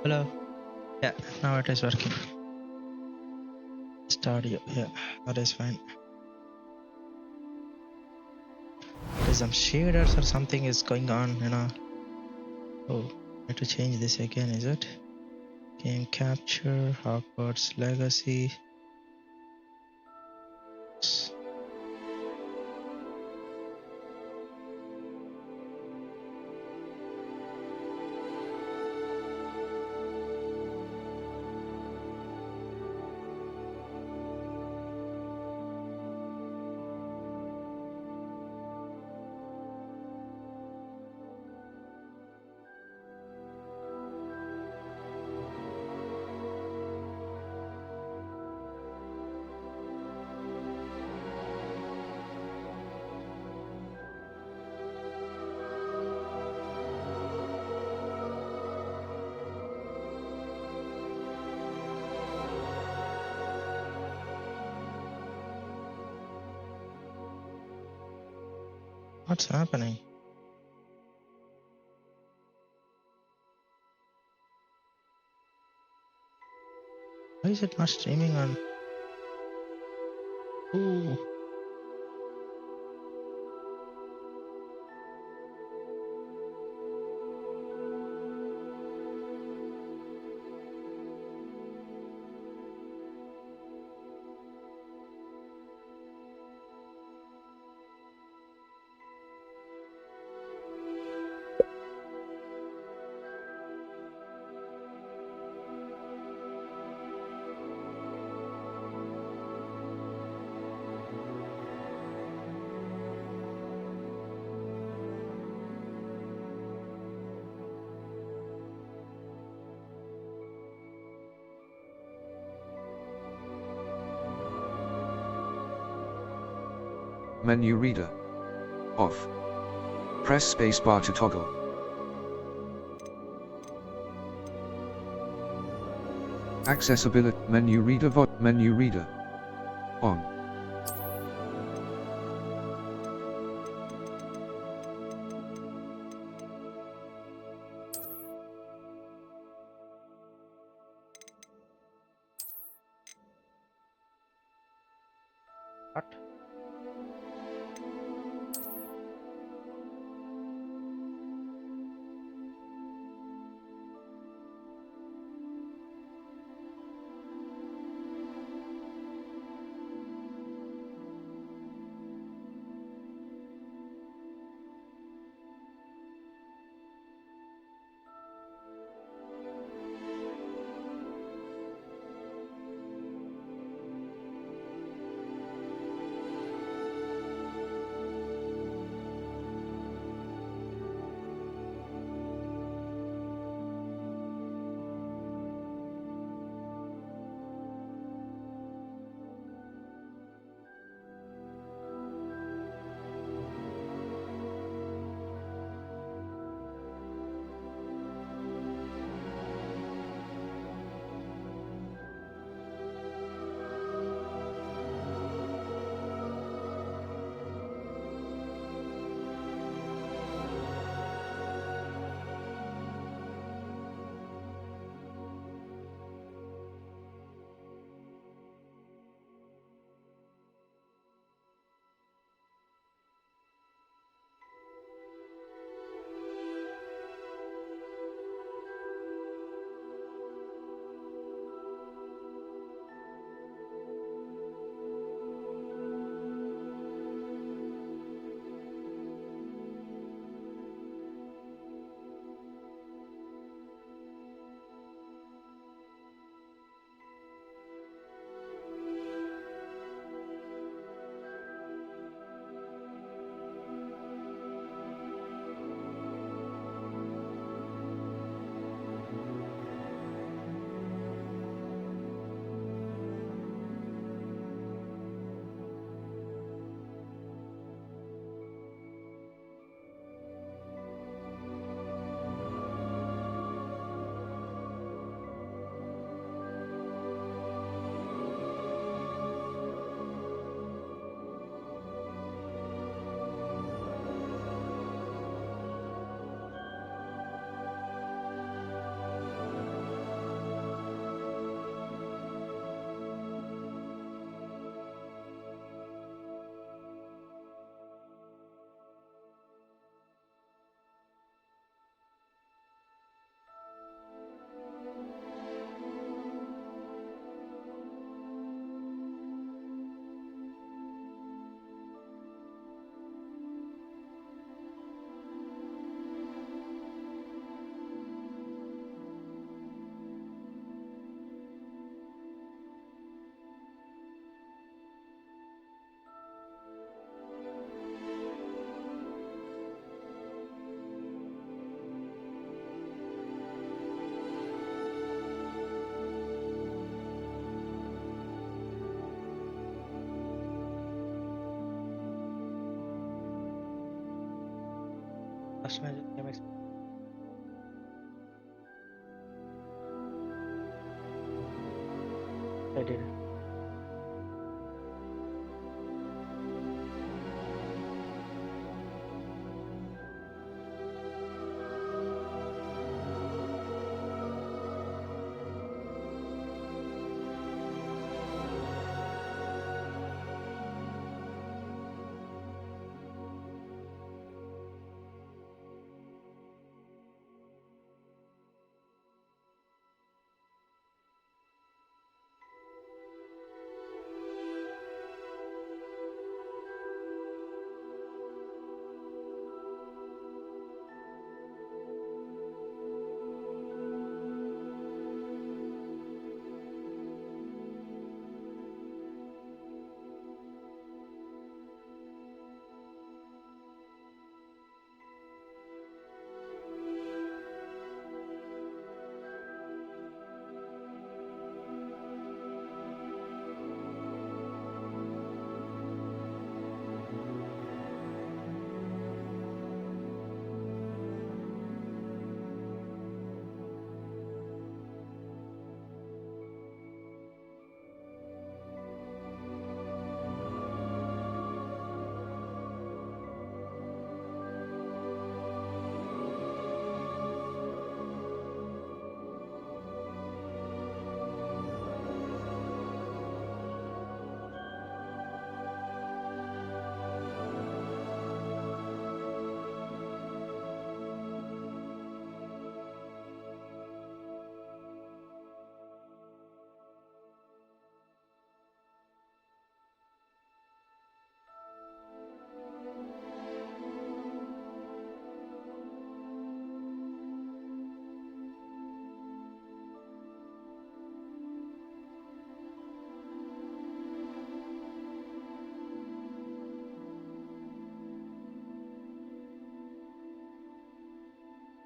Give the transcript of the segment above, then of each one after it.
Hello. Yeah, now it is working. Start you. Yeah, that is fine. There's some shaders or something is going on, you know. Oh, I have to change this again, is it? Game capture, Hogwarts Legacy. What's happening? Why is it not streaming on? Ooh. Menu reader. Off. Press spacebar to toggle. Accessibility. Menu reader. Menu reader. On. What? Last time I just came I did.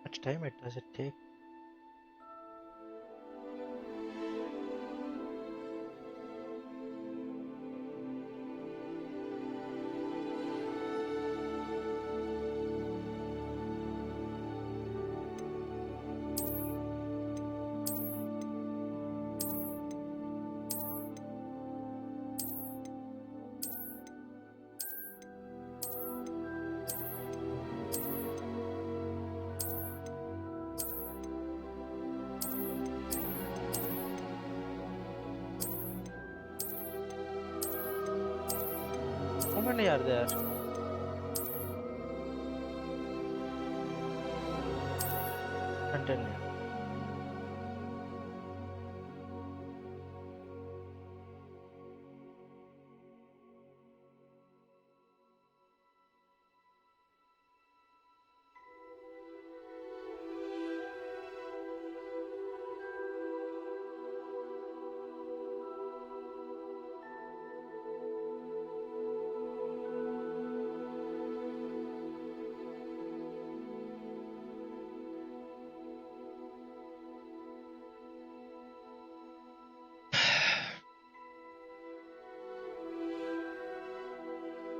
Much time it does it take? How many are there? Continue.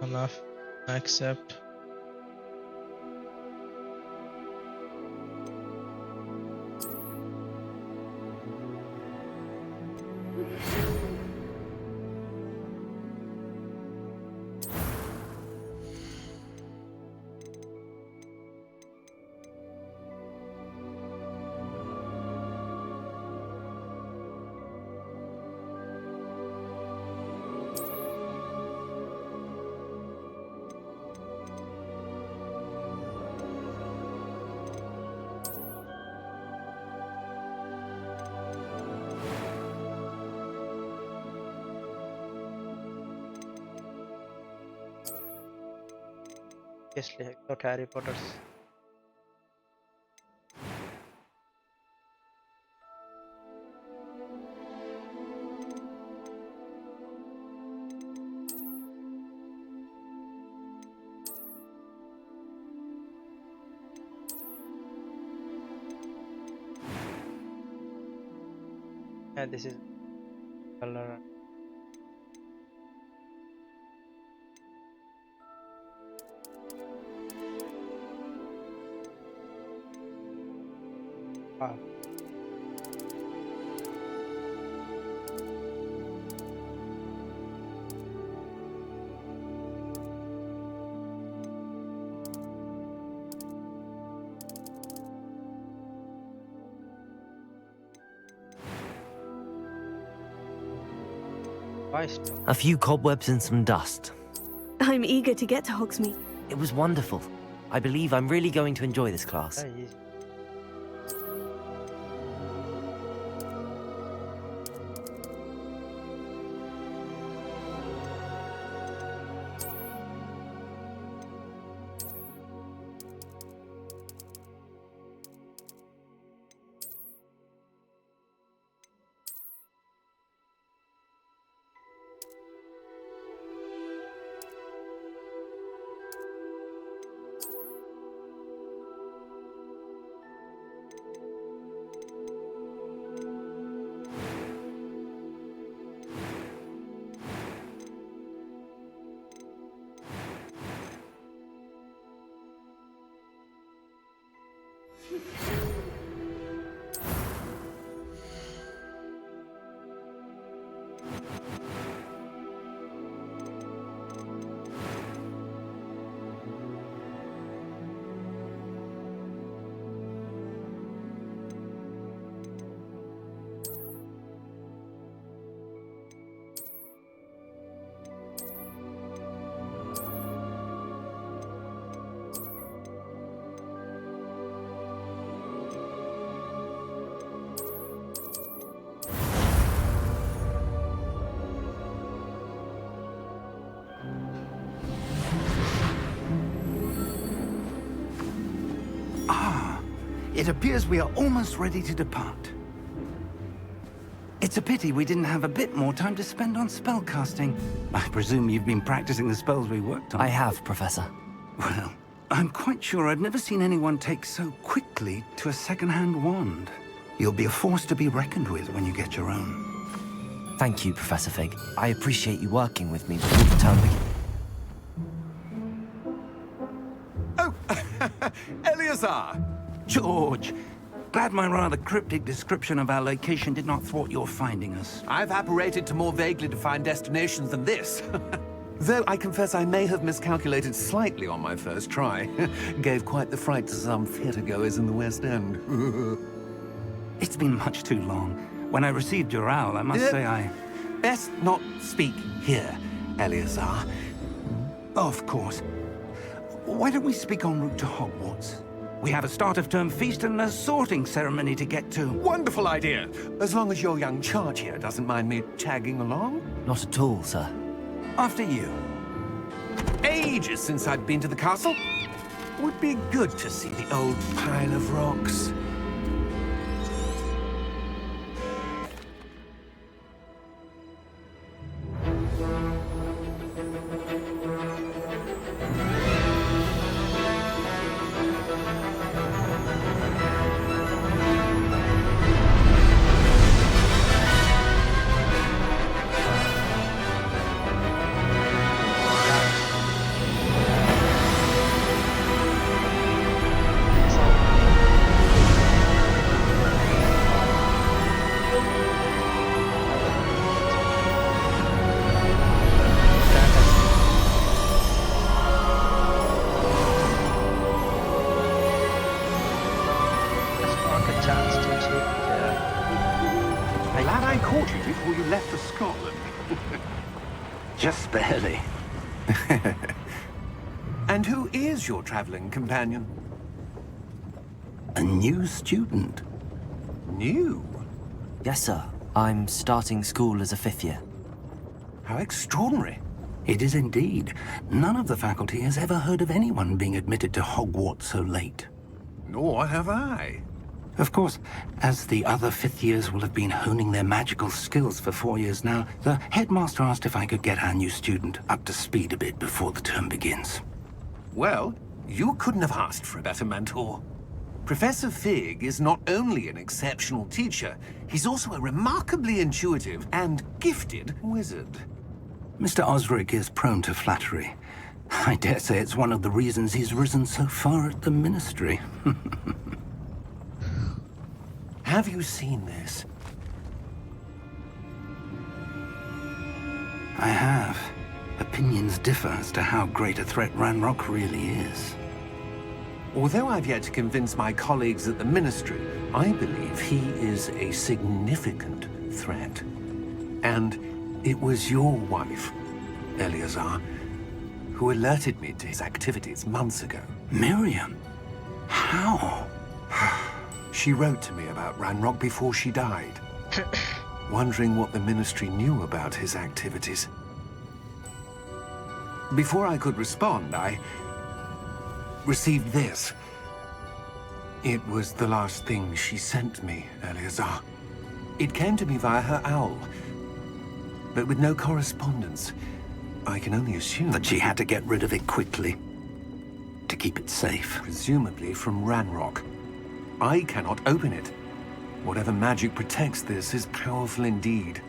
Enough. Accept. Obviously, not Harry Potter's. Yeah, this is color. Wow. Twice. A few cobwebs and some dust. I'm eager to get to Hogsmeade. It was wonderful. I believe I'm really going to enjoy this class. Very easy. It appears we are almost ready to depart. It's a pity we didn't have a bit more time to spend on spellcasting. I presume you've been practicing the spells we worked on. I have, Professor. Well, I'm quite sure I've never seen anyone take so quickly to a second-hand wand. You'll be a force to be reckoned with when you get your own. Thank you, Professor Fig. I appreciate you working with me before the term begins. Oh, Eleazar! George, glad my rather cryptic description of our location did not thwart your finding us. I've apparated to more vaguely defined destinations than this. Though I confess I may have miscalculated slightly on my first try. Gave quite the fright to some theatre-goers in the West End. It's been much too long. When I received your owl, I must say I... Best not speak here, Eleazar. Of course. Why don't we speak en route to Hogwarts? We have a start-of-term feast and a sorting ceremony to get to. Wonderful idea! As long as your young charge here doesn't mind me tagging along. Not at all, sir. After you. Ages since I'd been to the castle. Would be good to see the old pile of rocks. Glad I caught you before you left for Scotland. Just barely. And who is your traveling companion? A new student. New? Yes, sir. I'm starting school as a 5th year. How extraordinary. It is indeed. None of the faculty has ever heard of anyone being admitted to Hogwarts so late. Nor have I. Of course, as the other 5th years will have been honing their magical skills for 4 years now, the headmaster asked if I could get our new student up to speed a bit before the term begins. Well, you couldn't have asked for a better mentor. Professor Fig is not only an exceptional teacher, he's also a remarkably intuitive and gifted wizard. Mr. Osric is prone to flattery. I dare say it's one of the reasons he's risen so far at the Ministry. Have you seen this? I have. Opinions differ as to how great a threat Ranrock really is. Although I've yet to convince my colleagues at the Ministry, I believe he is a significant threat. And it was your wife, Eleazar, who alerted me to his activities months ago. Miriam? How? She wrote to me about Ranrock before she died, wondering what the Ministry knew about his activities. Before I could respond, I received this. It was the last thing she sent me, Eleazar. It came to me via her owl, but with no correspondence. I can only assume That she had to get rid of it quickly. To keep it safe. presumably from Ranrock. I cannot open it. Whatever magic protects this is powerful indeed.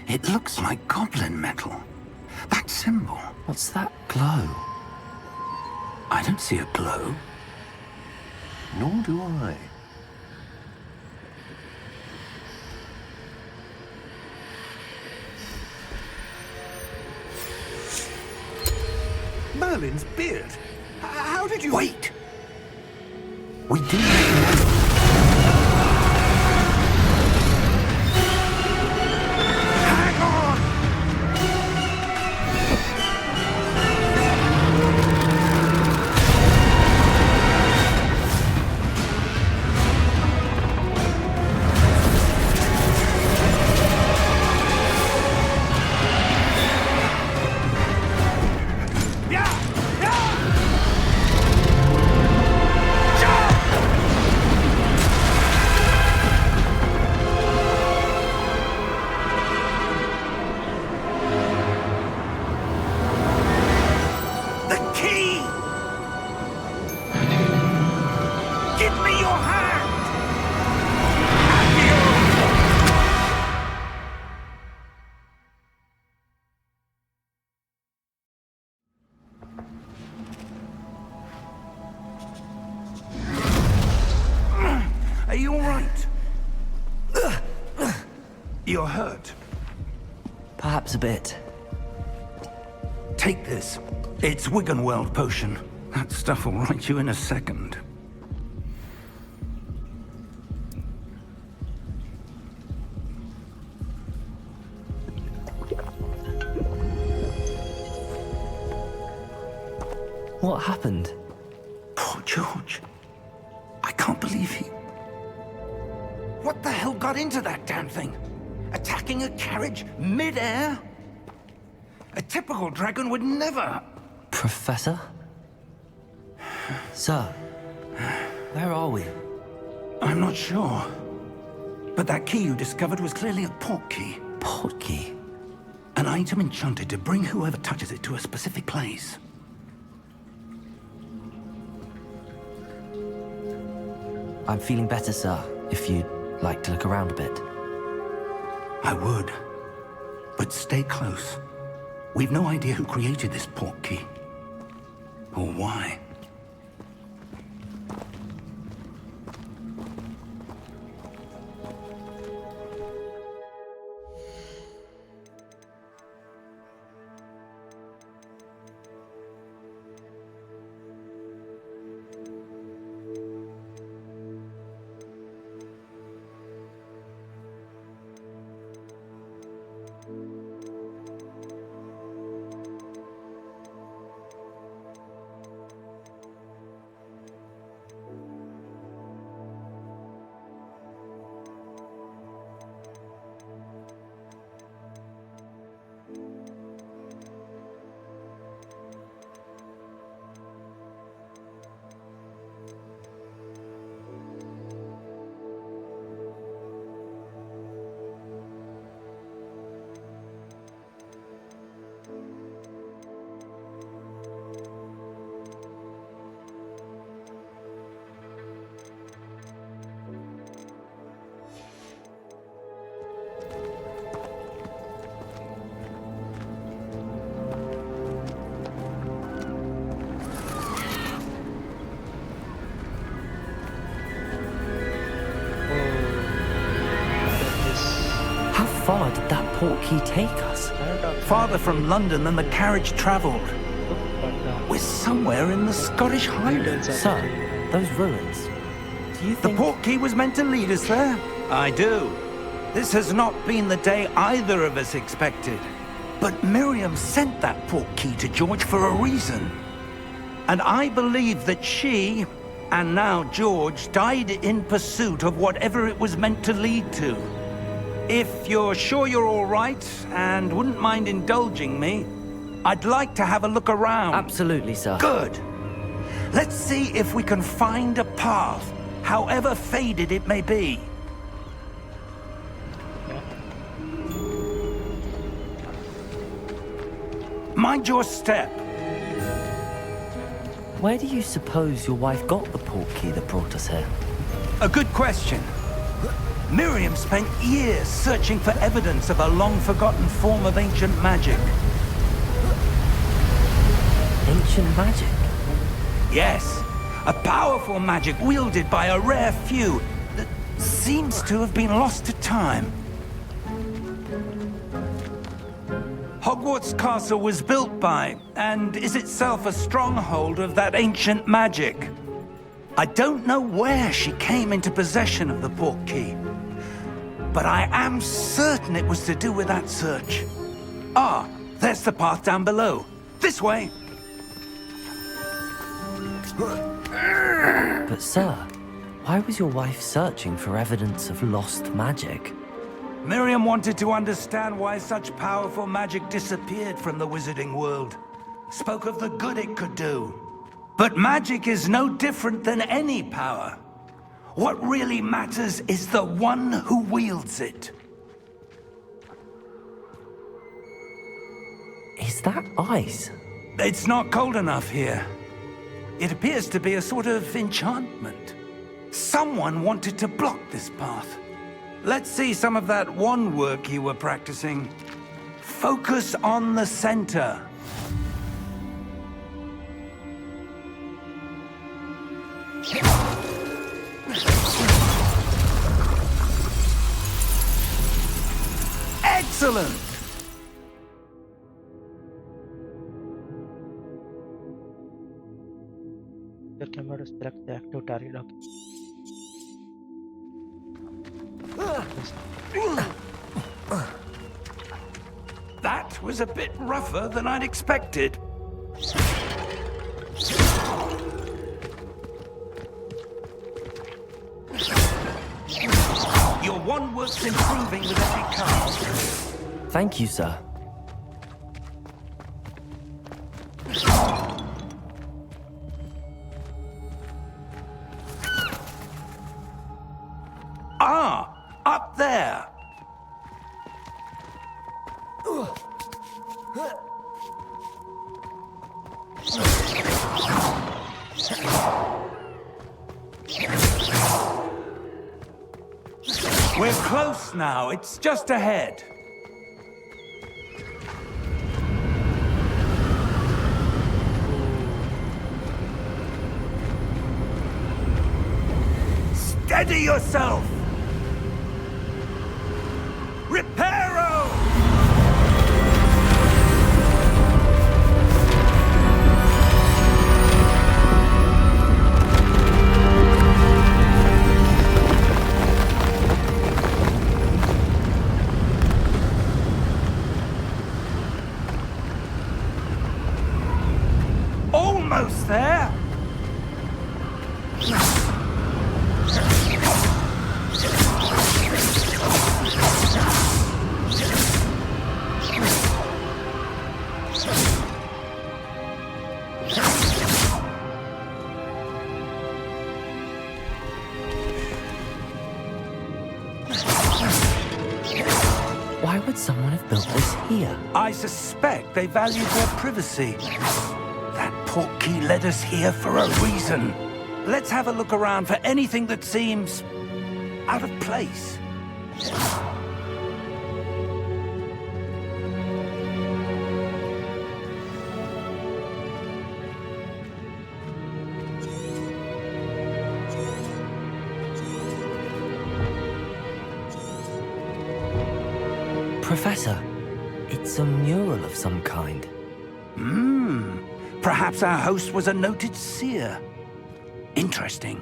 It looks like goblin metal. That symbol. What's that glow? I don't see a glow. Nor do I. Merlin's beard? How did you... Wait! We do know. Hang on! The key! Give me your hand! Are you all right? You're hurt. Perhaps a bit. Take this. It's Wiggenweld potion. That stuff will right you in a second. What happened? Poor George. I can't believe he... What the hell got into that damn thing? Attacking a carriage mid-air? A typical dragon would never... Professor? Sir, where are we? I'm not sure. But that key you discovered was clearly a port key. Port key? An item enchanted to bring whoever touches it to a specific place. I'm feeling better, sir, if you'd like to look around a bit. I would. But stay close. We've no idea who created this port key. Or why. far did that portkey take us? Farther from London than the carriage travelled. We're somewhere in the Scottish Highlands. Sir, those ruins. Do you The think... portkey was meant to lead us there? I do. This has not been the day either of us expected. But Miriam sent that portkey to George for a reason. And I believe that she, and now George, died in pursuit of whatever it was meant to lead to. If you're sure you're all right, and wouldn't mind indulging me, I'd like to have a look around. Absolutely, sir. Good. Let's see if we can find a path, however faded it may be. Mind your step. Where do you suppose your wife got the portkey that brought us here? A good question. Miriam spent years searching for evidence of a long-forgotten form of ancient magic. Ancient magic? Yes, a powerful magic wielded by a rare few that seems to have been lost to time. Hogwarts Castle was built by, and is itself a stronghold of that ancient magic. I don't know where she came into possession of the portkey, but I am certain it was to do with that search. Ah, there's the path down below. This way. But sir, why was your wife searching for evidence of lost magic? Miriam wanted to understand why such powerful magic disappeared from the wizarding world. Spoke of the good it could do. But magic is no different than any power. What really matters is the one who wields it. Is that ice? It's not cold enough here. It appears to be a sort of enchantment. Someone wanted to block this path. Let's see some of that wand work you were practicing. Focus on the center. Excellent! The camera select the active target. Okay. That was a bit rougher than I'd expected. Your wand work's improving with every cast. Thank you, sir. Ah, up there. We're close now. It's just ahead. Steady yourself! Reparo! Almost there! Why would someone have built this here? I suspect they valued their privacy. That portkey led us here for a reason. Let's have a look around for anything that seems out of place. Professor, it's a mural of some kind. Perhaps our host was a noted seer. Interesting.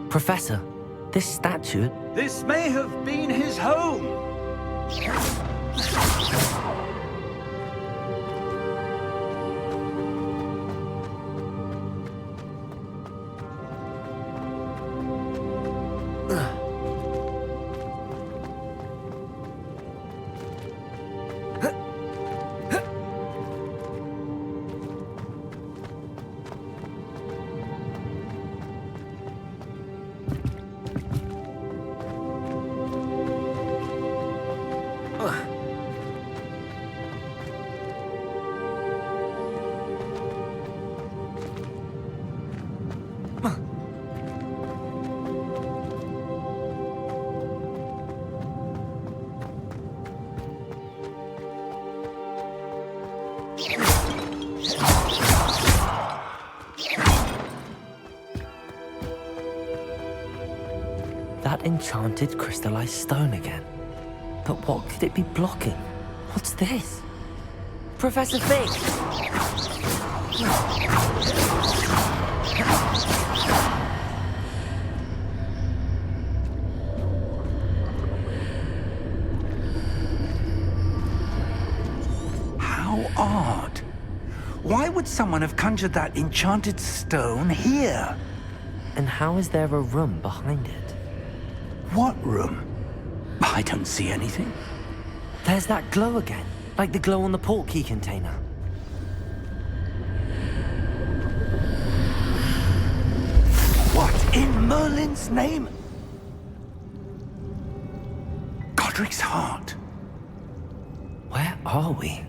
Professor, this statue... This may have been his home. That enchanted crystallized stone again. But what could it be blocking? What's this? Professor Fig! How odd. Why would someone have conjured that enchanted stone here? And how is there a room behind it? What room? I don't see anything. There's that glow again, like the glow on the portkey container. What in Merlin's name? Godric's heart. Where are we?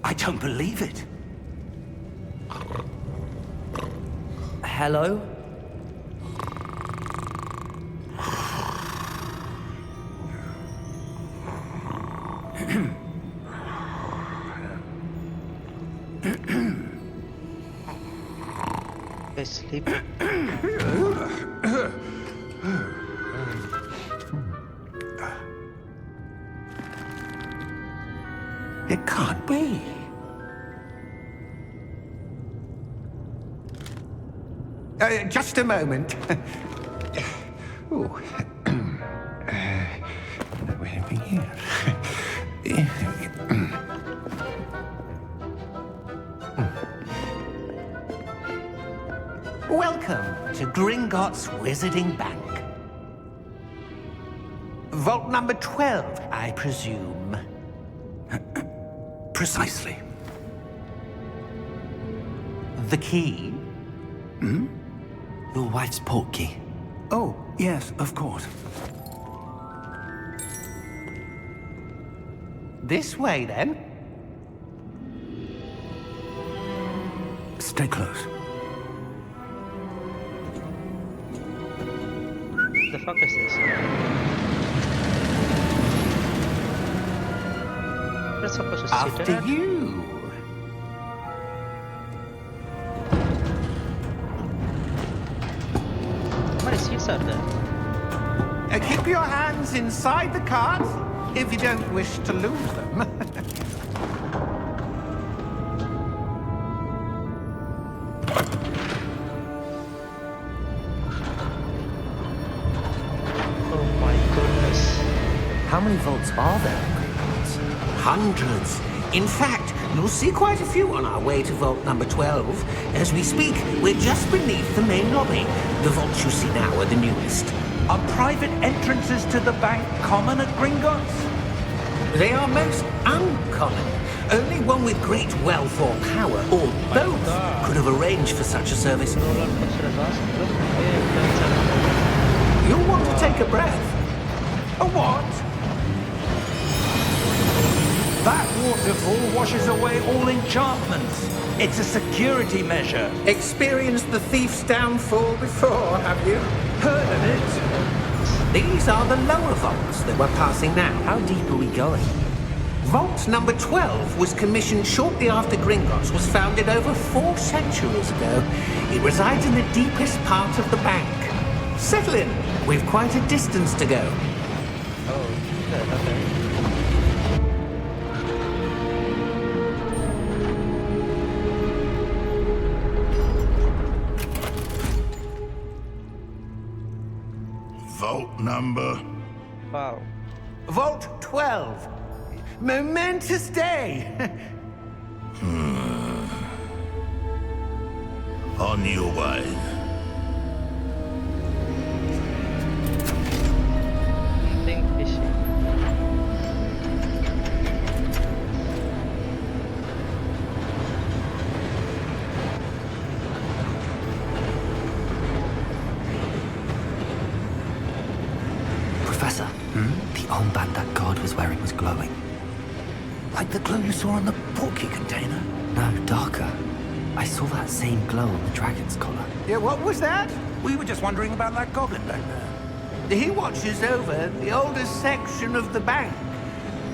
I don't believe it. Hello? Sleep. It can't be. Just a moment. Ooh. Where are we here? Welcome to Gringotts Wizarding Bank. Vault number 12, I presume. Precisely. The key? Your wife's portkey. Oh, yes, of course. This way, then. Stay close. The fuck is this? We're supposed to sit After at. you. How many seats are there? Keep your hands inside the cart if you don't wish to lose them. Oh my goodness. How many vaults are there in Gringotts? Hundreds. In fact, you'll see quite a few on our way to vault number 12. As we speak, we're just beneath the main lobby. The vaults you see now are the newest. Are private entrances to the bank common at Gringotts? They are most uncommon. Only one with great wealth or power, or both, could have arranged for such a service. Roller coaster is awesome. Look, hey, You'll want to take a breath. A what? That waterfall washes away all enchantments. It's a security measure. Experienced the thief's downfall before, have you? Heard of it? These are the lower vaults that we're passing now. How deep are we going? Vault number 12 was commissioned shortly after Gringotts was founded over 4 centuries ago. It resides in the deepest part of the bank. Settle in. We've quite a distance to go. Oh, good, okay. Vault number. Wow. Vault 12. Momentous day. On your way. Something fishy. Professor, the armband that guard was wearing was glowing. Like the glow you saw on the porky container? No, darker. I saw that same glow on the dragon's collar. Yeah, what was that? We were just wondering about that goblin back there. He watches over the oldest section of the bank.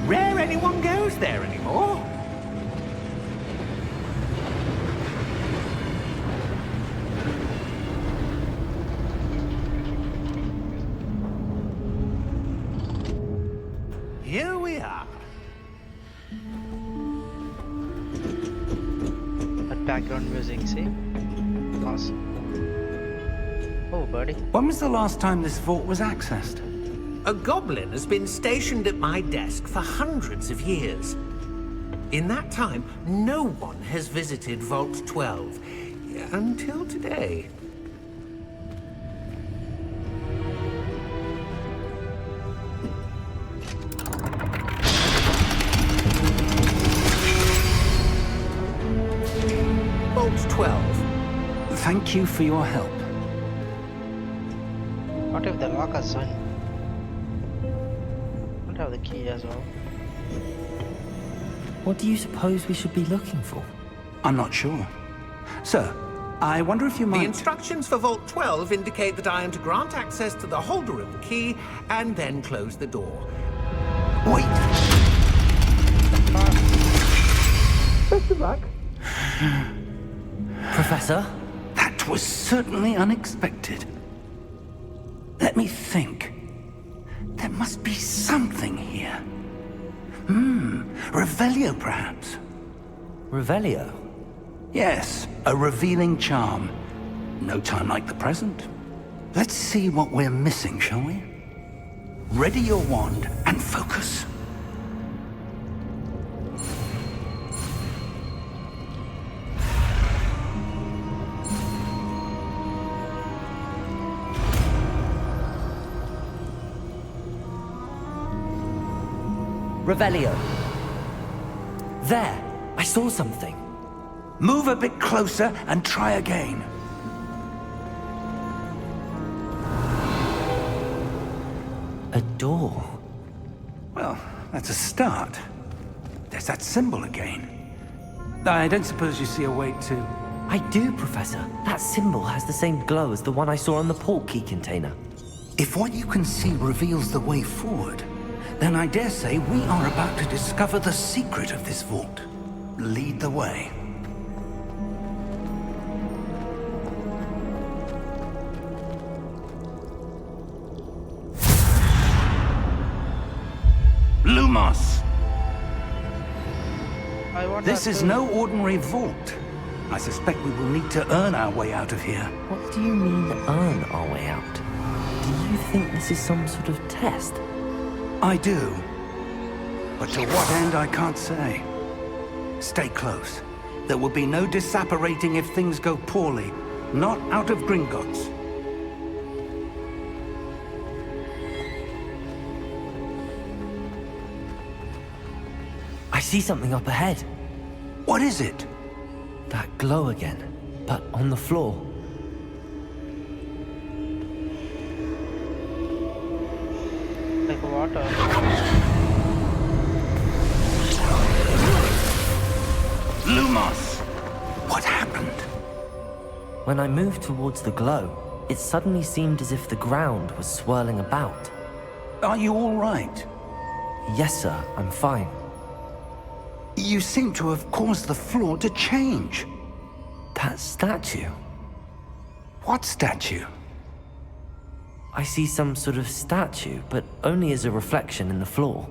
Rare anyone goes there anymore. Here we are. That background music, see? Awesome. Oh, buddy. When was the last time this vault was accessed? A goblin has been stationed at my desk for hundreds of years. In that time, no one has visited Vault 12. Until today. Vault 12. Thank you for your help. What if the lock is on? Don't have the key as well. What do you suppose we should be looking for? I'm not sure. Sir, I wonder if you The might... instructions for Vault 12 indicate that I am to grant access to the holder of the key and then close the door. Wait! Best of luck. Professor? That was certainly unexpected. Let me think. There must be something here. Revelio, perhaps? Revelio? Yes, a revealing charm. No time like the present. Let's see what we're missing, shall we? Ready your wand and focus. Revelio. There! I saw something. Move a bit closer and try again. A door. Well, that's a start. There's that symbol again. I don't suppose you see a way to... I do, Professor. That symbol has the same glow as the one I saw on the port key container. If what you can see reveals the way forward, then I dare say we are about to discover the secret of this vault. Lead the way. Lumos! I want This that is too. no ordinary vault. I suspect we will need to earn our way out of here. What do you mean, earn our way out? Do you think this is some sort of test? I do. But to what end, I can't say. Stay close. There will be no disapparating if things go poorly. Not out of Gringotts. I see something up ahead. What is it? That glow again, but on the floor. Like water. Lumos! What happened? When I moved towards the glow, it suddenly seemed as if the ground was swirling about. Are you all right? Yes, sir, I'm fine. You seem to have caused the floor to change. That statue? What statue? I see some sort of statue, but only as a reflection in the floor.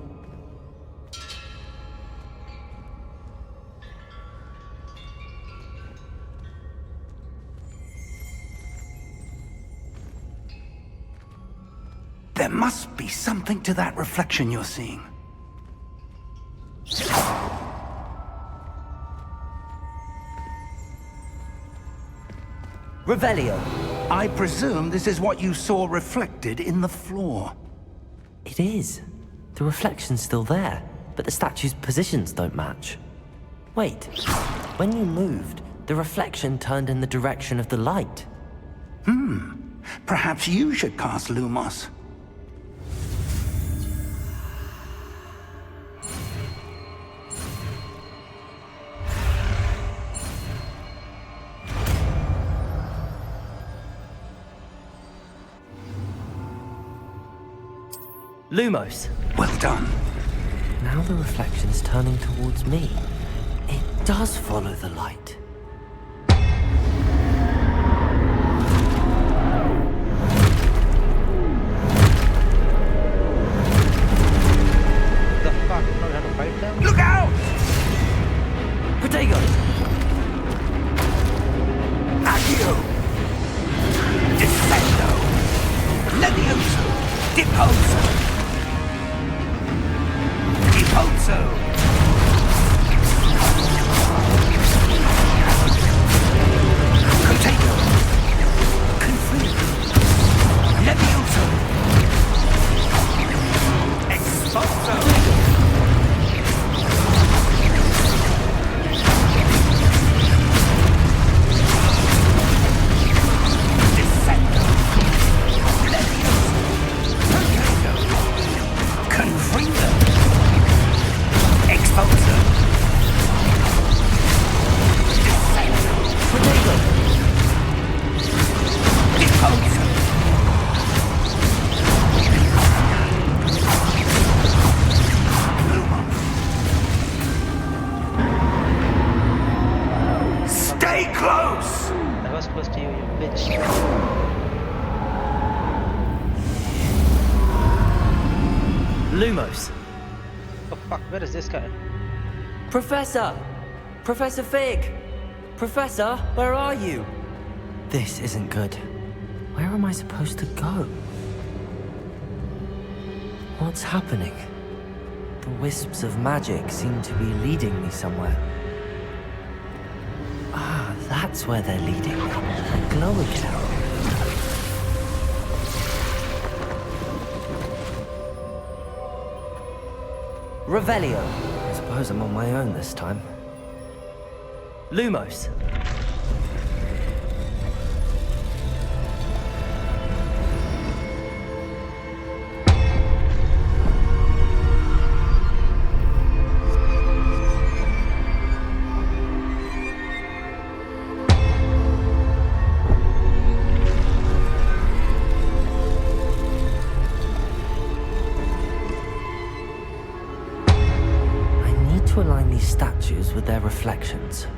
There must be something to that reflection you're seeing. Revelio! I presume this is what you saw reflected in the floor. It is. The reflection's still there, but the statue's positions don't match. Wait, when you moved, the reflection turned in the direction of the light. Perhaps you should cast Lumos. Lumos! Well done. Now the reflection's turning towards me. It does follow the light. The fuck? Now we have to fight them? Look out! Protego! Accio! Descendo! Levioso! Deposo! Deposo! Protego! Confringo! Levioso! Expulso! Stay close! I was close to you, you bitch. Lumos! Oh fuck, where is this guy? Professor! Professor Fig! Professor, where are you? This isn't good. Where am I supposed to go? What's happening? The wisps of magic seem to be leading me somewhere. Ah, that's where they're leading me. A glow again. Revelio. I suppose I'm on my own this time. Lumos. To align these statues with their reflections.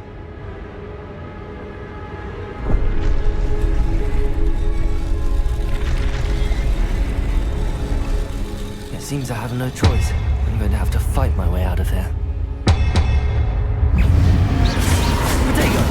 It seems I have no choice. I'm going to have to fight my way out of here. Protego!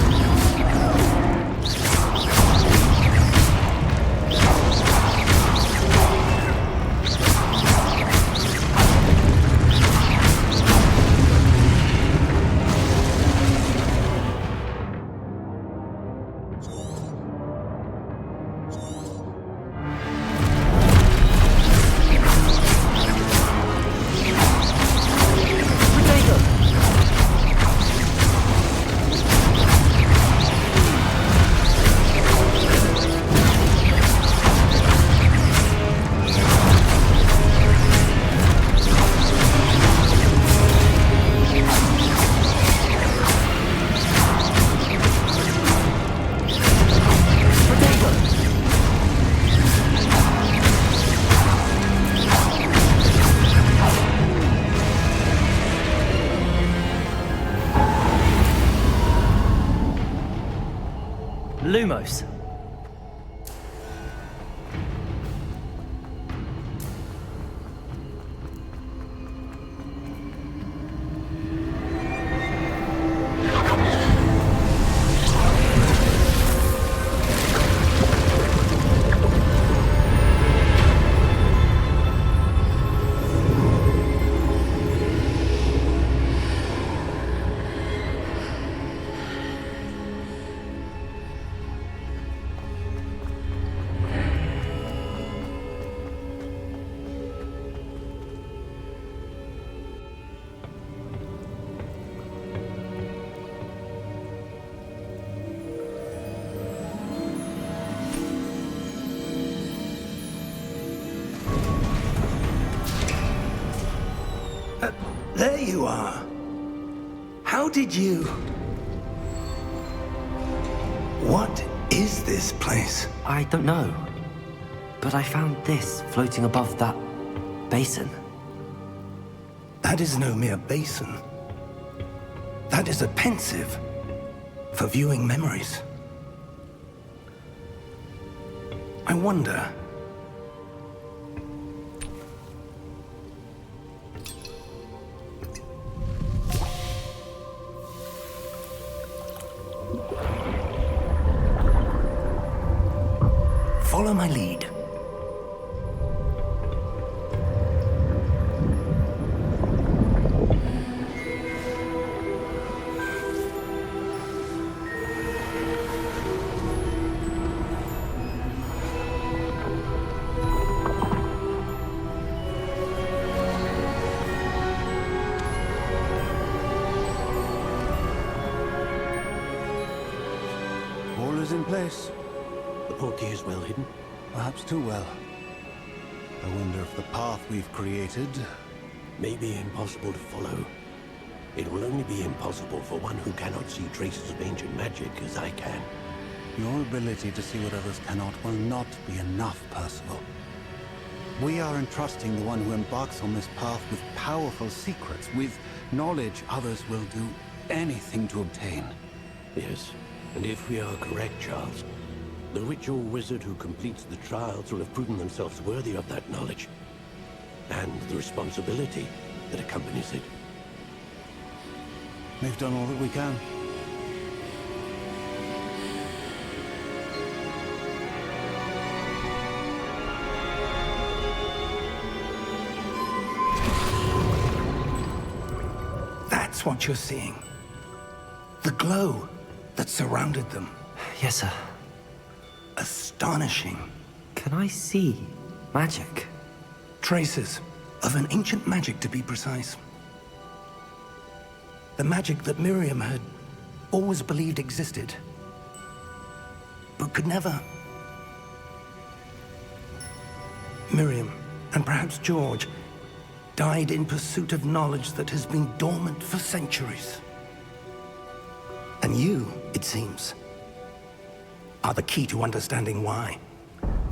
Protego! Lumos. There you are. How did you... What is this place? I don't know. But I found this floating above that basin. That is no mere basin. That is a pensive for viewing memories. I wonder... Follow my lead. All is in place. The portkey is well hidden. Perhaps too well. I wonder if the path we've created... May be impossible to follow. It will only be impossible for one who cannot see traces of ancient magic as I can. Your ability to see what others cannot will not be enough, Percival. We are entrusting the one who embarks on this path with powerful secrets, with knowledge others will do anything to obtain. Yes, and if we are correct, Charles, the witch or wizard who completes the trials will have proven themselves worthy of that knowledge, and the responsibility that accompanies it. We've done all that we can. That's what you're seeing. The glow that surrounded them. Yes, sir. Astonishing. Can I see magic? Traces of an ancient magic, to be precise. The magic that Miriam had always believed existed, but could never. Miriam, and perhaps George, died in pursuit of knowledge that has been dormant for centuries. And you, it seems, are the key to understanding why.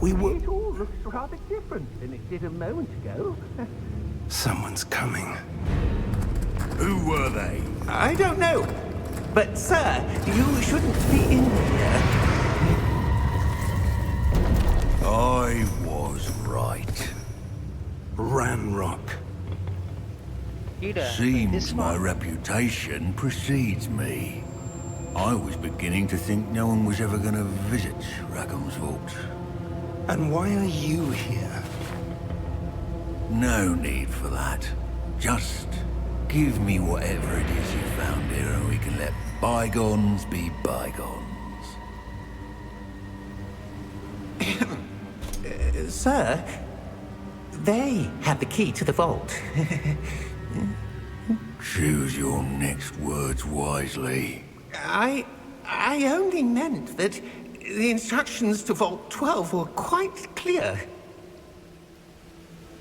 We were... It all looks rather different than it did a moment ago. Someone's coming. Who were they? I don't know. But, sir, you shouldn't be in here. I was right. Ranrock. Seems my reputation precedes me. I was beginning to think no one was ever going to visit Rackham's vault. And why are you here? No need for that. Just give me whatever it is you found here and we can let bygones be bygones. Sir, they have the key to the vault. Choose your next words wisely. I only meant that the instructions to Vault 12 were quite clear.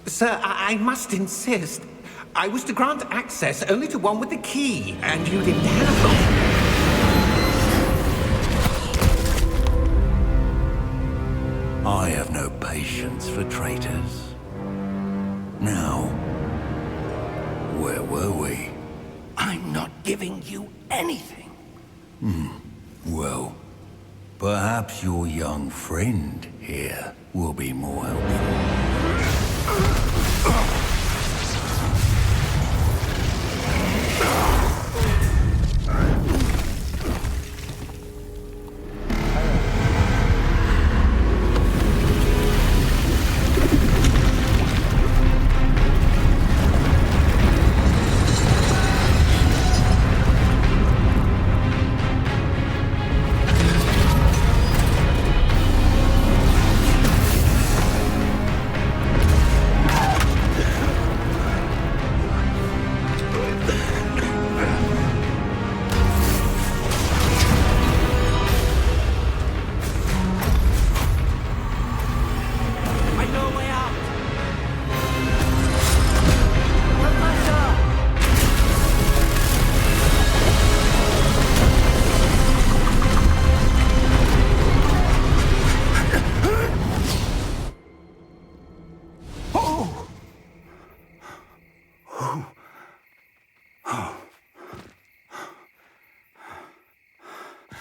Sir, I must insist. I was to grant access only to one with the key, and you didn't have them. I have no patience for traitors. Now, where were we? I'm not giving you anything. Well, Perhaps your young friend here will be more helpful.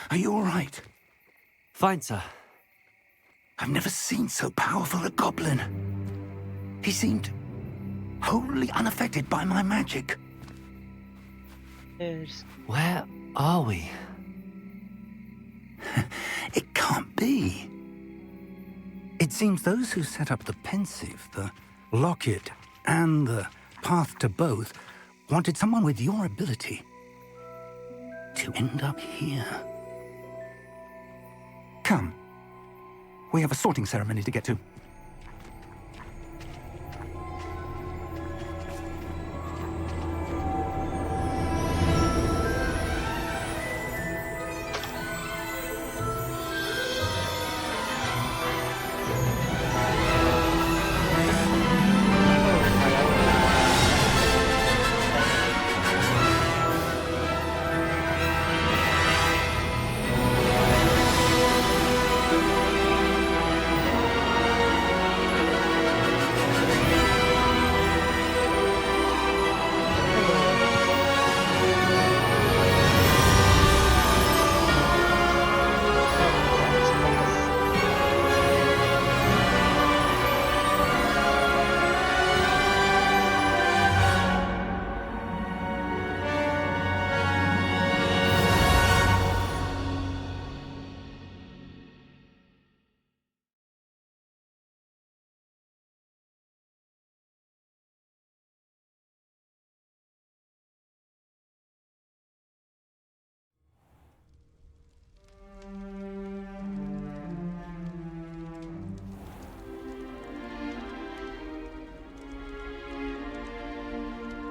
Are you all right? Fine, sir. I've never seen so powerful a goblin. He seemed wholly unaffected by my magic. Where are we? It can't be. It seems those who set up the pensive, the locket, and the path to both wanted someone with your ability to end up here. Come. We have a sorting ceremony to get to.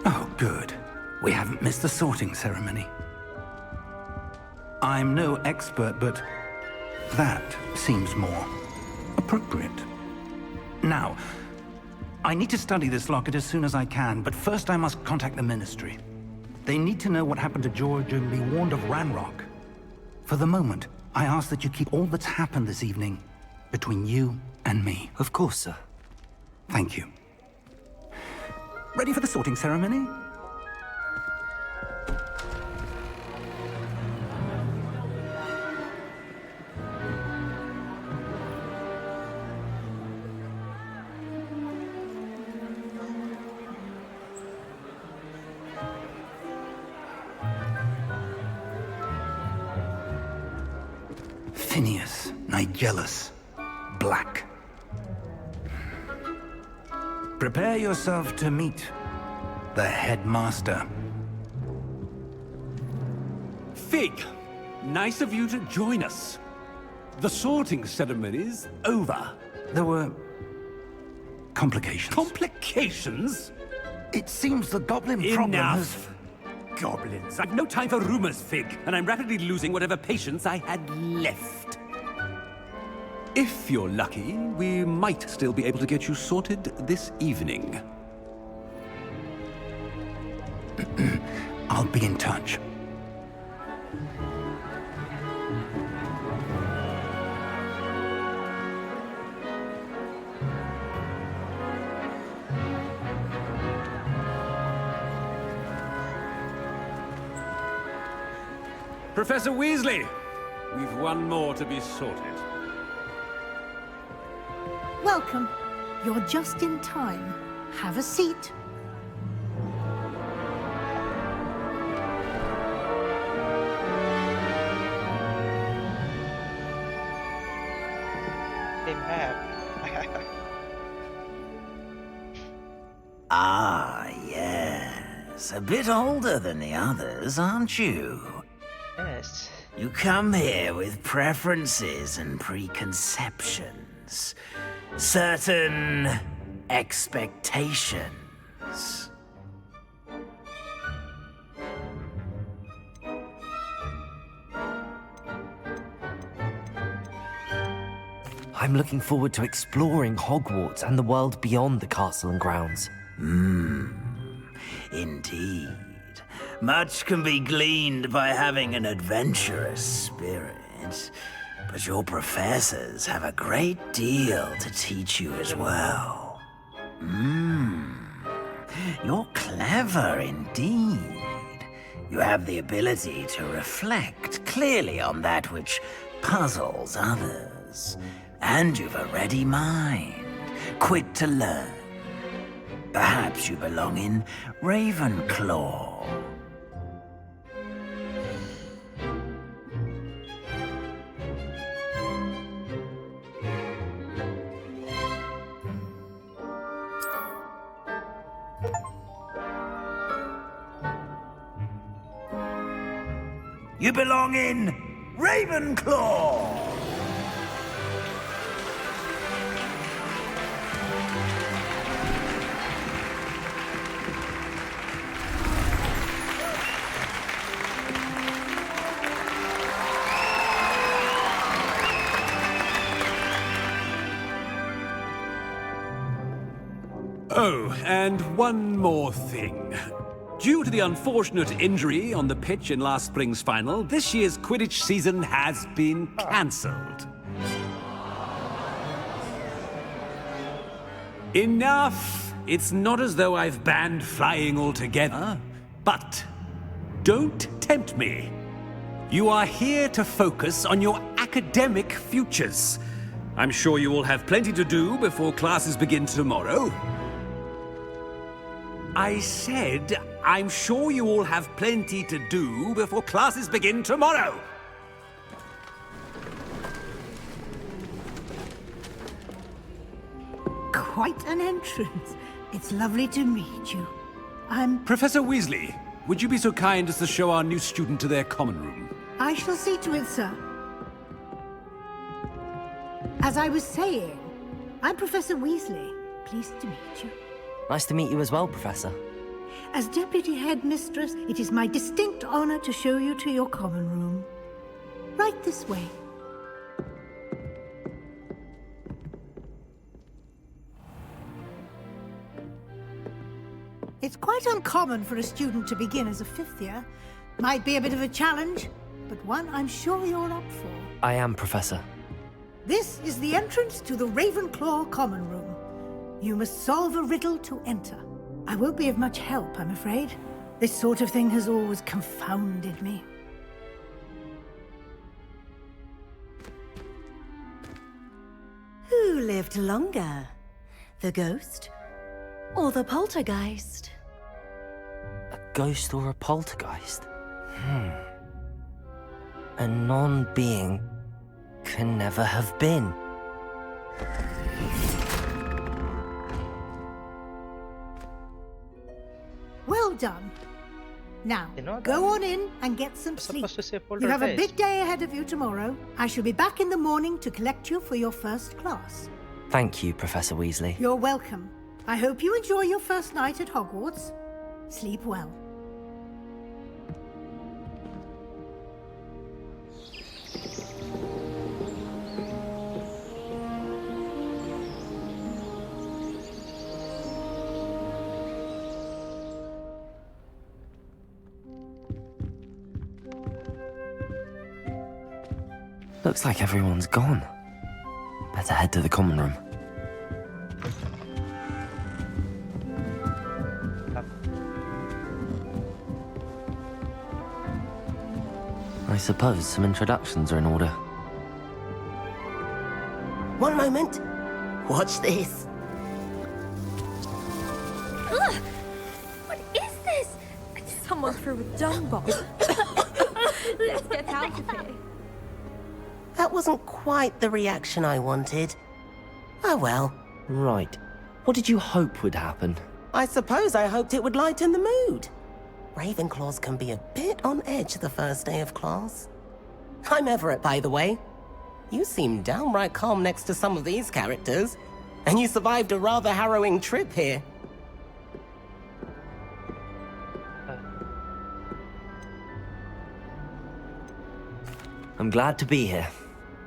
Oh, good. We haven't missed the sorting ceremony. I'm no expert, but that seems more appropriate. Now, I need to study this locket as soon as I can, but first I must contact the Ministry. They need to know what happened to George and be warned of Ranrock. For the moment, I ask that you keep all that's happened this evening between you and me. Of course, sir. Thank you. Ready for the sorting ceremony? Phineas, Nigellus, Black. Prepare yourself to meet the headmaster. Fig, nice of you to join us. The sorting ceremony's over. There were complications. Complications? It seems the goblin problem has... Enough! Goblins. I've no time for rumors, Fig, and I'm rapidly losing whatever patience I had left. If you're lucky, we might still be able to get you sorted this evening. I'll be in touch. Professor Weasley, we've one more to be sorted. Welcome. You're just in time. Have a seat. Came back. Ah, yes. A bit older than the others, aren't you? Yes. You come here with preferences and preconceptions. Certain expectations. I'm looking forward to exploring Hogwarts and the world beyond the castle and grounds. Indeed. Much can be gleaned by having an adventurous spirit. But your professors have a great deal to teach you as well. You're clever indeed. You have the ability to reflect clearly on that which puzzles others. And you've a ready mind, quick to learn. Perhaps you belong in Ravenclaw. You belong in Ravenclaw! Oh, and one more thing. Due to the unfortunate injury on the pitch in last spring's final, this year's Quidditch season has been cancelled. Enough! It's not as though I've banned flying altogether. But don't tempt me. You are here to focus on your academic futures. I'm sure you will have plenty to do before classes begin tomorrow. I said, I'm sure you all have plenty to do before classes begin tomorrow. Quite an entrance. It's lovely to meet you. I'm... Professor Weasley, would you be so kind as to show our new student to their common room? I shall see to it, sir. As I was saying, I'm Professor Weasley. Pleased to meet you. Nice to meet you as well, Professor. As Deputy Headmistress, it is my distinct honor to show you to your common room. Right this way. It's quite uncommon for a student to begin as a fifth year. Might be a bit of a challenge, but one I'm sure you're up for. I am, Professor. This is the entrance to the Ravenclaw common room. You must solve a riddle to enter. I won't be of much help, I'm afraid. This sort of thing has always confounded me. Who lived longer? The ghost or the poltergeist? A ghost or a poltergeist? A non-being can never have been. Well done. Now, go on in and get some sleep. You have a big day ahead of you tomorrow. I shall be back in the morning to collect you for your first class. Thank you, Professor Weasley. You're welcome. I hope you enjoy your first night at Hogwarts. Sleep well. Looks like everyone's gone. Better head to the common room. I suppose some introductions are in order. One moment. Watch this. Ugh! What is this? Someone threw a dung bomb. Let's get out of here. That wasn't quite the reaction I wanted. Oh well. Right. What did you hope would happen? I suppose I hoped it would lighten the mood. Ravenclaws can be a bit on edge the first day of class. I'm Everett, by the way. You seem downright calm next to some of these characters. And you survived a rather harrowing trip here. I'm glad to be here.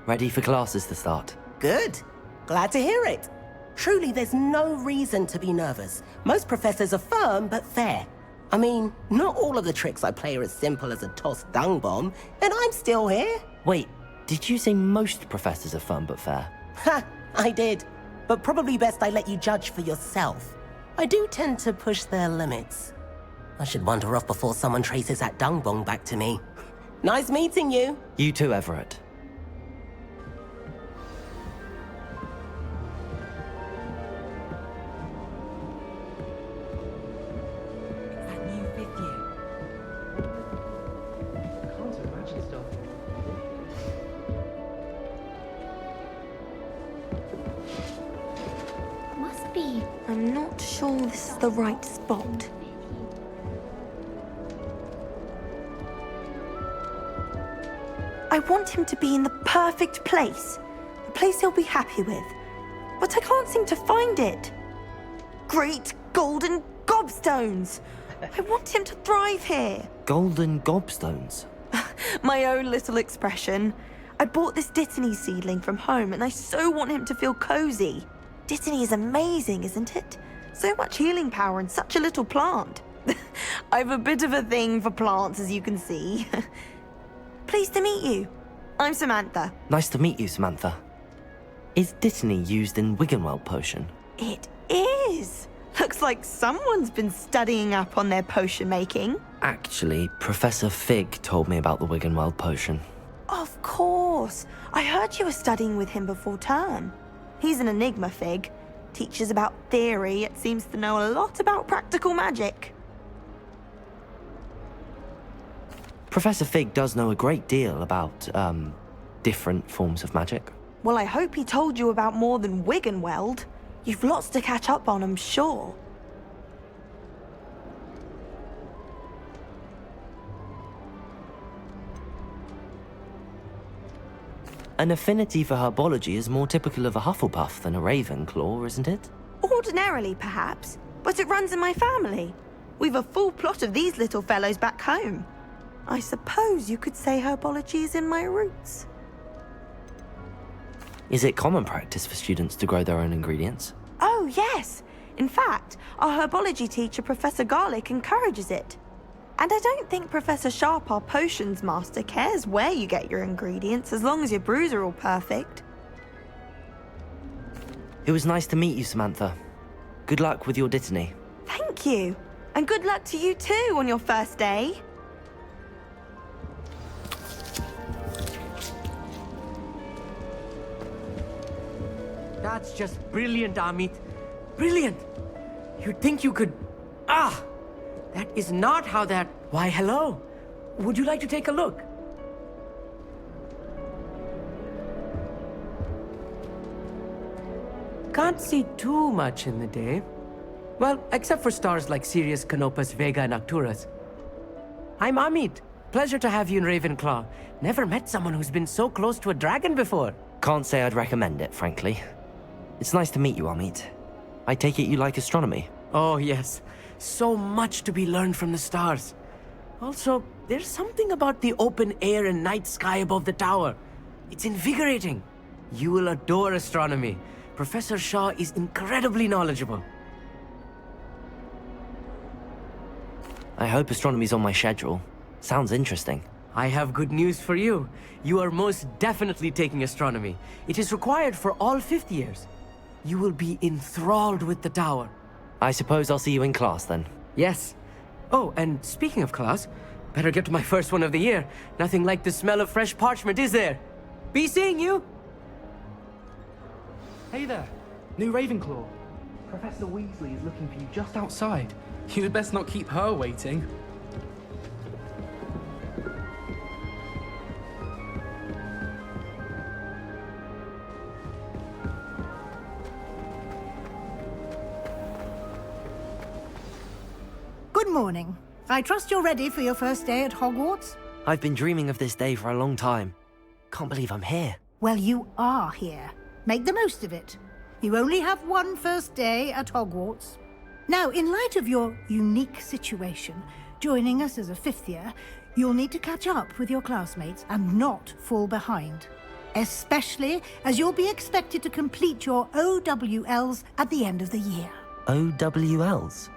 Ready for classes to start. Good. Glad to hear it. Truly, there's no reason to be nervous. Most professors are firm but fair. I mean, not all of the tricks I play are as simple as a tossed dung bomb, and I'm still here. Wait, did you say most professors are fun but fair? Ha! I did. But probably best I let you judge for yourself. I do tend to push their limits. I should wander off before someone traces that dung bomb back to me. Nice meeting you. You too, Everett. Must be. I'm not sure this is the right spot. I want him to be in the perfect place. A place he'll be happy with. But I can't seem to find it. Great golden gobstones! I want him to thrive here. Golden gobstones? My own little expression. I bought this Dittany seedling from home and I so want him to feel cozy. Dittany is amazing, isn't it? So much healing power in such a little plant. I've a bit of a thing for plants, as you can see. Pleased to meet you. I'm Samantha. Nice to meet you, Samantha. Is Dittany used in Wiggenweld potion? It is. Looks like someone's been studying up on their potion making. Actually, Professor Fig told me about the Wiggenweld potion. Of course. I heard you were studying with him before term. He's an enigma, Fig. Teaches about theory, yet seems to know a lot about practical magic. Professor Fig does know a great deal about, different forms of magic. Well, I hope he told you about more than Wiggenweld. You've lots to catch up on, I'm sure. An affinity for herbology is more typical of a Hufflepuff than a Ravenclaw, isn't it? Ordinarily, perhaps, but it runs in my family. We've a full plot of these little fellows back home. I suppose you could say herbology is in my roots. Is it common practice for students to grow their own ingredients? Oh, yes. In fact, our herbology teacher, Professor Garlick, encourages it. And I don't think Professor Sharp, our potions master, cares where you get your ingredients, as long as your brews are all perfect. It was nice to meet you, Samantha. Good luck with your Dittany. Thank you. And good luck to you too on your first day. That's just brilliant, Amit. Brilliant! You'd think you could... Ah! That is not how that... Why, hello. Would you like to take a look? Can't see too much in the day. Well, except for stars like Sirius, Canopus, Vega, and Arcturus. I'm Amit. Pleasure to have you in Ravenclaw. Never met someone who's been so close to a dragon before. Can't say I'd recommend it, frankly. It's nice to meet you, Amit. I take it you like astronomy? Oh, yes. So much to be learned from the stars. Also, there's something about the open air and night sky above the tower. It's invigorating. You will adore astronomy. Professor Shaw is incredibly knowledgeable. I hope astronomy's on my schedule. Sounds interesting. I have good news for you. You are most definitely taking astronomy. It is required for all 5th years. You will be enthralled with the tower. I suppose I'll see you in class then. Yes. Oh, and speaking of class, Better get to my first one of the year. Nothing like the smell of fresh parchment, is there? Be seeing you! Hey there, new Ravenclaw. Professor Weasley is looking for you just outside. You'd best not keep her waiting. Good morning. I trust you're ready for your first day at Hogwarts? I've been dreaming of this day for a long time. Can't believe I'm here. Well, you are here. Make the most of it. You only have one first day at Hogwarts. Now, in light of your unique situation, joining us as a fifth year, you'll need to catch up with your classmates and not fall behind. Especially as you'll be expected to complete your OWLs at the end of the year. OWLs?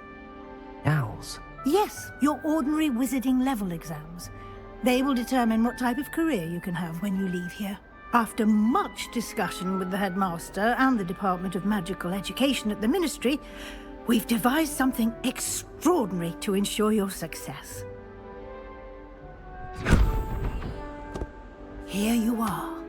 Owls? Yes, your ordinary wizarding level exams. They will determine what type of career you can have when you leave here. After much discussion with the headmaster and the Department of Magical Education at the Ministry, we've devised something extraordinary to ensure your success. Here you are.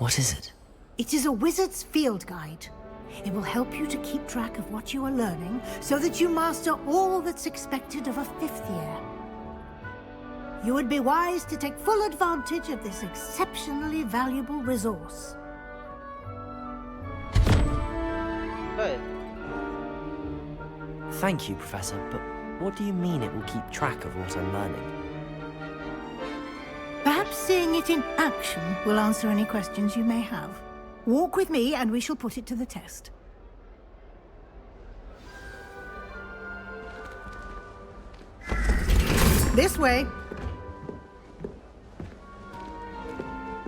What is it? It is a wizard's field guide. It will help you to keep track of what you are learning so that you master all that's expected of a fifth year. You would be wise to take full advantage of this exceptionally valuable resource. Thank you, Professor, but what do you mean it will keep track of what I'm learning? Perhaps seeing it in action will answer any questions you may have. Walk with me and we shall put it to the test. This way.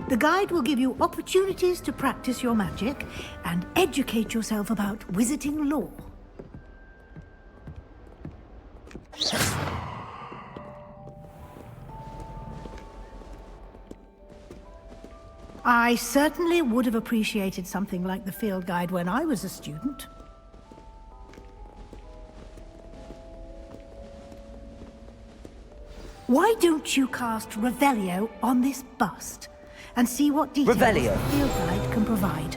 The guide will give you opportunities to practice your magic and educate yourself about wizarding lore. I certainly would have appreciated something like the field guide when I was a student. Why don't you cast Revelio on this bust and see what details Revelio. the field guide can provide?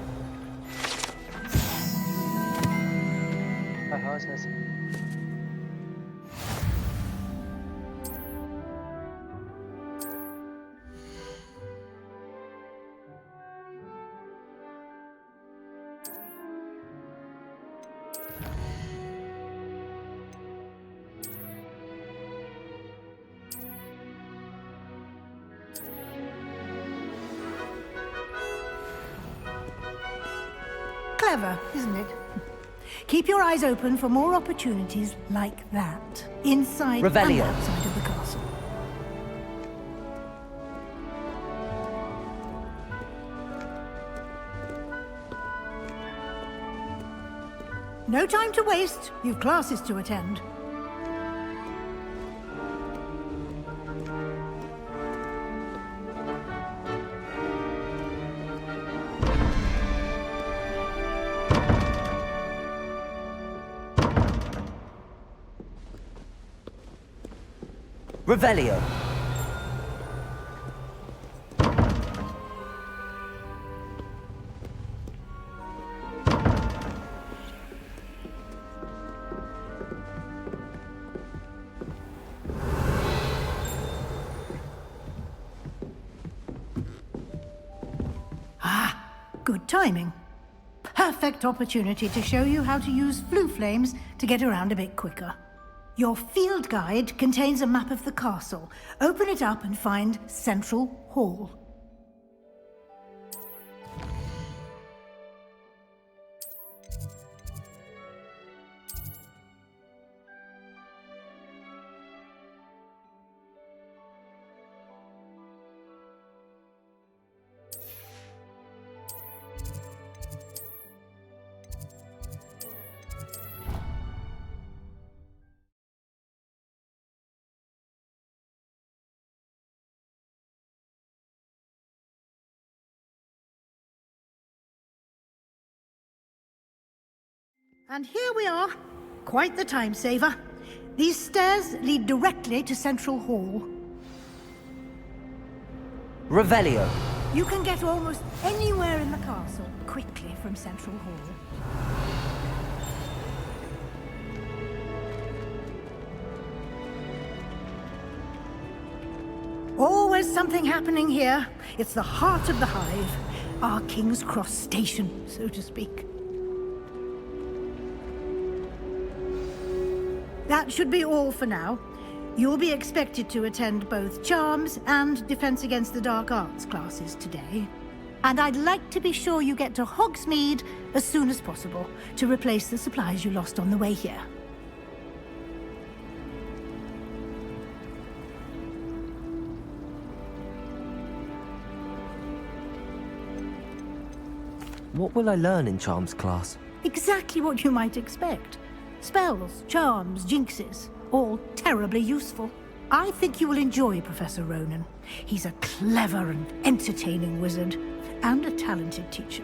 Clever, isn't it? Keep your eyes open for more opportunities like that, inside Revelio. and outside of the castle. No time to waste. You've classes to attend. Revelio. Ah, good timing. Perfect opportunity to show you how to use flue flames to get around a bit quicker. Your field guide contains a map of the castle. Open it up and find Central Hall. And here we are. Quite the time saver. These stairs lead directly to Central Hall. Revelio. You can get almost anywhere in the castle quickly from Central Hall. Always something happening here. It's the heart of the hive. Our King's Cross station, so to speak. That should be all for now. You'll be expected to attend both Charms and Defense Against the Dark Arts classes today. And I'd like to be sure you get to Hogsmeade as soon as possible to replace the supplies you lost on the way here. What will I learn in Charms class? Exactly what you might expect. Spells, charms, jinxes, all terribly useful. I think you will enjoy Professor Ronan. He's a clever and entertaining wizard, and a talented teacher.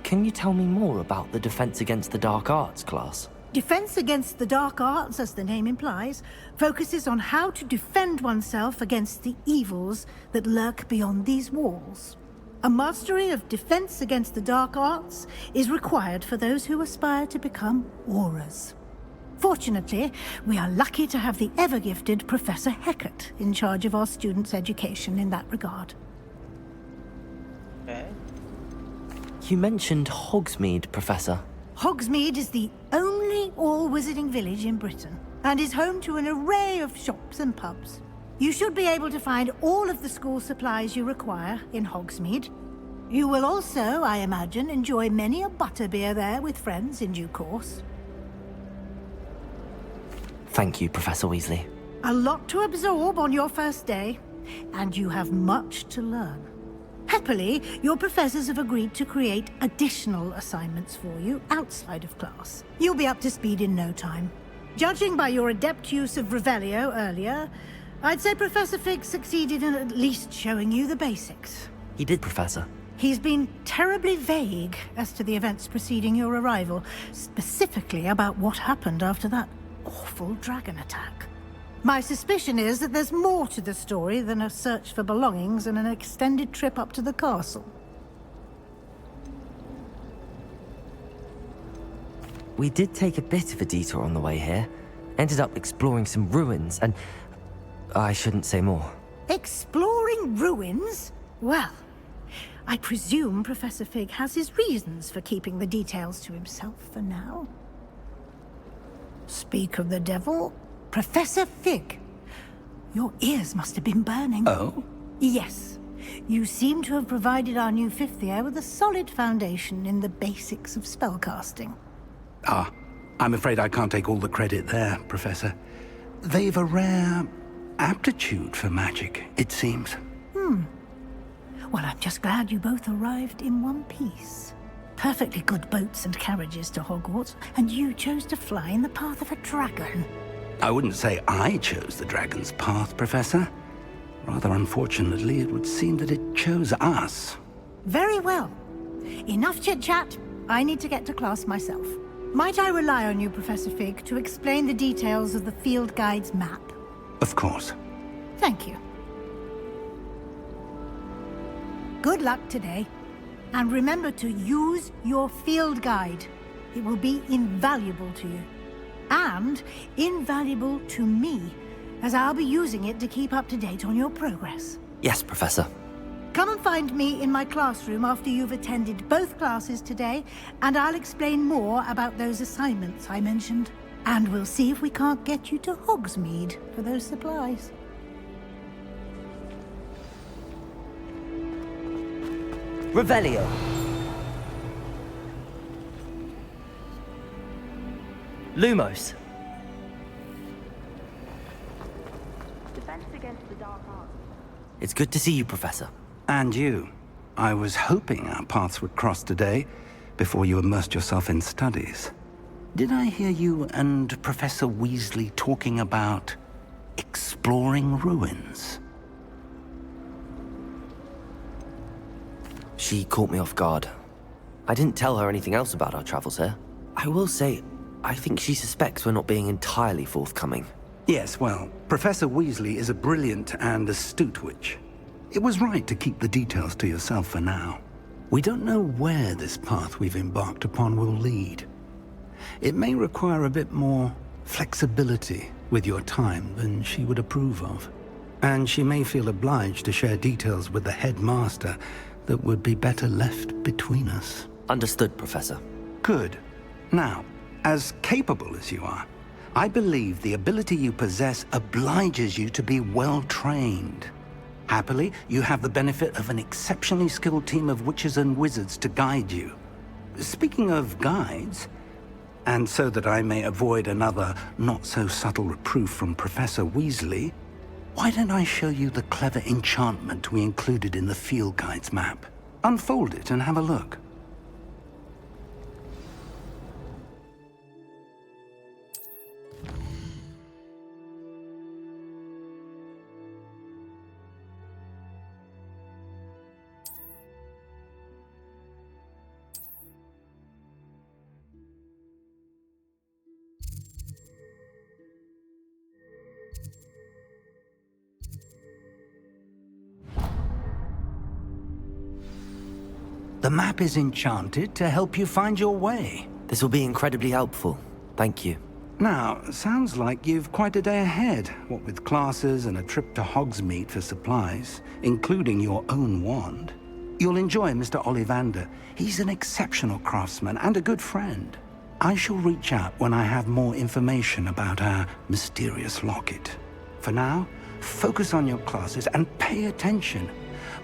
Can you tell me more about the Defense Against the Dark Arts class? Defense Against the Dark Arts, as the name implies, focuses on how to defend oneself against the evils that lurk beyond these walls. A mastery of Defense Against the Dark Arts is required for those who aspire to become Aurors. Fortunately, we are lucky to have the ever-gifted Professor Hecat in charge of our students' education in that regard. Okay. You mentioned Hogsmeade, Professor. Hogsmeade is the only all-wizarding village in Britain, and is home to an array of shops and pubs. You should be able to find all of the school supplies you require in Hogsmeade. You will also, I imagine, enjoy many a butterbeer there with friends in due course. Thank you, Professor Weasley. A lot to absorb on your first day, and you have much to learn. Happily, your professors have agreed to create additional assignments for you outside of class. You'll be up to speed in no time. Judging by your adept use of Revelio earlier, I'd say Professor Fig succeeded in at least showing you the basics. He did, Professor. He's been terribly vague as to the events preceding your arrival, specifically about what happened after that awful dragon attack. My suspicion is that there's more to the story than a search for belongings and an extended trip up to the castle. We did take a bit of a detour on the way here. Ended up exploring some ruins and... I shouldn't say more. Exploring ruins? Well, I presume Professor Fig has his reasons for keeping the details to himself for now. Speak of the devil, Professor Fig. Your ears must have been burning. Oh? Yes. You seem to have provided our new fifth year with a solid foundation in the basics of spellcasting. Ah, I'm afraid I can't take all the credit there, Professor. They've a rare aptitude for magic, it seems. Well, I'm just glad you both arrived in one piece. Perfectly good boats and carriages to Hogwarts, and you chose to fly in the path of a dragon. I wouldn't say I chose the dragon's path, Professor. Rather unfortunately, it would seem that it chose us. Very well. Enough chit-chat. I need to get to class myself. Might I rely on you, Professor Fig, to explain the details of the field guide's map? Of course. Thank you. Good luck today. And remember to use your field guide. It will be invaluable to you. And invaluable to me, as I'll be using it to keep up to date on your progress. Yes, Professor. Come and find me in my classroom after you've attended both classes today, and I'll explain more about those assignments I mentioned. And we'll see if we can't get you to Hogsmeade for those supplies. Revelio. Lumos. Defense Against the Dark Arts. It's good to see you, Professor. And you. I was hoping our paths would cross today, before you immersed yourself in studies. Did I hear you and Professor Weasley talking about exploring ruins? She caught me off guard. I didn't tell her anything else about our travels here. I will say, I think she suspects we're not being entirely forthcoming. Yes, well, Professor Weasley is a brilliant and astute witch. It was right to keep the details to yourself for now. We don't know where this path we've embarked upon will lead. It may require a bit more flexibility with your time than she would approve of. And she may feel obliged to share details with the headmaster that would be better left between us. Understood, Professor. Good. Now, as capable as you are, I believe the ability you possess obliges you to be well-trained. Happily, you have the benefit of an exceptionally skilled team of witches and wizards to guide you. Speaking of guides, and so that I may avoid another not-so-subtle reproof from Professor Weasley, why don't I show you the clever enchantment we included in the field guide's map? Unfold it and have a look. The map is enchanted to help you find your way. This will be incredibly helpful. Thank you. Now, sounds like you've quite a day ahead, what with classes and a trip to Hogsmeade for supplies, including your own wand. You'll enjoy Mr. Ollivander. He's an exceptional craftsman and a good friend. I shall reach out when I have more information about our mysterious locket. For now, focus on your classes and pay attention.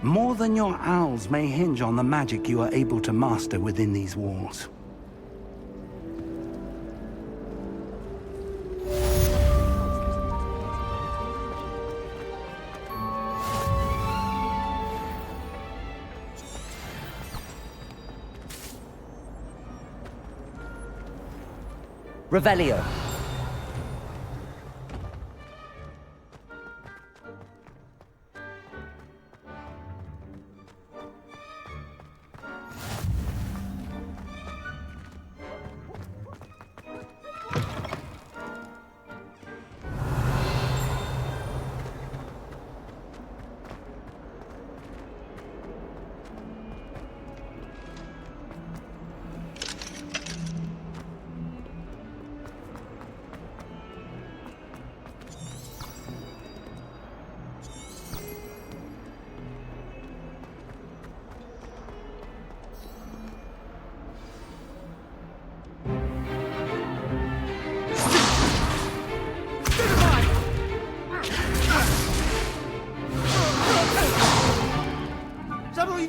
More than your owls may hinge on the magic you are able to master within these walls. Revelio.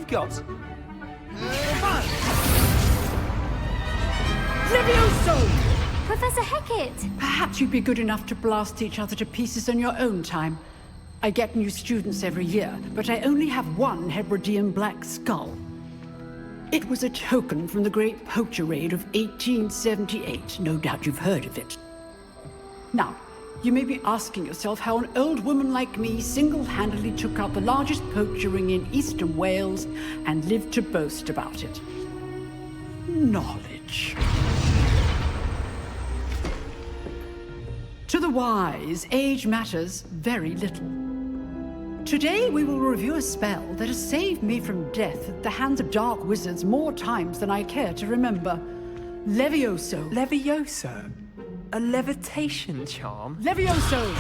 Got? Levioso! Professor Hecat! Perhaps you'd be good enough to blast each other to pieces on your own time. I get new students every year, but I only have one Hebridean black skull. It was a token from the Great Poacher Raid of 1878. No doubt you've heard of it. Now, you may be asking yourself how an old woman like me single-handedly took out the largest poacher ring in eastern Wales and lived to boast about it. Knowledge. To the wise, age matters very little. Today we will review a spell that has saved me from death at the hands of dark wizards more times than I care to remember. Levioso. Levioso? A levitation charm? Levioso!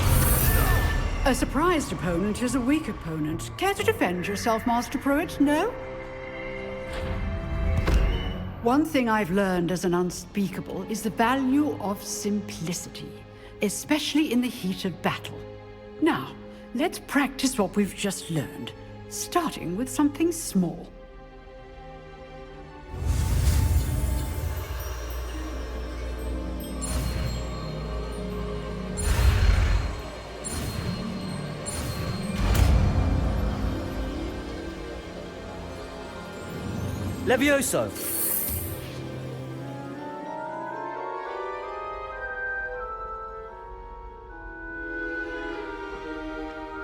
A surprised opponent is a weak opponent. Care to defend yourself, Master Pruitt? No? One thing I've learned as an unspeakable is the value of simplicity, especially in the heat of battle. Now, let's practice what we've just learned, starting with something small. Levioso!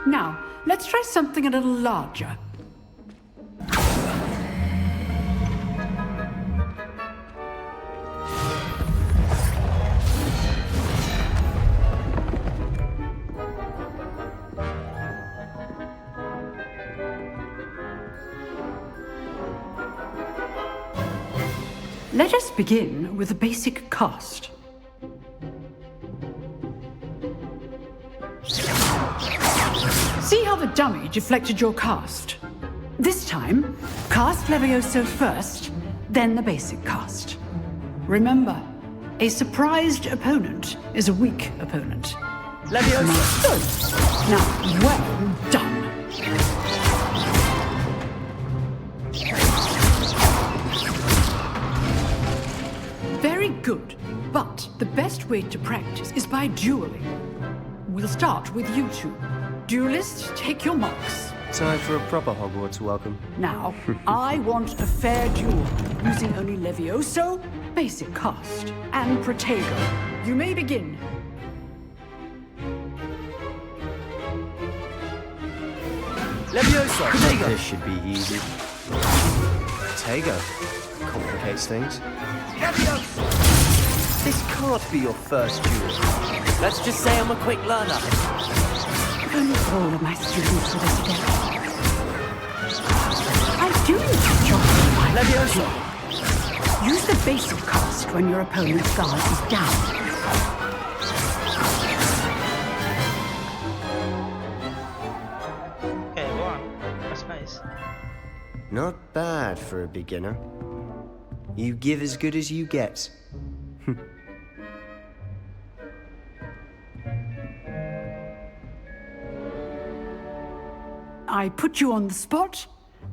Now, let's try something a little larger. Let us begin with the basic cast. See how the dummy deflected your cast? This time, cast Levioso first, then the basic cast. Remember, a surprised opponent is a weak opponent. Levioso! Now, well done. Very good, but the best way to practice is by dueling. We'll start with you two. Duelists, take your marks. Time for a proper Hogwarts welcome. Now, I want a fair duel, using only Levioso, basic cast, and Protego. You may begin. Levioso! Protego! This should be easy. Protego. Complicates things. Levioso! This can't be your first duel. Let's just say I'm a quick learner. Only all of my students for this day. I do need to join Levioso! Use the basic cast when your opponent's guard is down. Okay, go on. That's nice. Not bad for a beginner. You give as good as you get. I put you on the spot,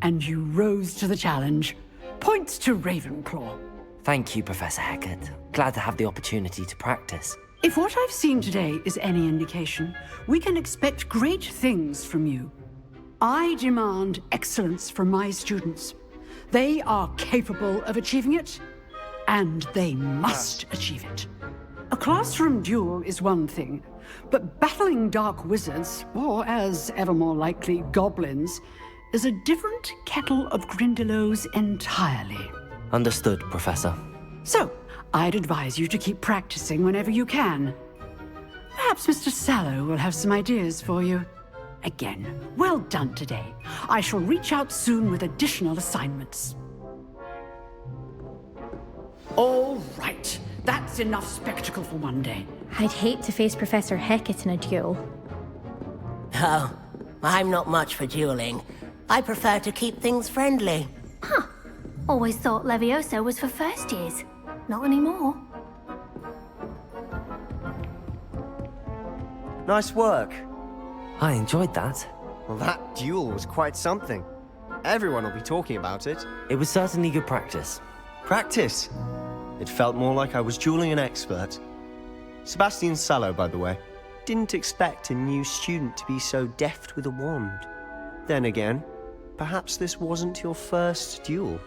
and you rose to the challenge. Points to Ravenclaw. Thank you, Professor Hecat. Glad to have the opportunity to practice. If what I've seen today is any indication, we can expect great things from you. I demand excellence from my students. They are capable of achieving it, and they must achieve it. A classroom duel is one thing, but battling dark wizards, or as ever more likely, goblins, is a different kettle of Grindylows entirely. Understood, Professor. So, I'd advise you to keep practicing whenever you can. Perhaps Mr. Sallow will have some ideas for you. Again, well done today. I shall reach out soon with additional assignments. All right. That's enough spectacle for one day. I'd hate to face Professor Hecat in a duel. Oh, I'm not much for dueling. I prefer to keep things friendly. Huh. Always thought Levioso was for first years. Not anymore. Nice work. I enjoyed that. Well, that duel was quite something. Everyone will be talking about it. It was certainly good practice. Practice? It felt more like I was dueling an expert. Sebastian Sallow, by the way. Didn't expect a new student to be so deft with a wand. Then again, perhaps this wasn't your first duel.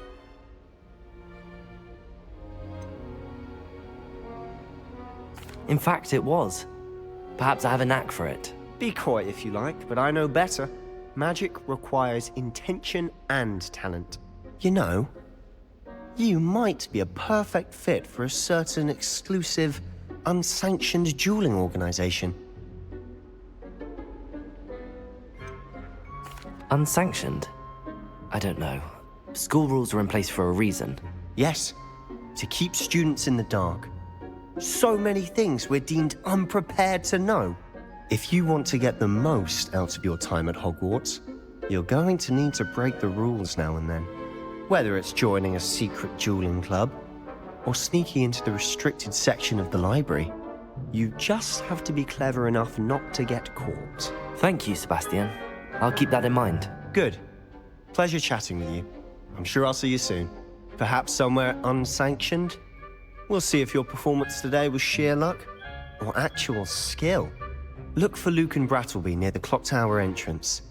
In fact, it was. Perhaps I have a knack for it. Be coy if you like, but I know better. Magic requires intention and talent. You know, you might be a perfect fit for a certain exclusive, unsanctioned dueling organization. Unsanctioned? I don't know. School rules are in place for a reason. Yes, to keep students in the dark. So many things we're deemed unprepared to know. If you want to get the most out of your time at Hogwarts, you're going to need to break the rules now and then. Whether it's joining a secret dueling club, or sneaking into the restricted section of the library, you just have to be clever enough not to get caught. Thank you, Sebastian. I'll keep that in mind. Good. Pleasure chatting with you. I'm sure I'll see you soon. Perhaps somewhere unsanctioned? We'll see if your performance today was sheer luck or actual skill. Look for Luke and Brattleby near the clock tower entrance.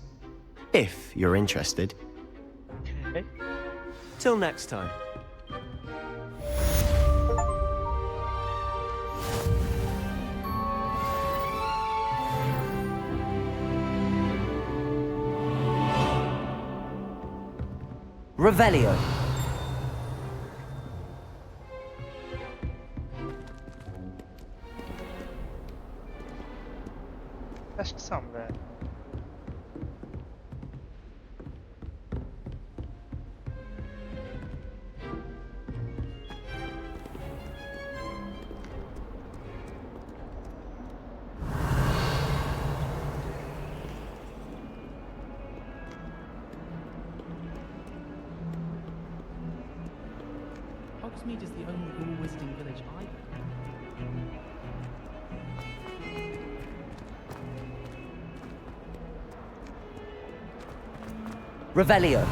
If you're interested. Okay. Till next time. Revelio. Just somewhere. Hogsmeade is the only all-wizarding village either. Revelio.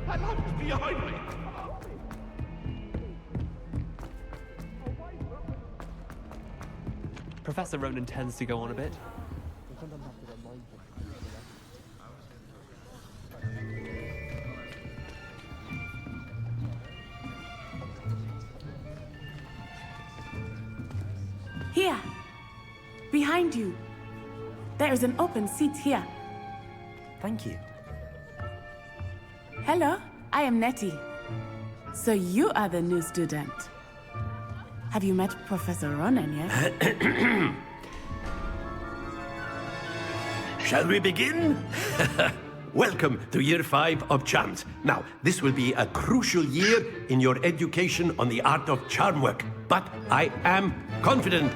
That light was behind me! Professor Ronan tends to go on a bit. Here! Behind you! There is an open seat here. Thank you. Hello, I am Nettie. So you are the new student. Have you met Professor Ronan yet? Shall we begin? Welcome to Year 5 of Charms. Now, this will be a crucial year in your education on the art of charm work. But I am confident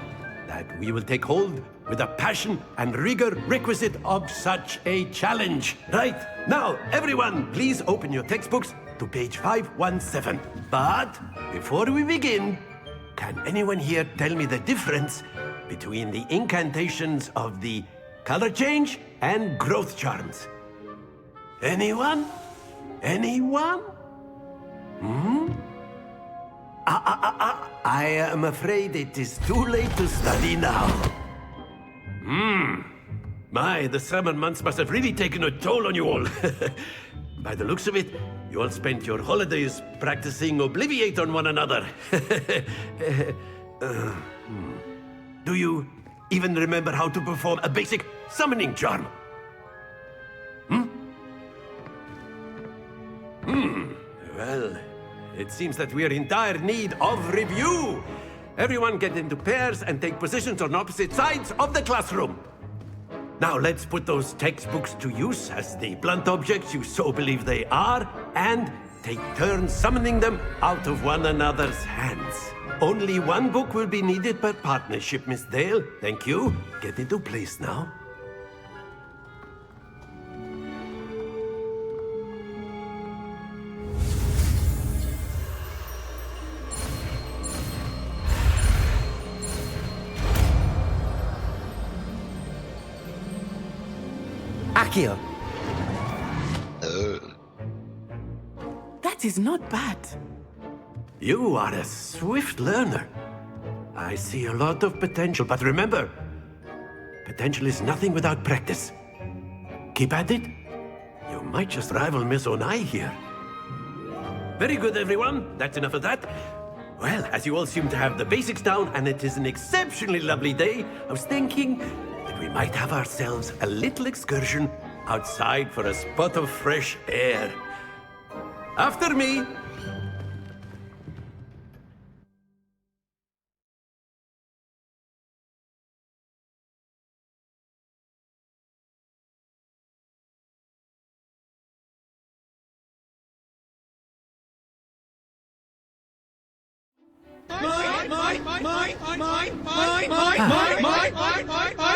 that we will take hold with the passion and rigor requisite of such a challenge. Right, now, everyone, please open your textbooks to page 517. But before we begin, can anyone here tell me the difference between the incantations of the color change and growth charms? Anyone? Anyone? I am afraid it is too late to study now. My, the summer months must have really taken a toll on you all. By the looks of it, you all spent your holidays practicing Obliviate on one another. Do you even remember how to perform a basic summoning charm? Well, it seems that we are in dire need of review. Everyone get into pairs and take positions on opposite sides of the classroom. Now let's put those textbooks to use as the blunt objects you so believe they are, and take turns summoning them out of one another's hands. Only one book will be needed per partnership, Miss Dale. Thank you. Get into place now. Accio. That is not bad. You are a swift learner. I see a lot of potential, but remember, potential is nothing without practice. Keep at it. You might just rival Miss Onai here. Very good, everyone. That's enough of that. Well, as you all seem to have the basics down, and it is an exceptionally lovely day, I was thinking that we might have ourselves a little excursion outside for a spot of fresh air. After me.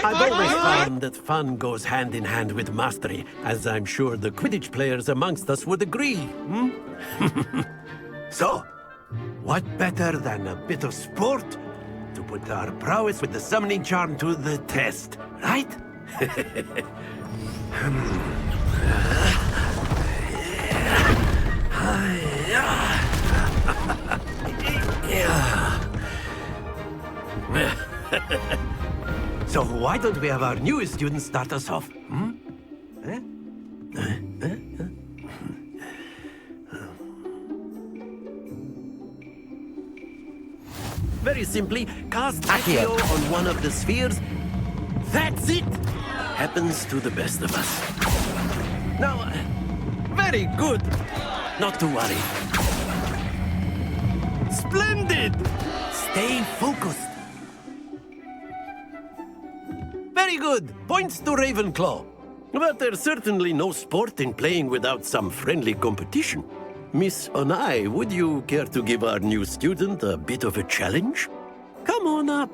I've always found that fun goes hand in hand with mastery, as I'm sure the Quidditch players amongst us would agree. So, what better than a bit of sport to put our prowess with the summoning charm to the test, right? So why don't we have our newest student start us off? Very simply, cast Accio on one of the spheres. That's it! Happens to the best of us. Now, very good. Not to worry. Splendid! Stay focused. Very good. Points to Ravenclaw. But there's certainly no sport in playing without some friendly competition. Miss Onai, would you care to give our new student a bit of a challenge? Come on up.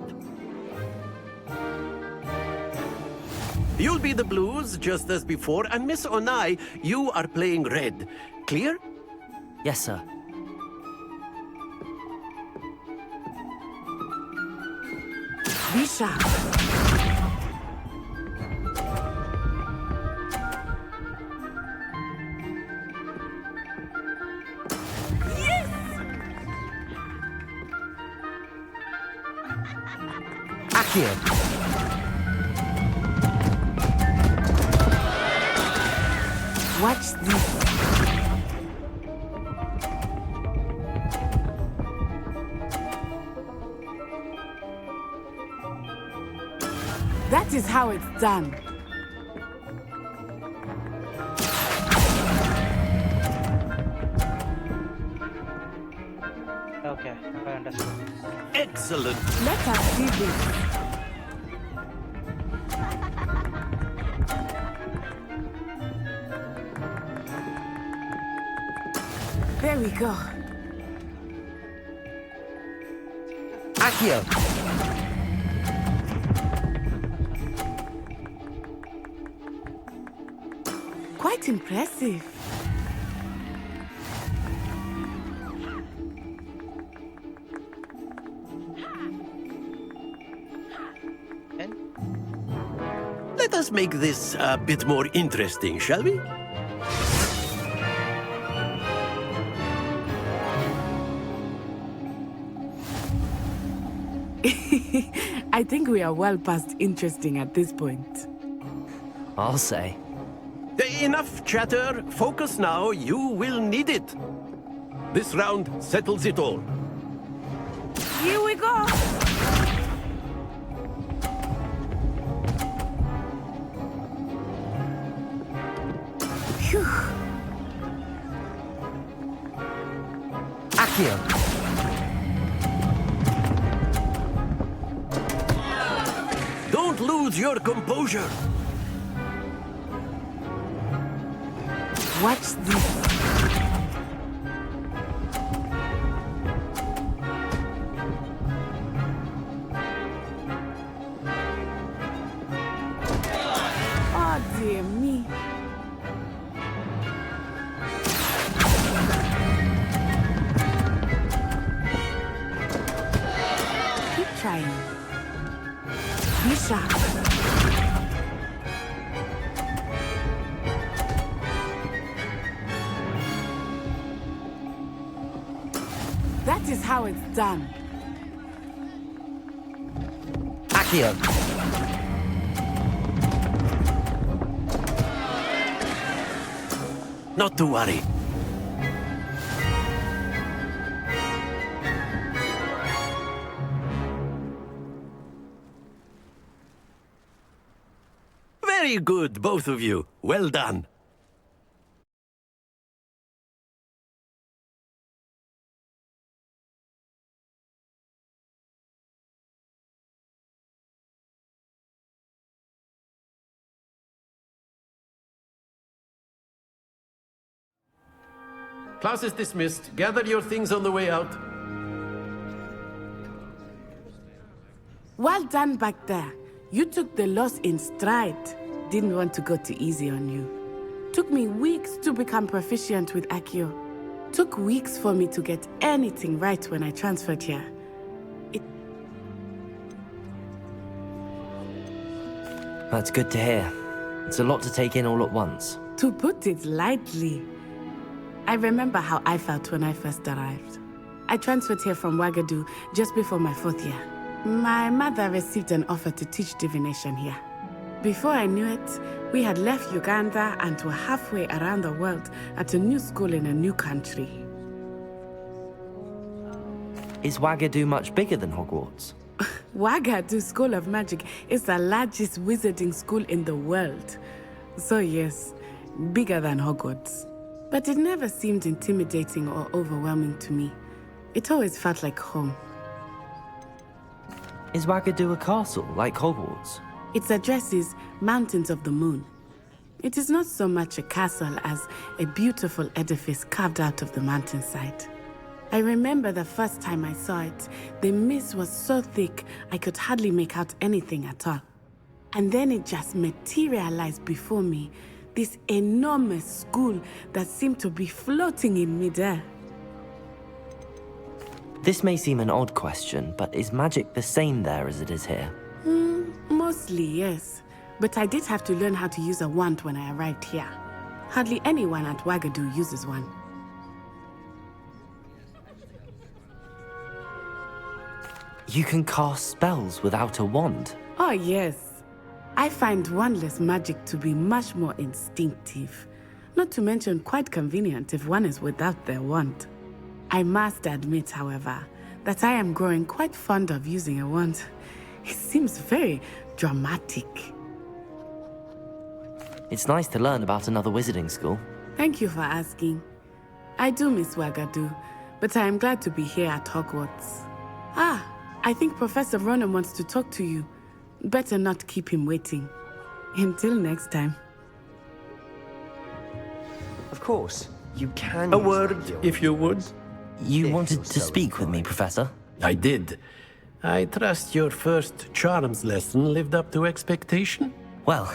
You'll be the blues, just as before, and Miss Onai, you are playing red. Clear? Yes, sir. Be sharp. Accio. Watch this. That is how it's done. Okay, I understood. Excellent. Let us see this. There we go. Accio. Quite impressive. Let us make this a bit more interesting, shall we? I think we are well past interesting at this point. I'll say. Enough chatter. Focus now. You will need it. This round settles it all. Here we go. Phew. Accio. Don't lose your composure. Watch this. Oh, dear me. Keep trying. Be sharp. That is how it's done. Accio. Not to worry. Very good, both of you. Well done. Class is dismissed. Gather your things on the way out. Well done back there. You took the loss in stride. Didn't want to go too easy on you. Took me weeks to become proficient with Accio. Took weeks for me to get anything right when I transferred here. That's good to hear. It's a lot to take in all at once. To put it lightly, I remember how I felt when I first arrived. I transferred here from Ouagadougou just before my 4th year. My mother received an offer to teach divination here. Before I knew it, we had left Uganda and were halfway around the world at a new school in a new country. Is Ouagadougou much bigger than Hogwarts? Ouagadougou School of Magic is the largest wizarding school in the world. So yes, bigger than Hogwarts. But it never seemed intimidating or overwhelming to me. It always felt like home. Is Ouagadougou a castle, like Hogwarts? Its address is Mountains of the Moon. It is not so much a castle as a beautiful edifice carved out of the mountainside. I remember the first time I saw it, the mist was so thick I could hardly make out anything at all. And then it just materialized before me, this enormous school that seemed to be floating in midair. This may seem an odd question, but is magic the same there as it is here? Mostly, yes. But I did have to learn how to use a wand when I arrived here. Hardly anyone at Wagadu uses one. You can cast spells without a wand? Oh, yes. I find wandless magic to be much more instinctive. Not to mention quite convenient if one is without their wand. I must admit, however, that I am growing quite fond of using a wand. It seems very dramatic. It's nice to learn about another wizarding school. Thank you for asking. I do miss Wagadu, but I am glad to be here at Hogwarts. Ah, I think Professor Ronan wants to talk to you. Better not keep him waiting. Until next time. Of course, you can. A word, if you would. You wanted to speak with me, Professor? I did. I trust your first charms lesson lived up to expectation? Well,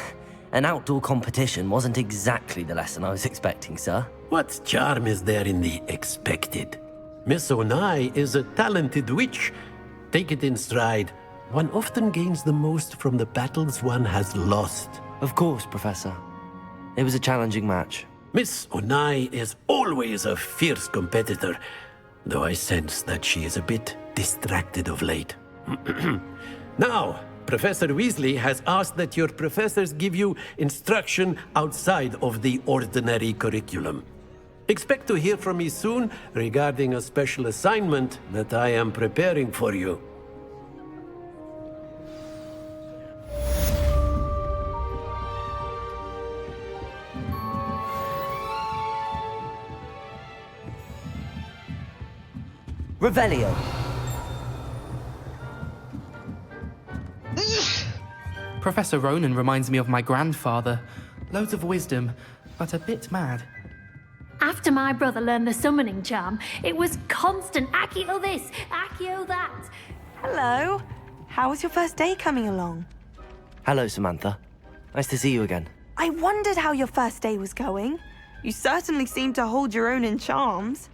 an outdoor competition wasn't exactly the lesson I was expecting, sir. What charm is there in the expected? Miss Onai is a talented witch. Take it in stride. One often gains the most from the battles one has lost. Of course, Professor. It was a challenging match. Miss Onai is always a fierce competitor, though I sense that she is a bit distracted of late. Now, Professor Weasley has asked that your professors give you instruction outside of the ordinary curriculum. Expect to hear from me soon regarding a special assignment that I am preparing for you. Revelio. Professor Ronan reminds me of my grandfather. Loads of wisdom, but a bit mad. After my brother learned the summoning charm, it was constant Accio this, Accio that. Hello. How was your first day coming along? Hello, Samantha. Nice to see you again. I wondered how your first day was going. You certainly seem to hold your own in charms.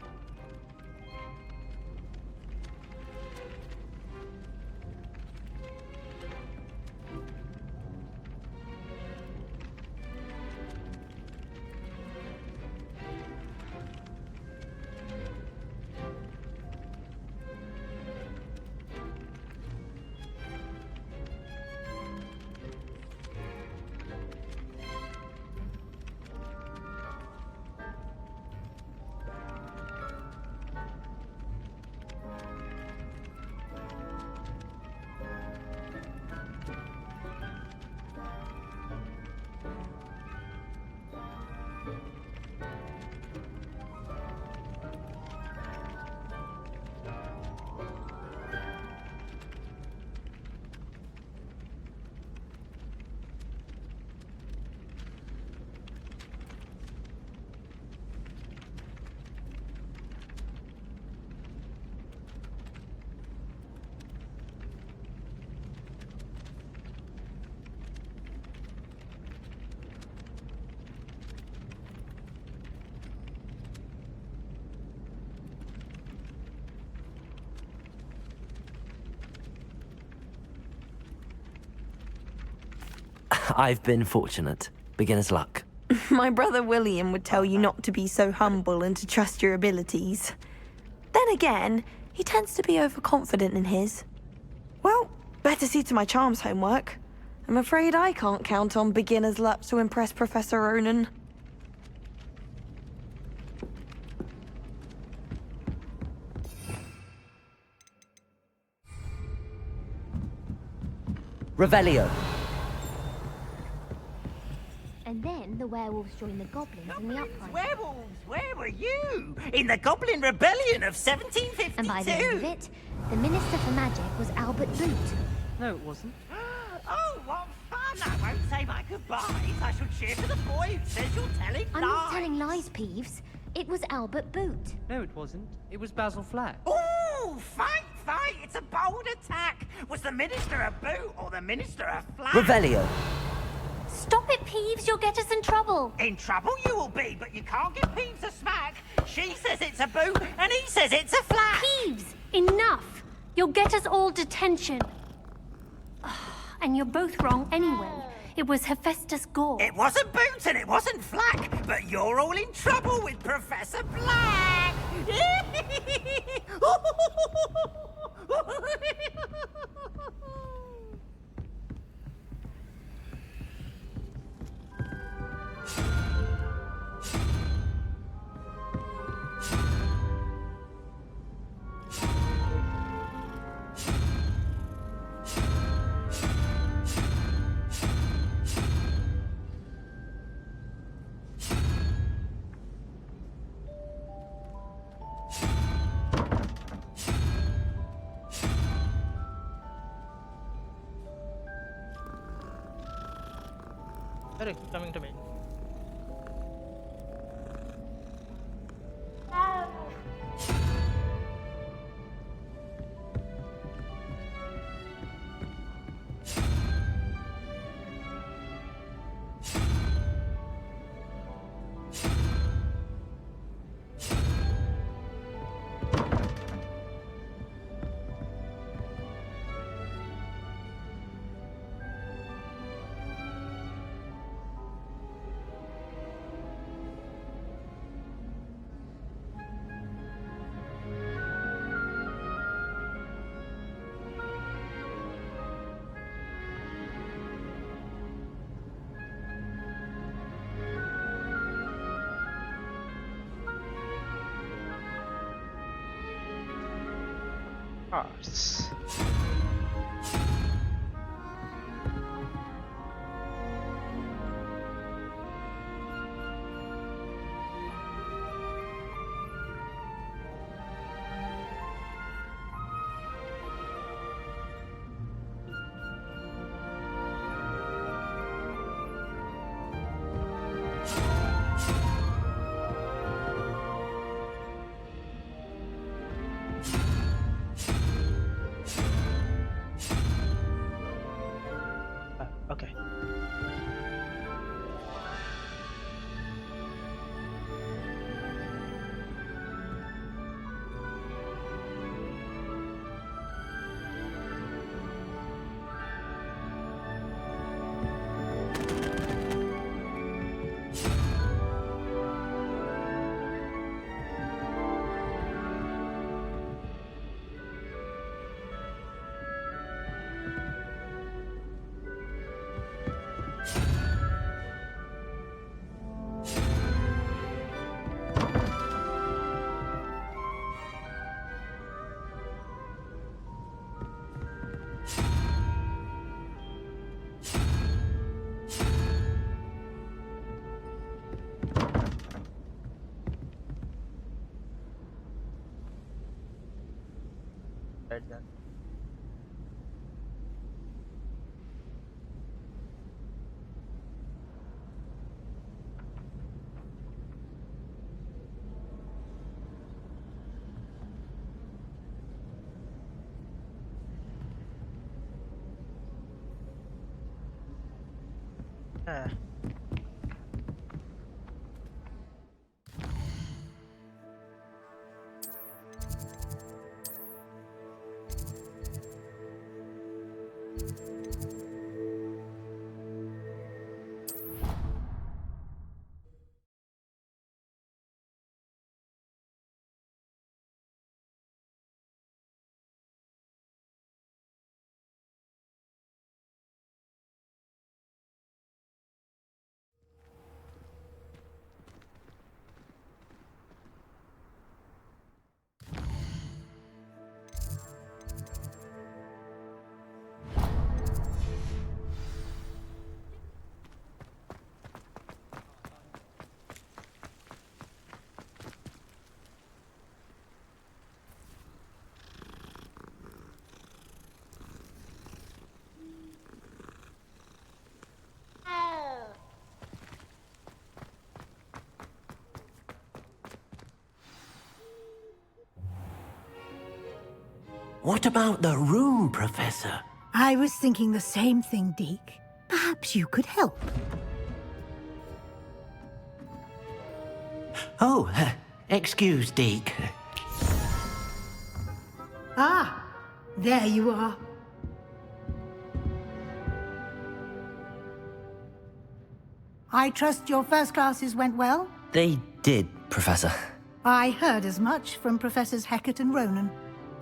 I've been fortunate. Beginner's luck. My brother William would tell you not to be so humble and to trust your abilities. Then again, he tends to be overconfident in his. Well, better see to my charms homework. I'm afraid I can't count on beginner's luck to impress Professor Ronan. Revelio. And then the werewolves joined the goblins in the uprising. Werewolves, where were you? In the Goblin Rebellion of 1752? And by the end of it, the Minister for Magic was Albert Boot. No, it wasn't. Oh, what fun! I won't say my goodbyes. I shall cheer for the boy who says you're telling I'm lies. not telling lies, Peeves. It was Albert Boot. No, it wasn't. It was Basil Flack. Ooh, fight! It's a bold attack. Was the Minister a boot or the Minister a flag? Revelio. Stop it, Peeves. You'll get us in trouble. In trouble you will be, but you can't give Peeves a smack. She says it's a boot, and he says it's a flag. Peeves, enough. You'll get us all detention. And you're both wrong anyway. It was Hephaestus Gore. It wasn't boot and it wasn't flack, but you're all in trouble with Professor Black. Eric, coming to me. Arts. Okay. Right then. Yeah. What about the room, Professor? I was thinking the same thing, Deke. Perhaps you could help. Oh, excuse, Deke. Ah, there you are. I trust your first classes went well? They did, Professor. I heard as much from Professors Hecat and Ronan.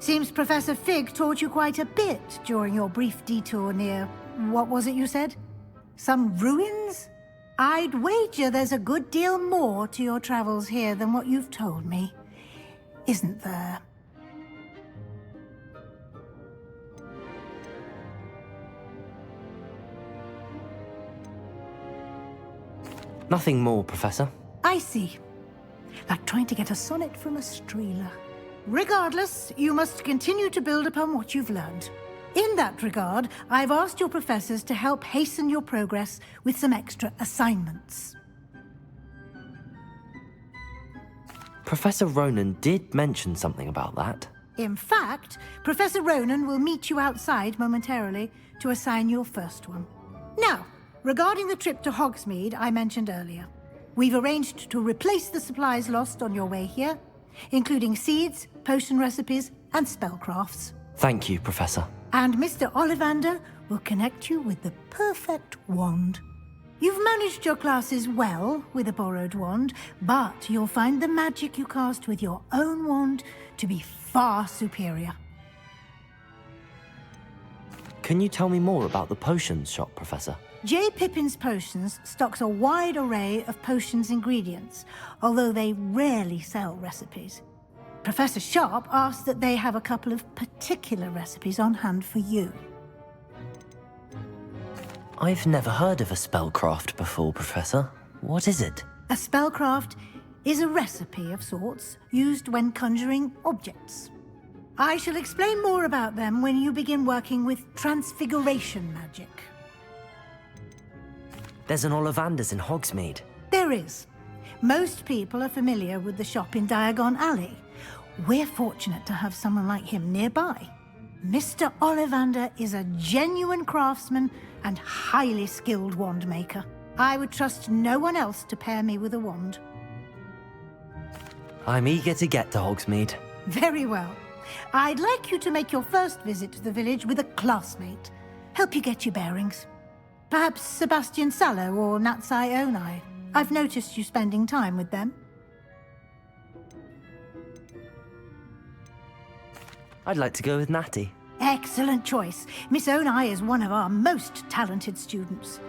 Seems Professor Fig taught you quite a bit during your brief detour near... what was it you said? Some ruins? I'd wager there's a good deal more to your travels here than what you've told me. Isn't there? Nothing more, Professor. I see. Like trying to get a sonnet from a streeler. Regardless, you must continue to build upon what you've learned. In that regard, I've asked your professors to help hasten your progress with some extra assignments. Professor Ronan did mention something about that. In fact, Professor Ronan will meet you outside momentarily to assign your first one. Now, regarding the trip to Hogsmeade I mentioned earlier, we've arranged to replace the supplies lost on your way here, including seeds, potion recipes, and spellcrafts. Thank you, Professor. And Mr. Ollivander will connect you with the perfect wand. You've managed your classes well with a borrowed wand, but you'll find the magic you cast with your own wand to be far superior. Can you tell me more about the potions shop, Professor? J. Pippin's Potions stocks a wide array of potions ingredients, although they rarely sell recipes. Professor Sharp asked that they have a couple of particular recipes on hand for you. I've never heard of a spellcraft before, Professor. What is it? A spellcraft is a recipe of sorts used when conjuring objects. I shall explain more about them when you begin working with transfiguration magic. There's an Ollivander's in Hogsmeade. There is. Most people are familiar with the shop in Diagon Alley. We're fortunate to have someone like him nearby. Mr. Ollivander is a genuine craftsman and highly skilled wand maker. I would trust no one else to pair me with a wand. I'm eager to get to Hogsmeade. Very well. I'd like you to make your first visit to the village with a classmate. Help you get your bearings. Perhaps Sebastian Sallow or Natsai Onai. I've noticed you spending time with them. I'd like to go with Natty. Excellent choice. Miss Onai is one of our most talented students.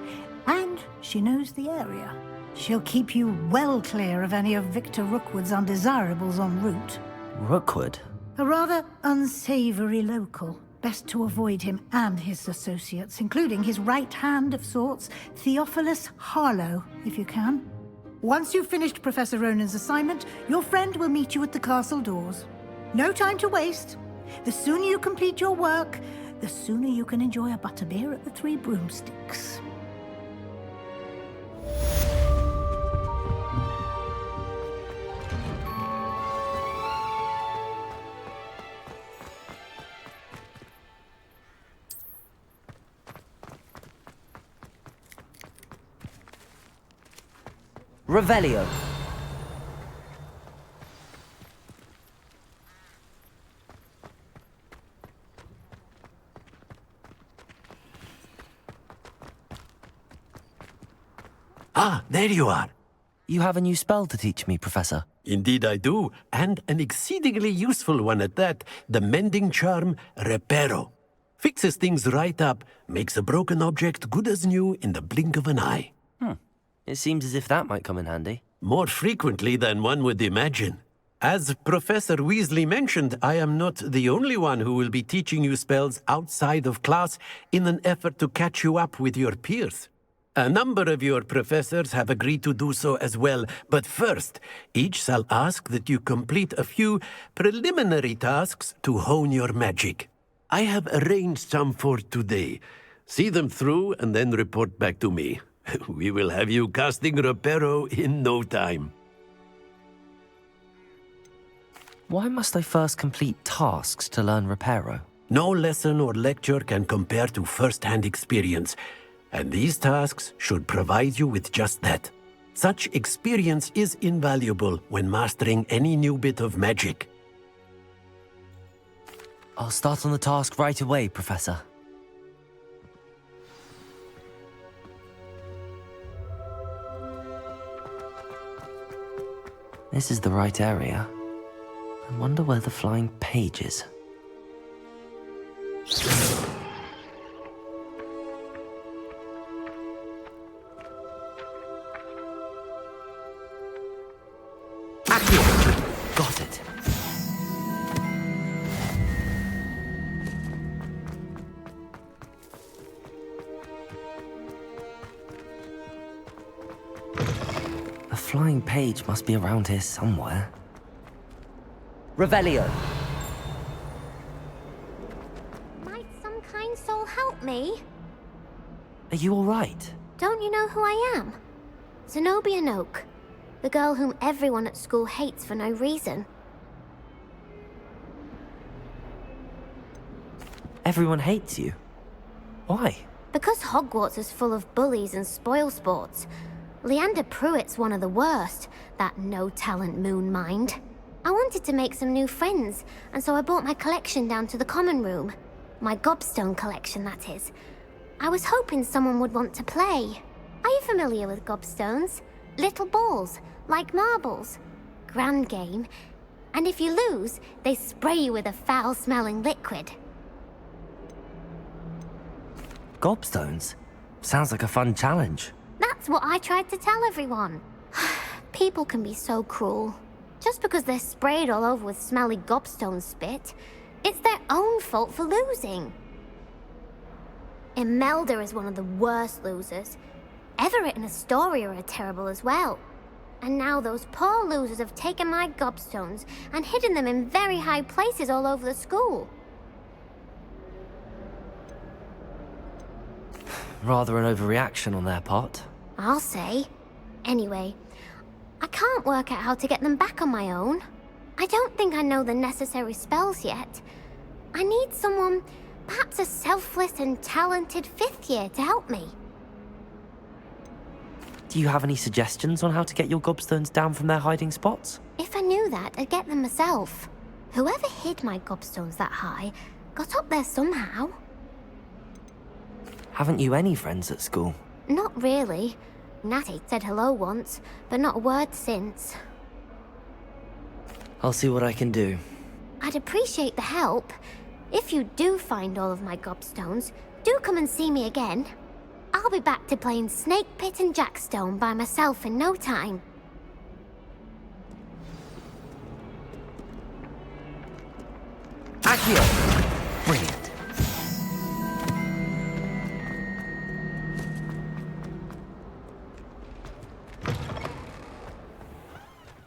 And she knows the area. She'll keep you well clear of any of Victor Rookwood's undesirables en route. Rookwood? A rather unsavory local. Best to avoid him and his associates, including his right hand of sorts, Theophilus Harlow, if you can. Once you've finished Professor Ronan's assignment, your friend will meet you at the castle doors. No time to waste. The sooner you complete your work, the sooner you can enjoy a butterbeer at the Three Broomsticks. Revelio. Ah, there you are. You have a new spell to teach me, Professor. Indeed I do, and an exceedingly useful one at that. The mending charm, Reparo. Fixes things right up, makes a broken object good as new in the blink of an eye. It seems as if that might come in handy. More frequently than one would imagine. As Professor Weasley mentioned, I am not the only one who will be teaching you spells outside of class in an effort to catch you up with your peers. A number of your professors have agreed to do so as well, but first, each shall ask that you complete a few preliminary tasks to hone your magic. I have arranged some for today. See them through and then report back to me. We will have you casting Reparo in no time. Why must I first complete tasks to learn Reparo? No lesson or lecture can compare to first-hand experience, and these tasks should provide you with just that. Such experience is invaluable when mastering any new bit of magic. I'll start on the task right away, Professor. This is the right area. I wonder where the flying page is. Got it. The flying page must be around here somewhere. Revelio. Might some kind soul help me? Are you all right? Don't you know who I am? Zenobia Noak, the girl whom everyone at school hates for no reason. Everyone hates you. Why? Because Hogwarts is full of bullies and spoilsports. Leander Pruitt's one of the worst, that no-talent moon mind. I wanted to make some new friends, and so I brought my collection down to the common room. My gobstone collection, that is. I was hoping someone would want to play. Are you familiar with gobstones? Little balls, like marbles. Grand game. And if you lose, they spray you with a foul-smelling liquid. Gobstones? Sounds like a fun challenge. That's what I tried to tell everyone. People can be so cruel. Just because they're sprayed all over with smelly gobstone spit, it's their own fault for losing. Imelda is one of the worst losers. Everett and Astoria are terrible as well. And now those poor losers have taken my gobstones and hidden them in very high places all over the school. Rather an overreaction on their part. I'll say. Anyway, I can't work out how to get them back on my own. I don't think I know the necessary spells yet. I need someone, perhaps a selfless and talented 5th year to help me. Do you have any suggestions on how to get your gobstones down from their hiding spots? If I knew that, I'd get them myself. Whoever hid my gobstones that high got up there somehow. Haven't you any friends at school? Not really. Natty said hello once, but not a word since. I'll see what I can do. I'd appreciate the help. If you do find all of my gobstones, do come and see me again. I'll be back to playing Snake Pit and Jackstone by myself in no time. Accio! Brilliant.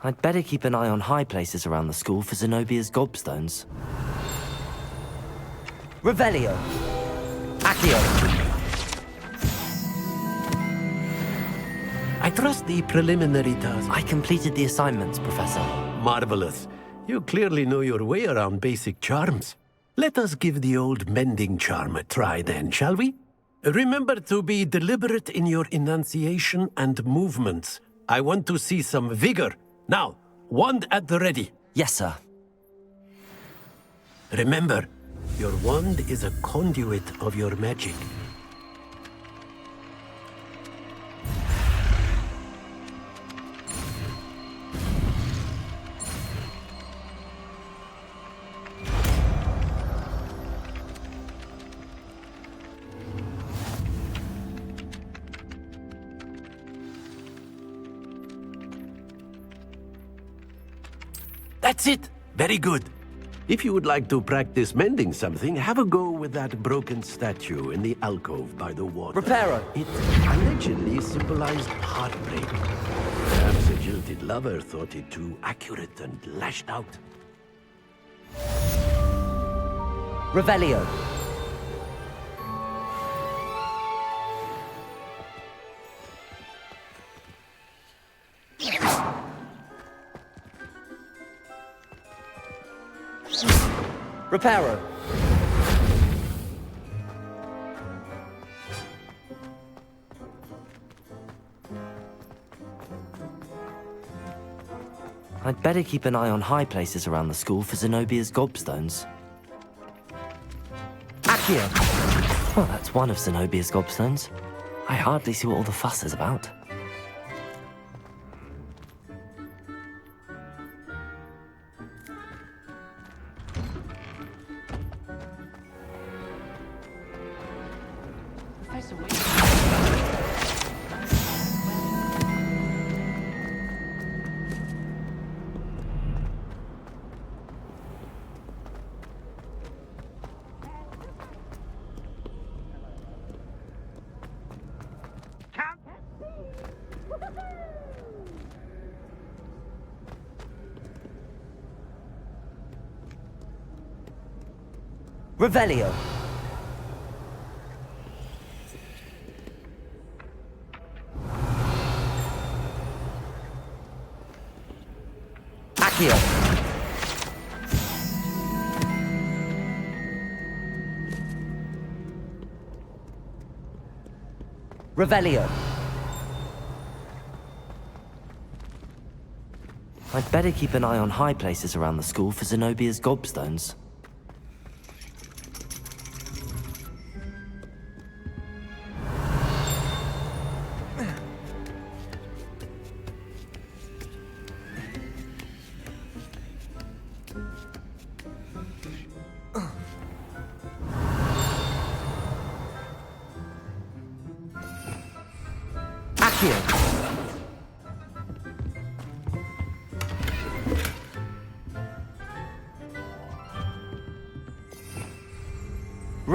I'd better keep an eye on high places around the school for Zenobia's gobstones. Revelio. Accio. I trust the preliminary task. I completed the assignments, Professor. Marvelous. You clearly know your way around basic charms. Let us give the old mending charm a try then, shall we? Remember to be deliberate in your enunciation and movements. I want to see some vigor. Now, wand at the ready. Yes, sir. Remember, your wand is a conduit of your magic. That's it! Very good. If you would like to practice mending something, have a go with that broken statue in the alcove by the water. Reparo! It allegedly symbolized heartbreak. Perhaps a jilted lover thought it too accurate and lashed out. Revelio. Reparo. I'd better keep an eye on high places around the school for Zenobia's gobstones. Accio! Well, that's one of Zenobia's gobstones. I hardly see what all the fuss is about. Revelio. Accio. Revelio. I'd better keep an eye on high places around the school for Zenobia's gobstones.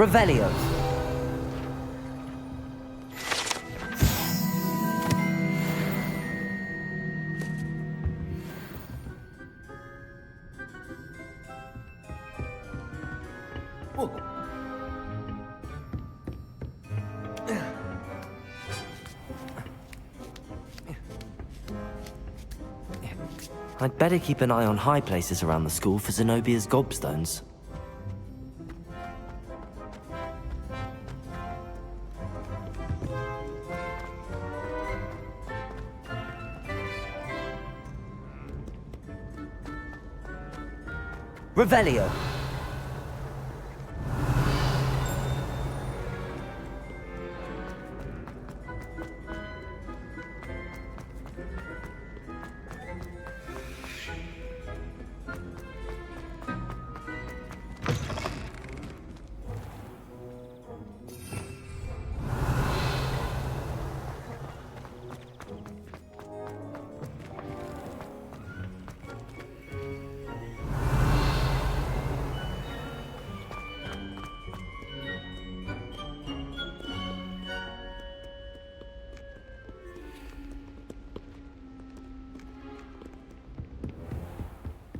Revelio. I'd better keep an eye on high places around the school for Zenobia's gobstones. Revelio.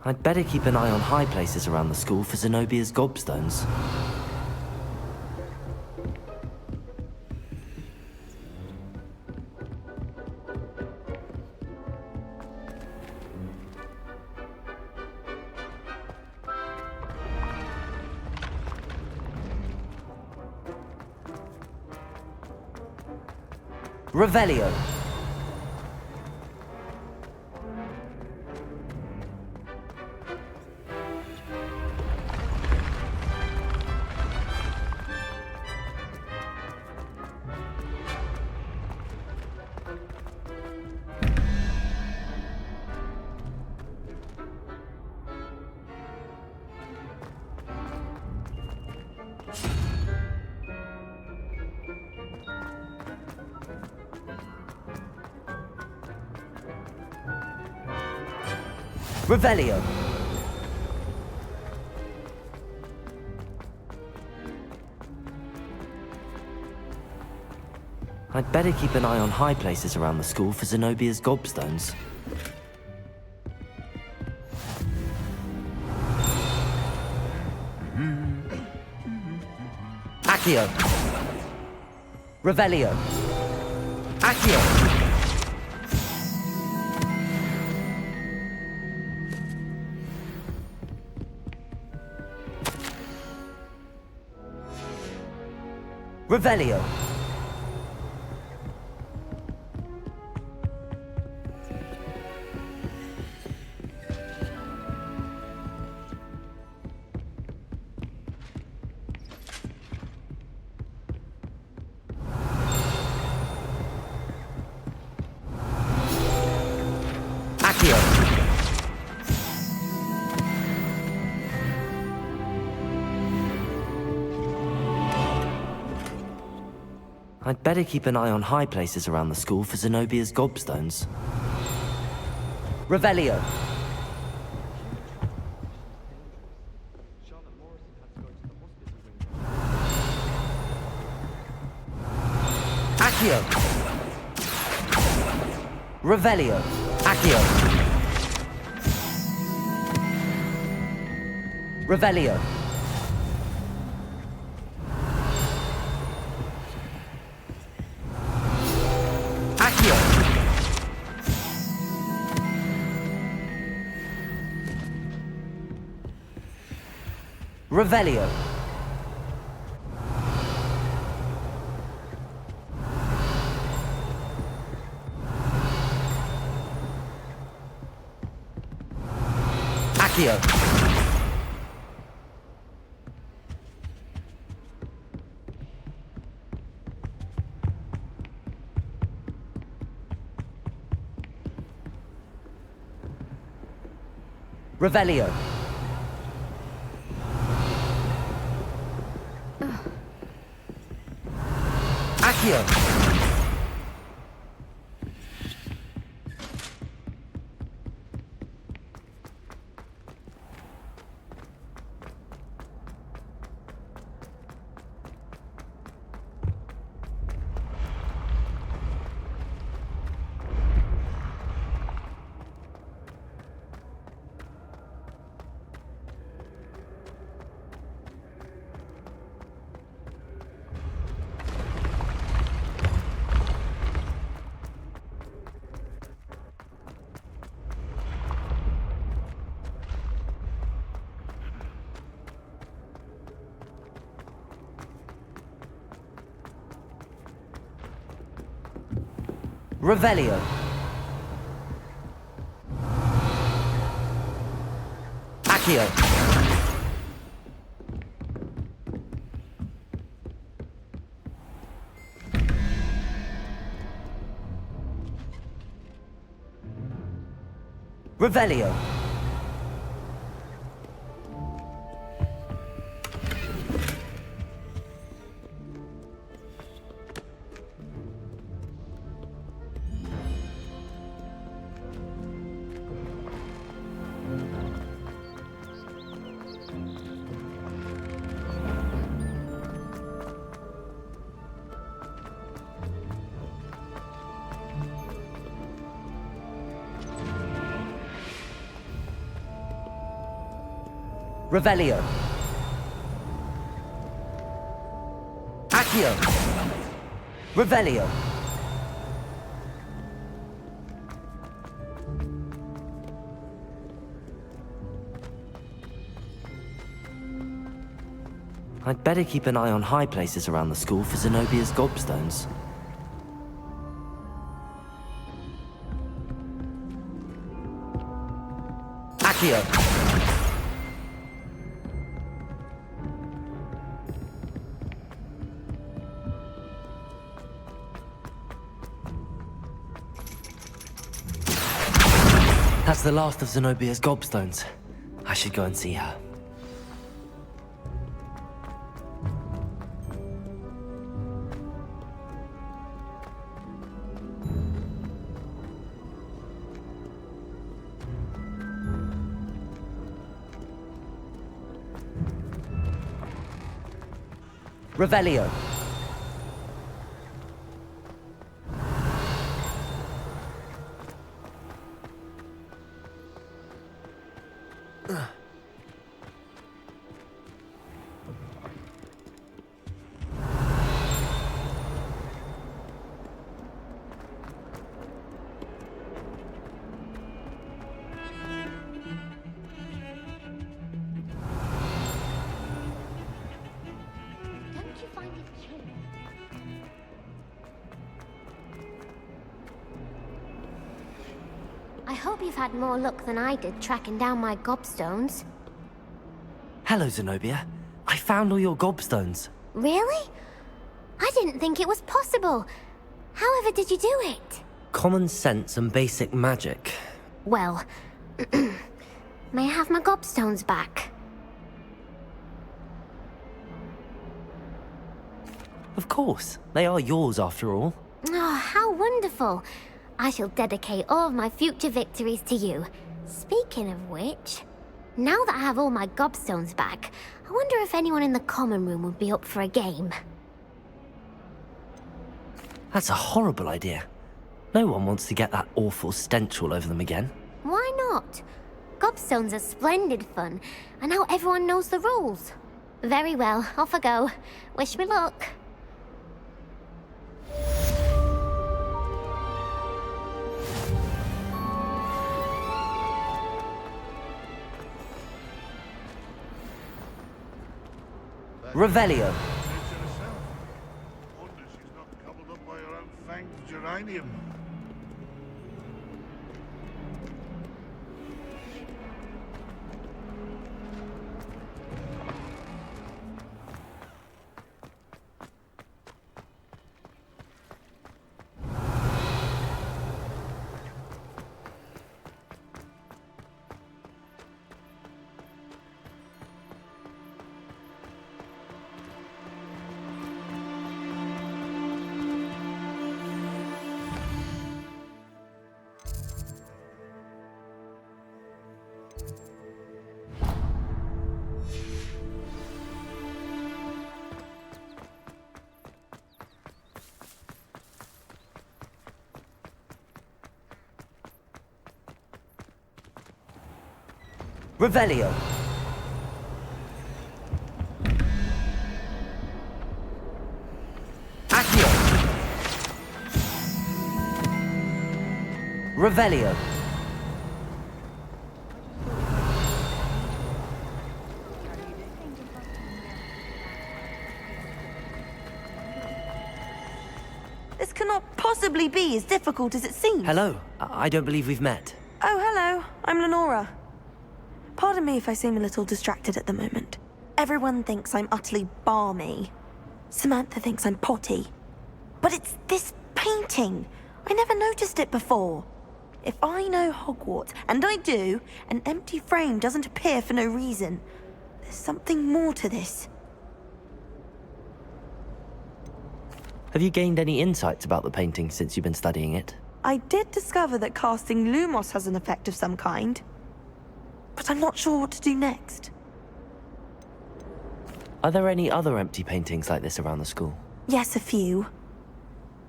I'd better keep an eye on high places around the school for Zenobia's gobstones. Revelio. Revelio. I'd better keep an eye on high places around the school for Zenobia's gobstones. Accio. Revelio. Accio. Revelio. I'd better keep an eye on high places around the school for Zenobia's gobstones. Revelio. Accio. Revelio. Accio. Revelio. Revelio. Accio. Revelio. Accio. Revelio. Accio. Revelio. Revelio. Accio. Revelio. I'd better keep an eye on high places around the school for Zenobia's gobstones. Accio. That's the last of Zenobia's gobstones. I should go and see her. Revelio. Don't you find it I hope you've had more luck than I did tracking down my gobstones. Hello, Zenobia. I found all your gobstones. Really? I didn't think it was possible. However did you do it? Common sense and basic magic. Well, may I have my gobstones back? Of course. They are yours after all. Oh, how wonderful. I shall dedicate all of my future victories to you. Speaking of which, now that I have all my gobstones back, I wonder if anyone in the common room would be up for a game. That's a horrible idea. No one wants to get that awful stench all over them again. Why not? Gobstones are splendid fun, and now everyone knows the rules. Very well, off I go. Wish me luck. Revelio. Wonder she's not gobbled up by her own fanged geranium. Revelio. Accio. Revelio. This cannot possibly be as difficult as it seems. Hello. I don't believe we've met. Oh, hello. I'm Lenora. Pardon me if I seem a little distracted at the moment. Everyone thinks I'm utterly balmy. Samantha thinks I'm potty. But it's this painting. I never noticed it before. If I know Hogwarts, and I do, an empty frame doesn't appear for no reason. There's something more to this. Have you gained any insights about the painting since you've been studying it? I did discover that casting Lumos has an effect of some kind. But I'm not sure what to do next. Are there any other empty paintings like this around the school? Yes, a few.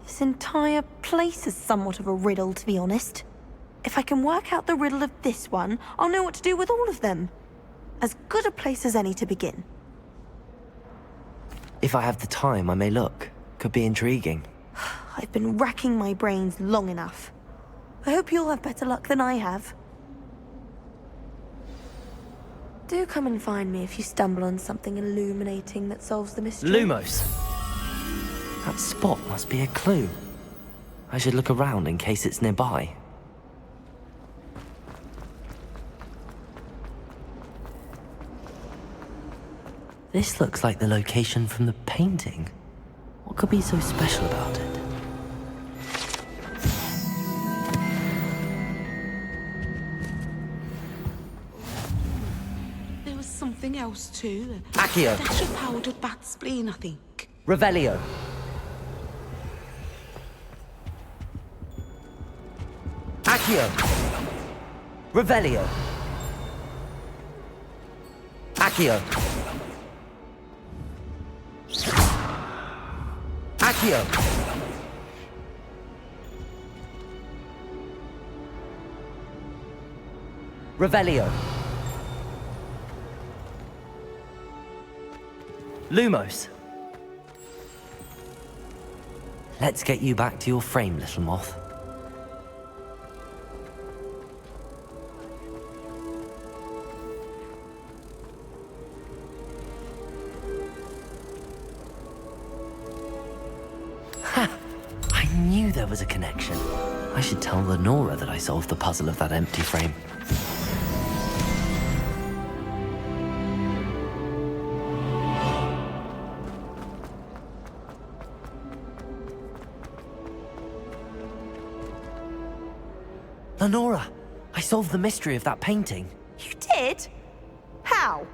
This entire place is somewhat of a riddle, to be honest. If I can work out the riddle of this one, I'll know what to do with all of them. As good a place as any to begin. If I have the time, I may look. Could be intriguing. I've been racking my brains long enough. I hope you'll have better luck than I have. Do come and find me if you stumble on something illuminating that solves the mystery. Lumos! That spot must be a clue. I should look around in case it's nearby. This looks like the location from the painting. What could be so special about it? There was something else too. Accio. A dash of powdered bat spleen, I think. Revelio. Accio. Revelio. Accio. Accio. Revelio. Lumos. Let's get you back to your frame, little moth. Ha! I knew there was a connection. I should tell Lenora that I solved the puzzle of that empty frame. Lenora, I solved the mystery of that painting. You did? How?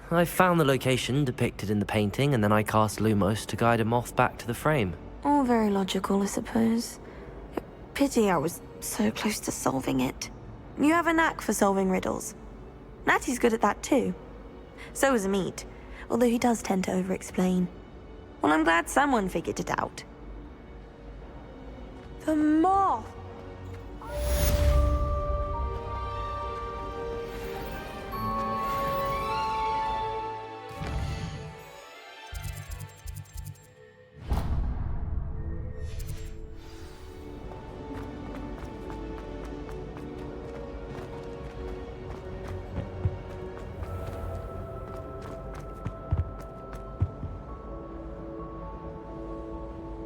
I found the location depicted in the painting, and then I cast Lumos to guide a moth back to the frame. All very logical, I suppose. Pity I was so close to solving it. You have a knack for solving riddles. Natty's good at that too. So is Amit, although he does tend to over-explain. Well, I'm glad someone figured it out. The moth!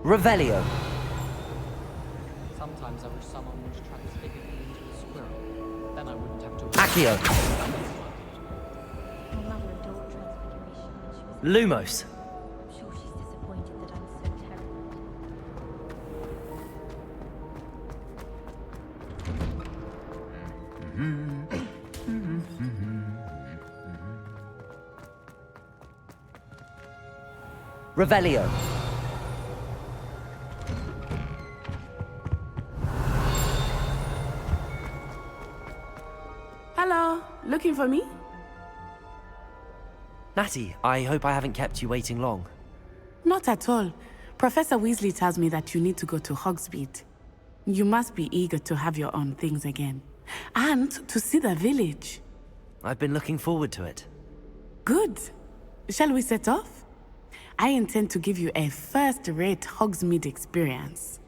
Revelio. Sometimes I wish someone would transfigure me into a squirrel. Then I wouldn't have to... Accio. My mother adored transfiguration when she was... Lumos. I'm sure she's disappointed that I'm so terrible. Revelio. Hello, looking for me? Natty, I hope I haven't kept you waiting long. Not at all. Professor Weasley tells me that you need to go to Hogsmeade. You must be eager to have your own things again. And to see the village. I've been looking forward to it. Good. Shall we set off? I intend to give you a first-rate Hogsmeade experience.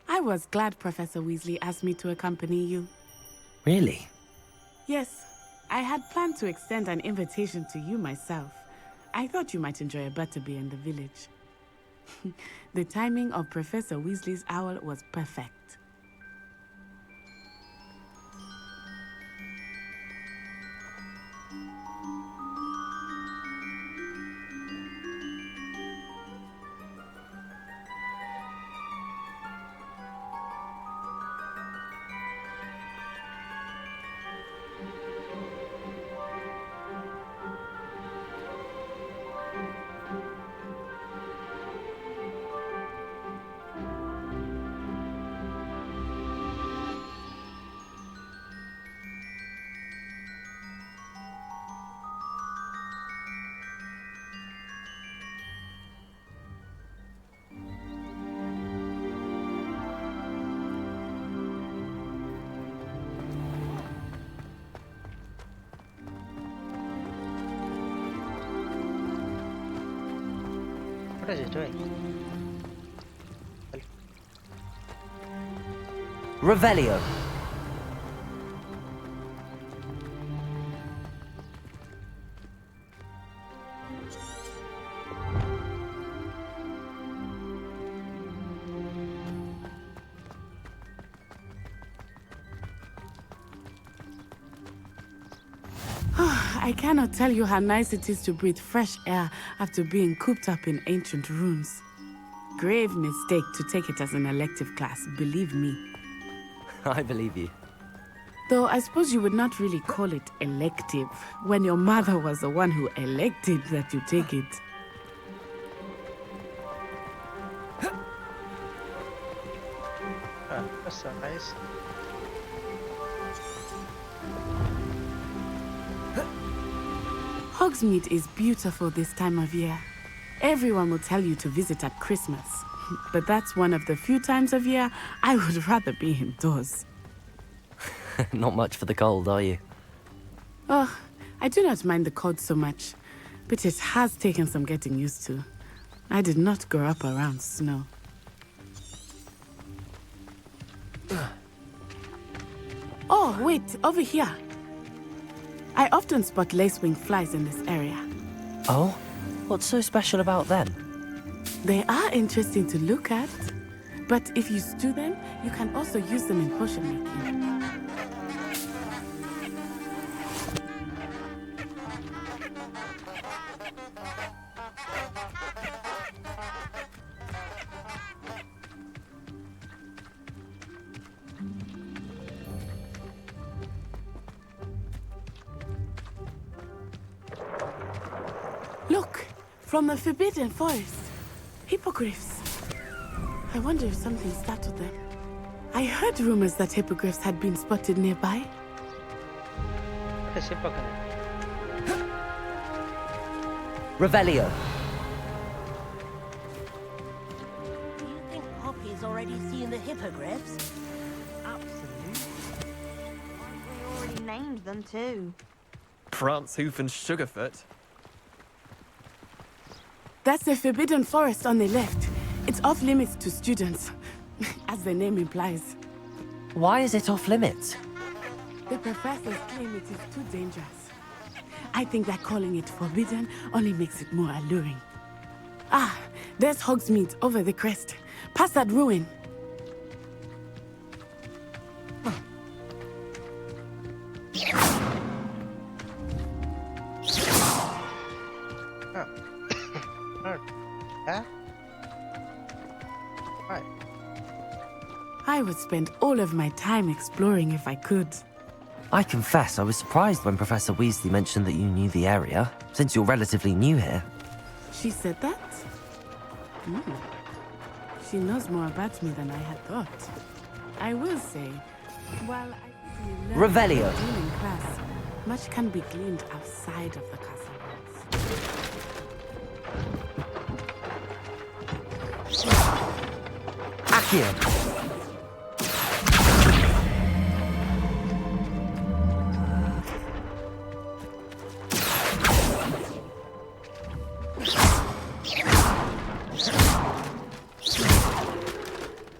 I was glad Professor Weasley asked me to accompany you. Really? Yes, I had planned to extend an invitation to you myself. I thought you might enjoy a butterbeer in the village. The timing of Professor Weasley's owl was perfect. What is it doing? Revelio. I cannot tell you how nice it is to breathe fresh air after being cooped up in ancient rooms. Grave mistake to take it as an elective class, believe me. I believe you. Though I suppose you would not really call it elective when your mother was the one who elected that you take it. That's so nice. Hogsmeade is beautiful this time of year. Everyone will tell you to visit at Christmas. But that's one of the few times of year I would rather be indoors. Not much for the cold, are you? Oh, I do not mind the cold so much, but it has taken some getting used to. I did not grow up around snow. Oh, wait, over here. I often spot lacewing flies in this area. Oh? What's so special about them? They are interesting to look at, but if you stew them, you can also use them in potion making. Look, from the Forbidden Forest. Hippogriffs. I wonder if something startled them. I heard rumors that hippogriffs had been spotted nearby. Revelio. Do you think Poppy's already seen the hippogriffs? Absolutely. We already named them too. Prance, Hoof, and Sugarfoot. That's the Forbidden Forest on the left. It's off limits to students, as the name implies. Why is it off limits? The professors claim it is too dangerous. I think that calling it forbidden only makes it more alluring. Ah, there's Hogsmeade over the crest. Past that ruin. I would spend all of my time exploring if I could. I confess I was surprised when Professor Weasley mentioned that you knew the area, since you're relatively new here. She said that? She knows more about me than I had thought. I will say, while I Revelio. in class, much can be gleaned outside of the castle walls. Accio.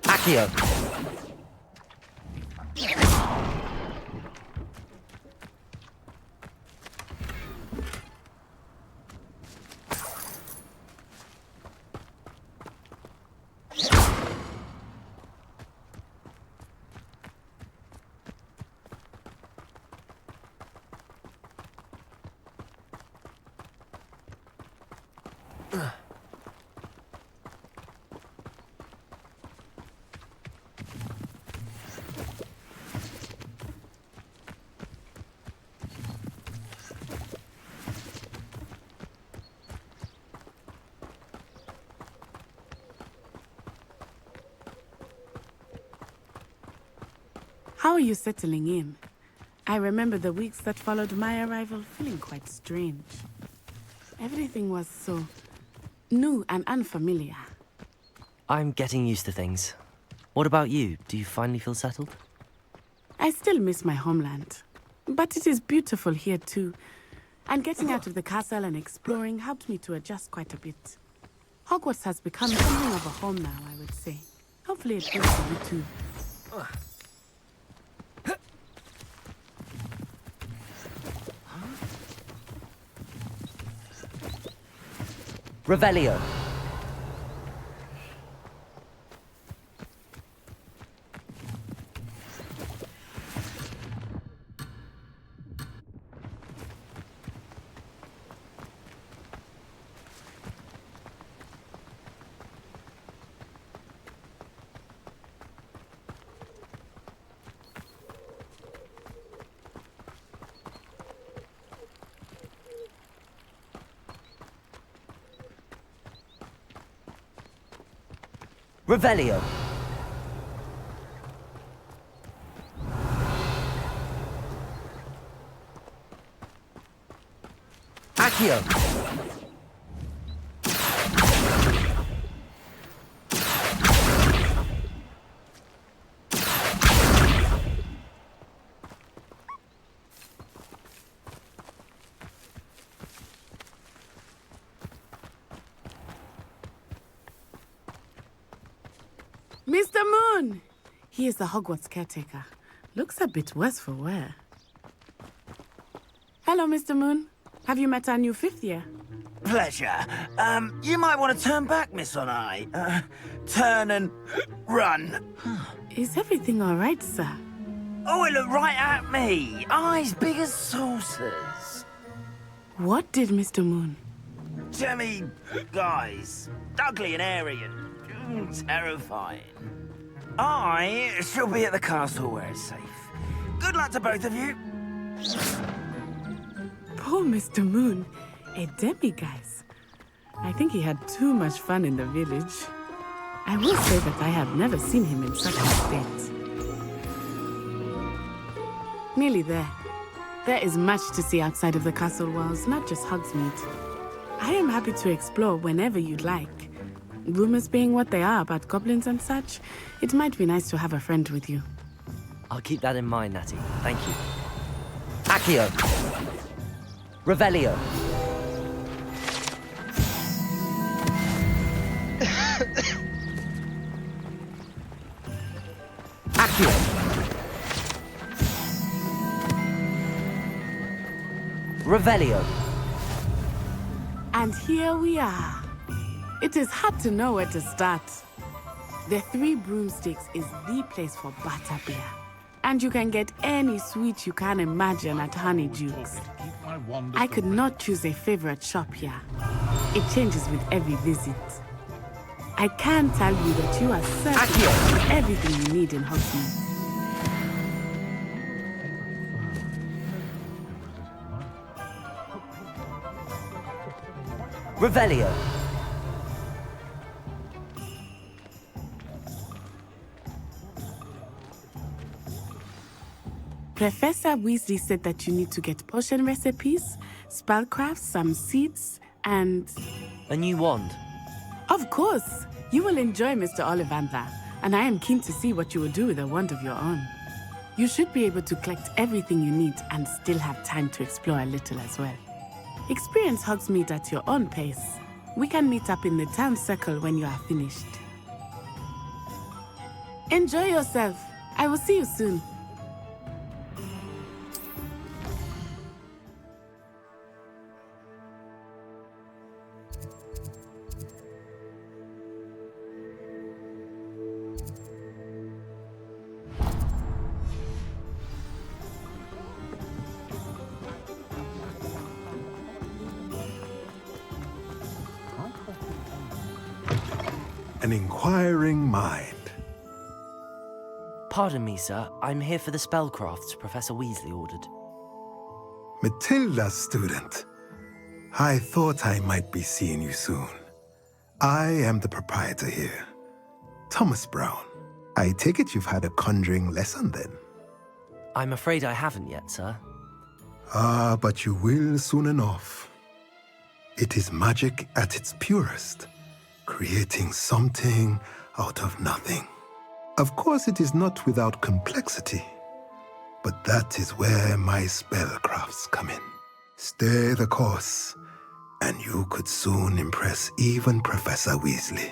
Accio. How are you settling in? I remember the weeks that followed my arrival feeling quite strange. Everything was so new and unfamiliar. I'm getting used to things. What about you? Do you finally feel settled? I still miss my homeland, but it is beautiful here too. And getting out of the castle and exploring helped me to adjust quite a bit. Hogwarts has become something of a home now, I would say. Hopefully it feels for you too. Revelio. Revelio. Accio. Accio! Mr. Moon! He is the Hogwarts caretaker. Looks a bit worse for wear. Hello, Mr. Moon. Have you met our new fifth year? Pleasure. You might want to turn back, Miss Onai. Turn and run. Is everything all right, sir? Oh, it looked right at me. Eyes big as saucers. What did Mr. Moon? Jemmy, guys. Ugly and airy and terrifying. I shall be at the castle where it's safe. Good luck to both of you. Poor Mr. Moon. A demiguise. I think he had too much fun in the village. I will say that I have never seen him in such a state. Nearly there. There is much to see outside of the castle walls, not just Hogsmeade. I am happy to explore whenever you'd like. Rumors being what they are about goblins and such, it might be nice to have a friend with you. I'll keep that in mind, Natty. Thank you. Accio! Revelio! Accio! Revelio! And here we are. It is hard to know where to start. The Three Broomsticks is the place for butterbeer. And you can get any sweet you can imagine at Honeydukes. I could not choose a favorite shop here. It changes with every visit. I can tell you that you are certain of everything you need in Hogsmeade. Revelio! Professor Weasley said that you need to get potion recipes, spellcrafts, some seeds, and... A new wand? Of course! You will enjoy Mr. Ollivander, and I am keen to see what you will do with a wand of your own. You should be able to collect everything you need and still have time to explore a little as well. Experience Hogsmeade at your own pace. We can meet up in the town circle when you are finished. Enjoy yourself. I will see you soon. An inquiring mind. Pardon me, sir. I'm here for the spellcrafts Professor Weasley ordered. Matilda's student. I thought I might be seeing you soon. I am the proprietor here, Thomas Brown. I take it you've had a conjuring lesson then? I'm afraid I haven't yet, sir. Ah, but you will soon enough. It is magic at its purest, creating something out of nothing. Of course, it is not without complexity, but that is where my spellcrafts come in. Stay the course, and you could soon impress even Professor Weasley.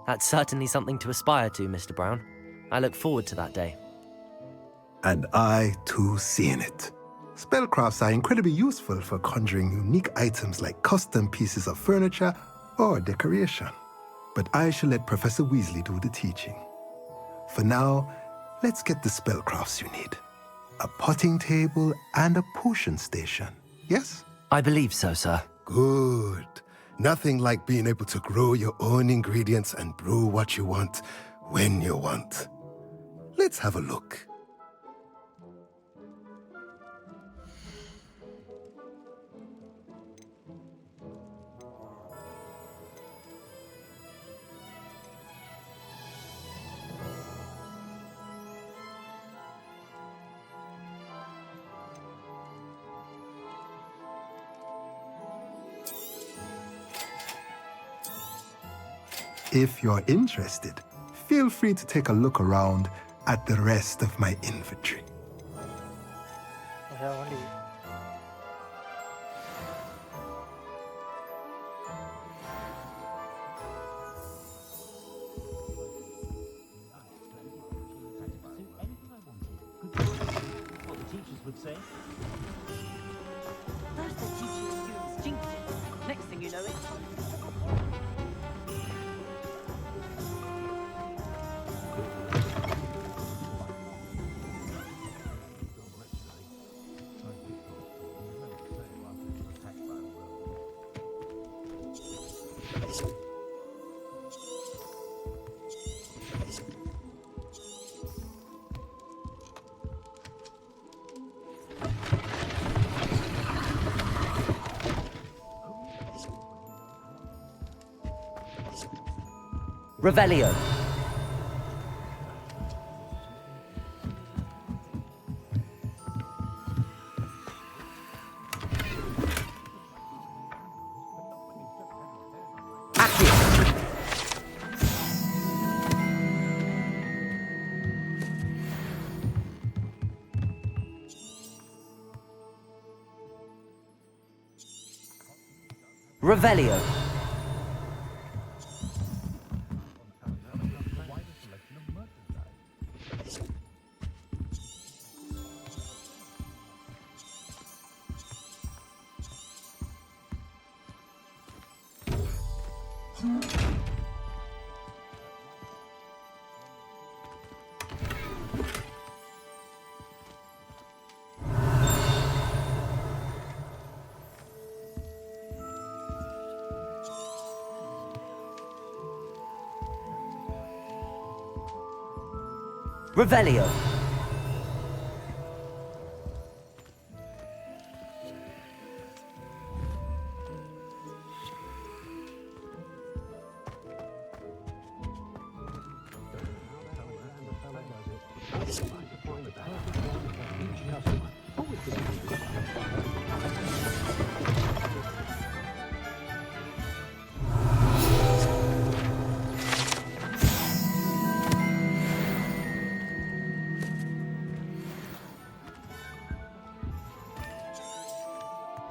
That's certainly something to aspire to, Mr. Brown. I look forward to that day. And I, too, seeing it. Spellcrafts are incredibly useful for conjuring unique items like custom pieces of furniture or decoration. But I shall let Professor Weasley do the teaching. For now, let's get the spellcrafts you need. A potting table and a potion station, yes? I believe so, sir. Good. Nothing like being able to grow your own ingredients and brew what you want when you want. Let's have a look. If you're interested, feel free to take a look around at the rest of my inventory. What the teachers would say. First they teach you students jinx it. Next thing you know it. Revelio. Revelio. Revelio.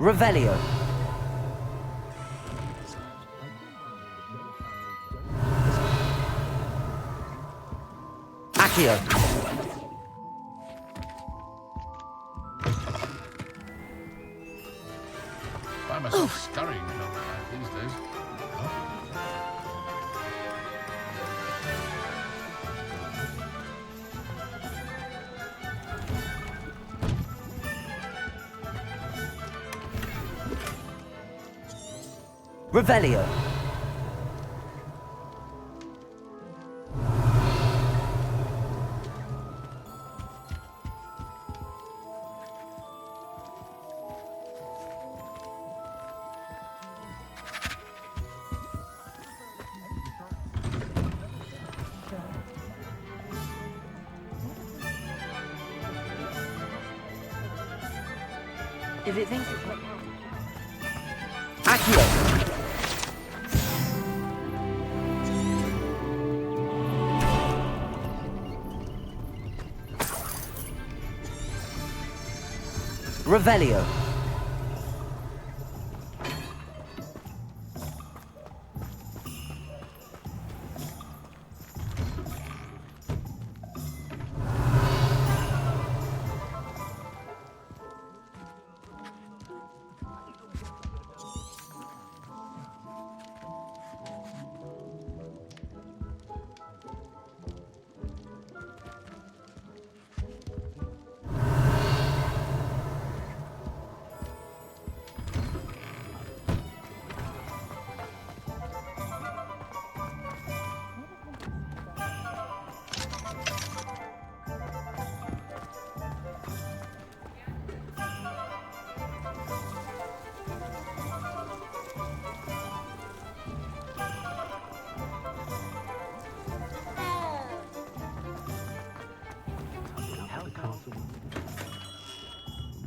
Revelio. Accio. Find myself scurrying these days. Revelio. If it thinks it's Accio. Revelio.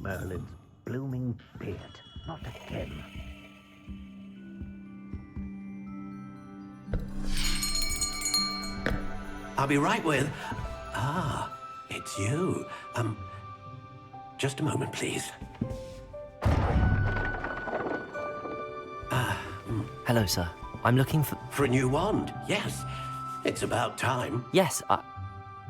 Merlin's blooming beard. Not again. I'll be right with... Ah, it's you. Just a moment, please. Hello, sir. I'm looking for... For a new wand, yes. It's about time. Yes,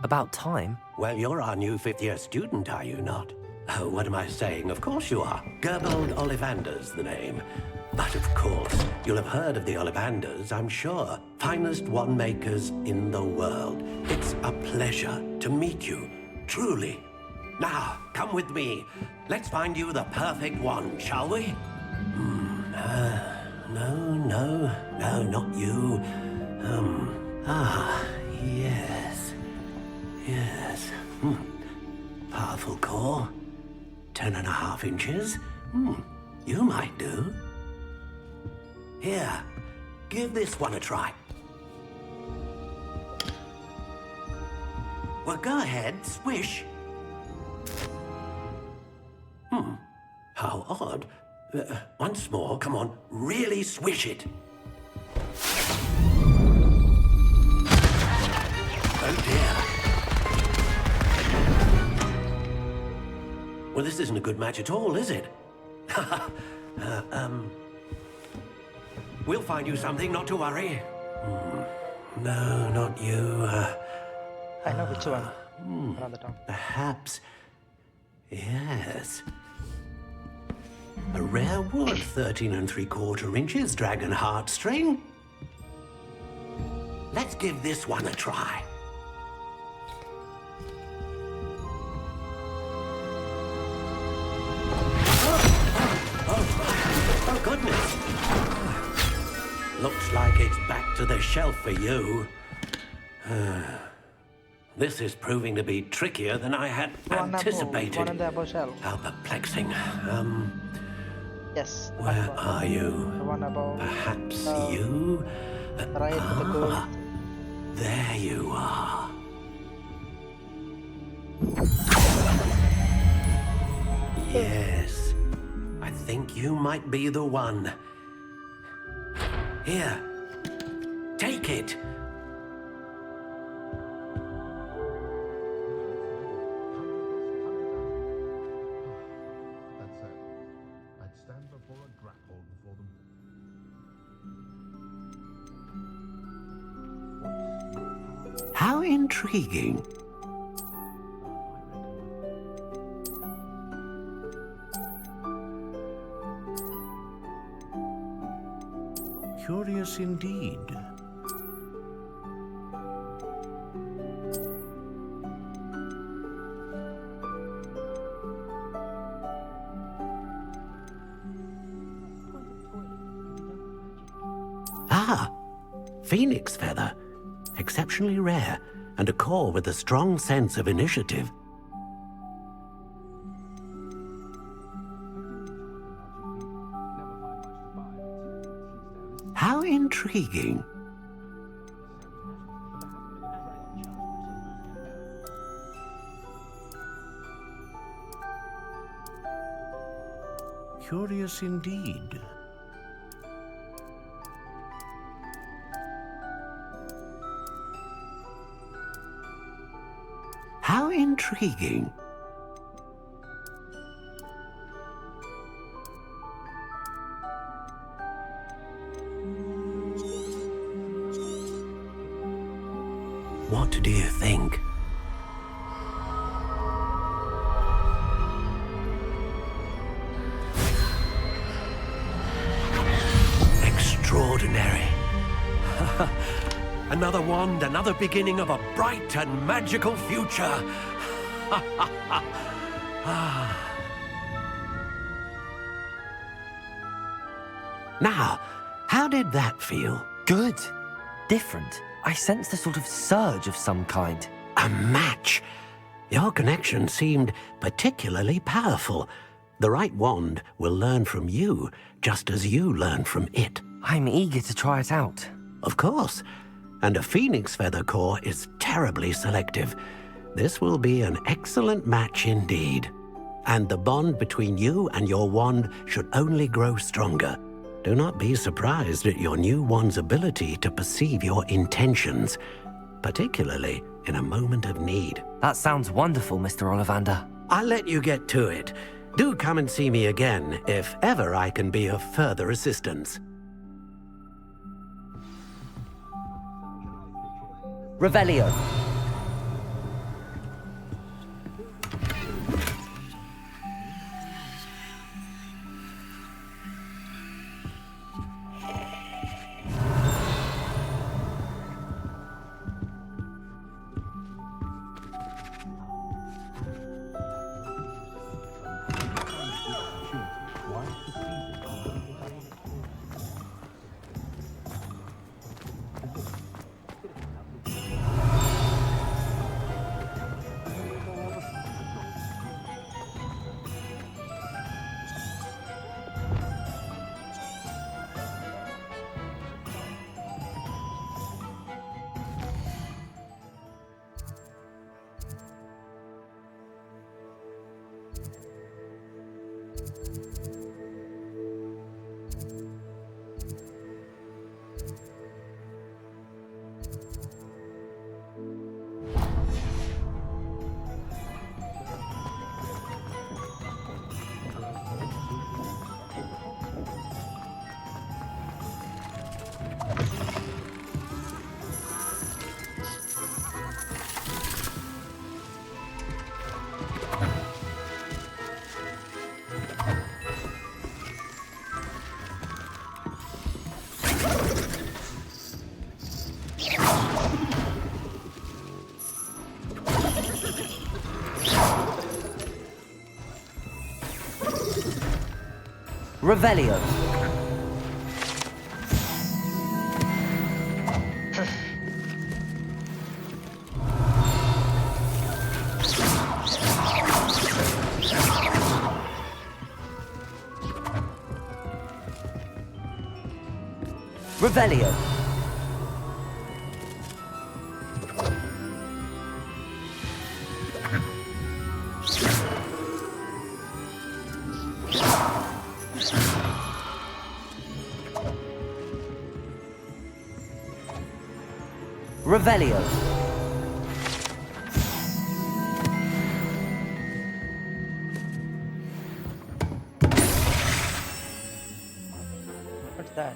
about time? Well, you're our new fifth-year student, are you not? Oh, what am I saying? Of course you are. Gerbold Ollivander's the name. But of course, you'll have heard of the Ollivanders, I'm sure. Finest wand makers in the world. It's a pleasure to meet you, truly. Now, come with me. Let's find you the perfect wand, shall we? No, not you. Yes. Powerful core. 10.5 inches. You might do. Here, give this one a try. Well, go ahead, swish. How odd. Once more, come on, really swish it. Oh dear. Well, this isn't a good match at all, is it? We'll find you something, not to worry. No, not you. I know which one. Around the town. Perhaps. Yes. A rare wood, 13 3/4 inches, dragon heartstring. Let's give this one a try. Oh, goodness. Looks like it's back to the shelf for you. This is proving to be trickier than I had anticipated. One on the above shelf. How perplexing. Yes. Where are you? The one above. Perhaps you? Right with the gold. There you are. Yes. I think you might be the one. Here. Take it. How intriguing. Curious indeed. Ah, phoenix feather. Exceptionally rare, and a core with a strong sense of initiative. How intriguing. Curious indeed. How intriguing. What do you think? Extraordinary. Another wand, another beginning of a bright and magical future. Now, how did that feel? Good. Different. I sensed a sort of surge of some kind. A match. Your connection seemed particularly powerful. The right wand will learn from you, just as you learn from it. I'm eager to try it out. Of course. And a phoenix feather core is terribly selective. This will be an excellent match indeed. And the bond between you and your wand should only grow stronger. Do not be surprised at your new wand's ability to perceive your intentions. particularly in a moment of need. That sounds wonderful, Mr. Ollivander. I'll let you get to it. Do come and see me again if ever I can be of further assistance. Revelio. Revelio. Revelio. Revelio. What's that?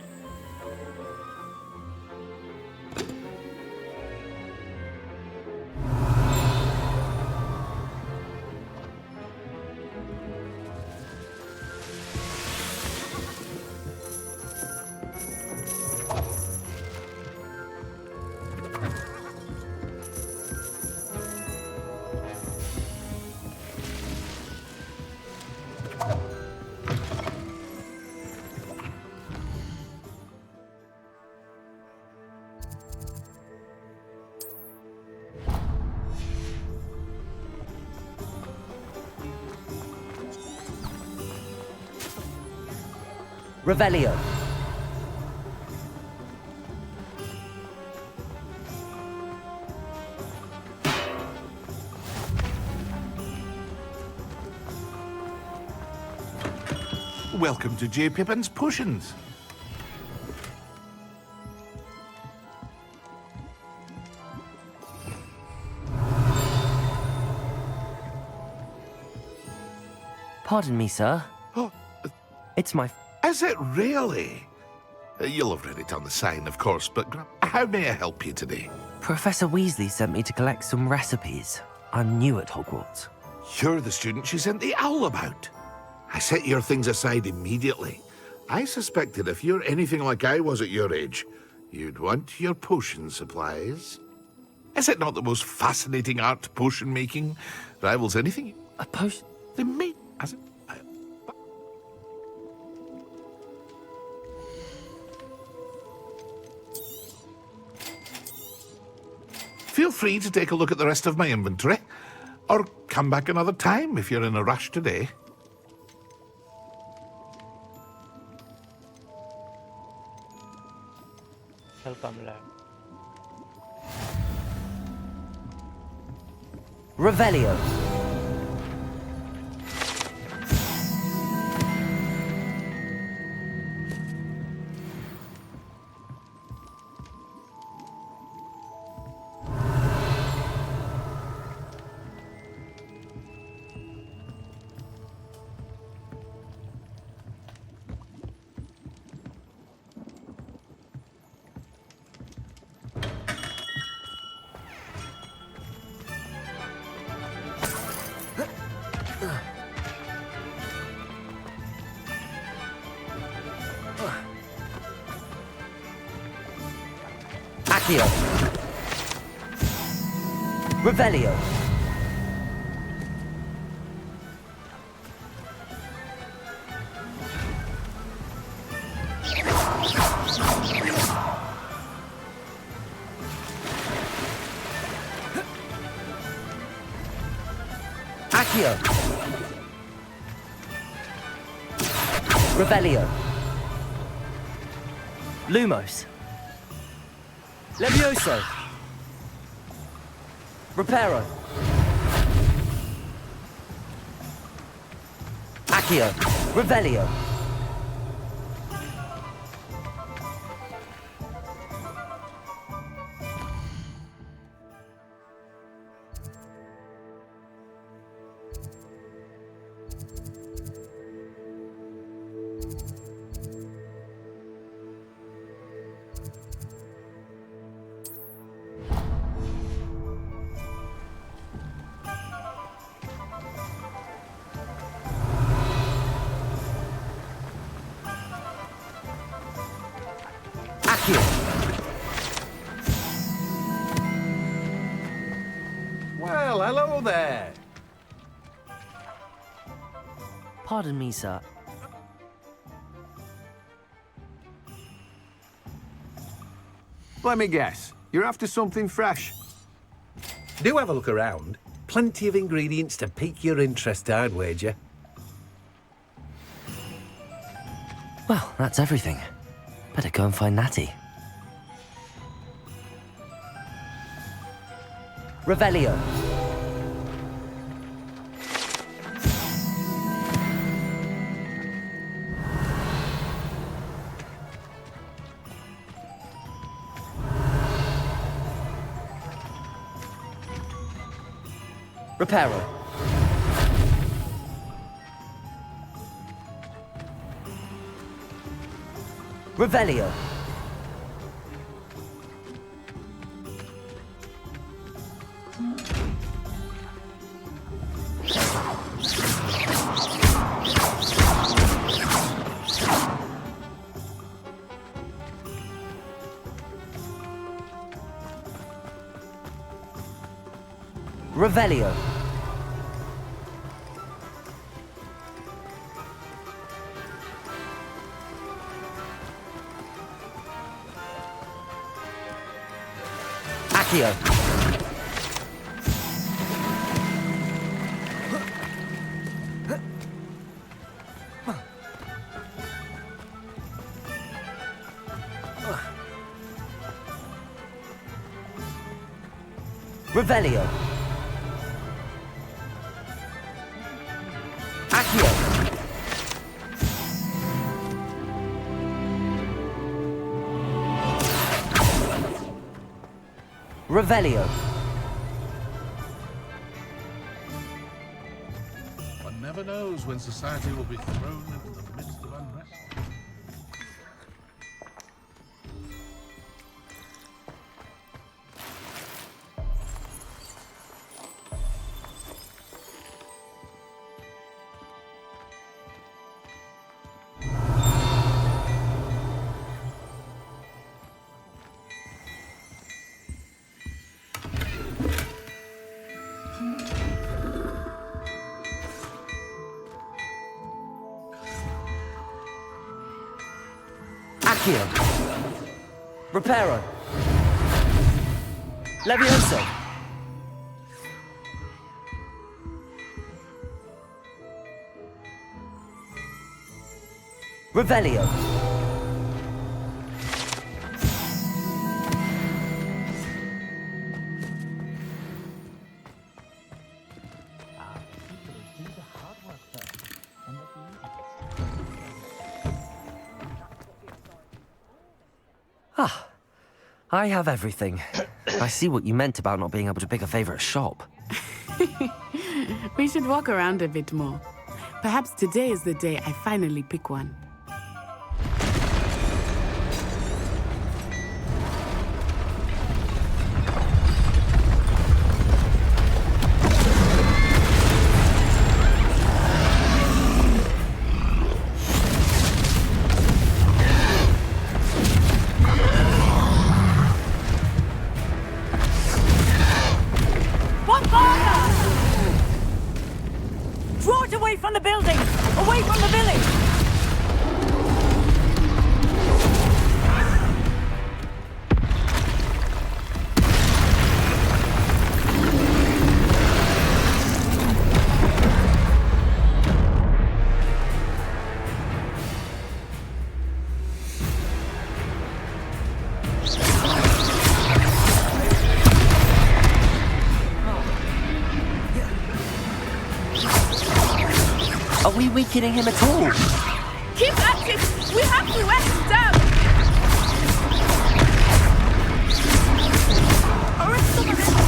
Revelio. Welcome to J. Pippin's Potions. Pardon me, sir. Oh, it's my... Is it really? You'll have read it on the sign, of course, but how may I help you today? Professor Weasley sent me to collect some recipes. I'm new at Hogwarts. You're the student she sent the owl about. I set your things aside immediately. I suspected if you're anything like I was at your age, you'd want your potion supplies. Is it not the most fascinating art, potion making? Rivals anything? A potion? They may, as it... Feel free to take a look at the rest of my inventory, or come back another time if you're in a rush today. Welcome, lad. Revelio. Accio. Revelio. Accio. Revelio. Lumos. Levioso. Reparo. Accio. Revelio. Well, hello there. Pardon me, sir. Let me guess. You're after something fresh. Do have a look around. Plenty of ingredients to pique your interest, I'd wager. Well, that's everything. Better go and find Natty. Revelio. Reparo. Revelio. Revelio. Accio. Revelio. Accio. Revelio. One never knows when society will be thrown into the midst of unrest. Accio. Reparo. Levioso. Revelio. Ah, I have everything. I see what you meant about not being able to pick a favorite shop. We should walk around a bit more. Perhaps today is the day I finally pick one. aren't we weakening him at all? Keep at it! We have to wear him down! Arrest someone else!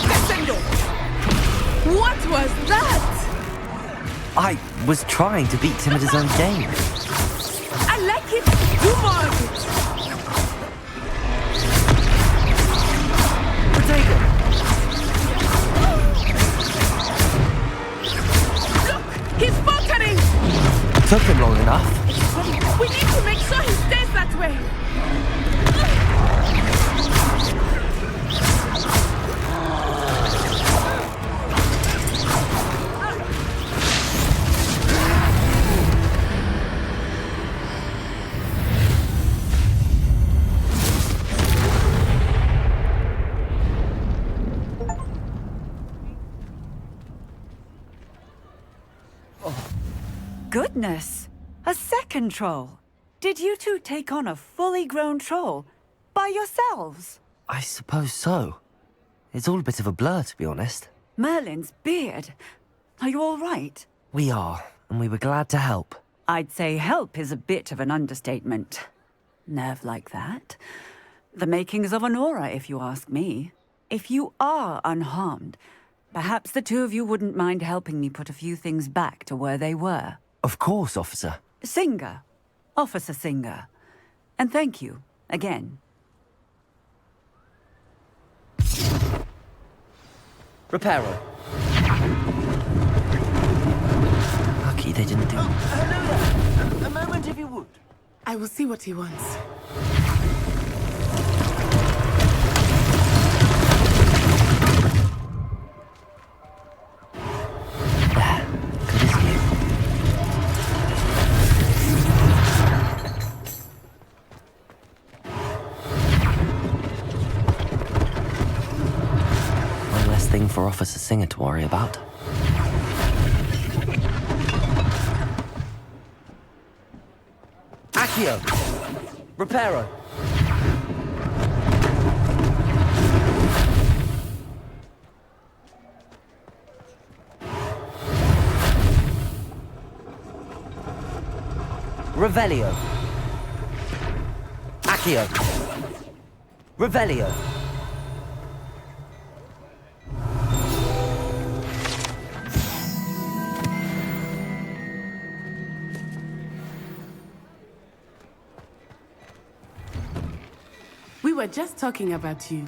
Descendo! What was that? I was trying to beat him at his own game. I like it! Do more of it! Potato! Look! He's faltering! Took him long enough. We need to make sure he stays that way! Goodness! A second troll! Did you two take on a fully grown troll? By yourselves? I suppose so. It's all a bit of a blur, to be honest. Merlin's beard. Are you all right? We are, and we were glad to help. I'd say help is a bit of an understatement. Nerve like that. The makings of an aura, if you ask me. If you are unharmed, perhaps the two of you wouldn't mind helping me put a few things back to where they were. Of course, officer. Singer. Officer Singer. And thank you, again. Reparo. Lucky they didn't do it. Hello there. A moment if you would. I will see what he wants. Thing for Officer Singer to worry about. Accio! Reparo! Revelio! Accio! Revelio! We were just talking about you.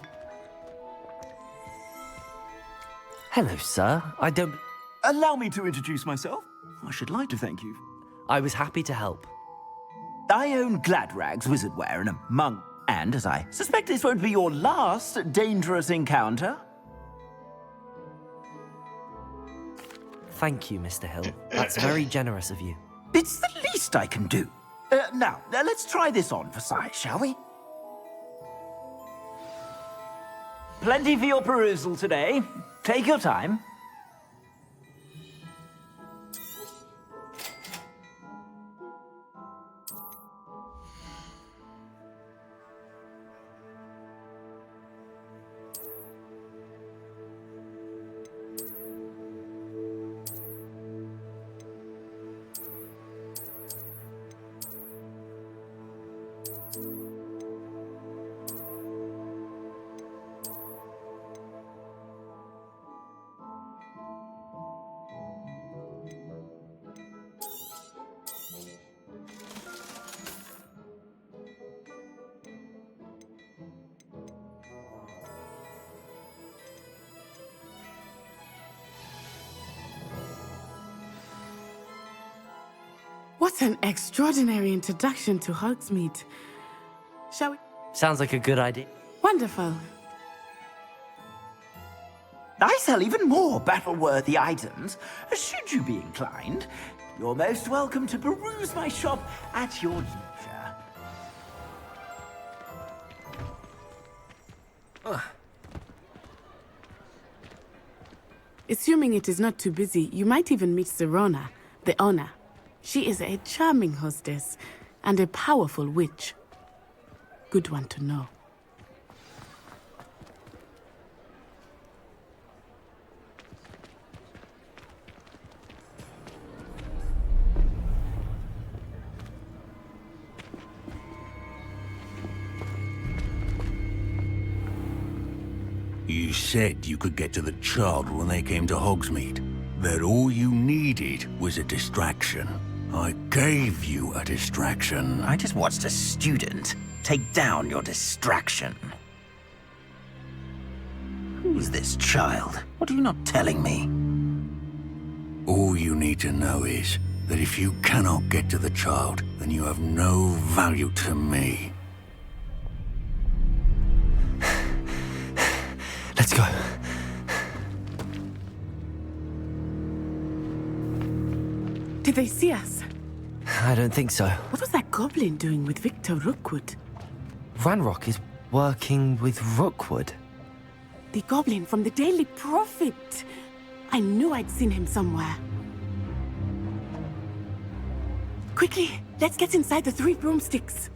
Hello, sir. I don't... Allow me to introduce myself. I should like to thank you. I was happy to help. I own Gladrag's Wizardwear and a monk, and as I suspect this won't be your last dangerous encounter. Thank you, Mr. Hill. That's very generous of you. It's the least I can do. Now, let's try this on for size, shall we? Plenty for your perusal today. Take your time. What an extraordinary introduction to Hogsmeade. Shall we? Sounds like a good idea. Wonderful. I sell even more battle-worthy items. Should you be inclined, you're most welcome to peruse my shop at your leisure. Assuming it is not too busy, you might even meet Serona, the owner. She is a charming hostess and a powerful witch. Good one to know. You said you could get to the child when they came to Hogsmeade. That all you needed was a distraction. I gave you a distraction. I just watched a student take down your distraction. Who's this child? What are you not telling me? All you need to know is that if you cannot get to the child, then you have no value to me. Let's go. Did they see us? I don't think so. What was that goblin doing with Victor Rookwood? Ranrock is working with Rookwood. The goblin from the Daily Prophet. I knew I'd seen him somewhere. Quickly, let's get inside the 3 broomsticks.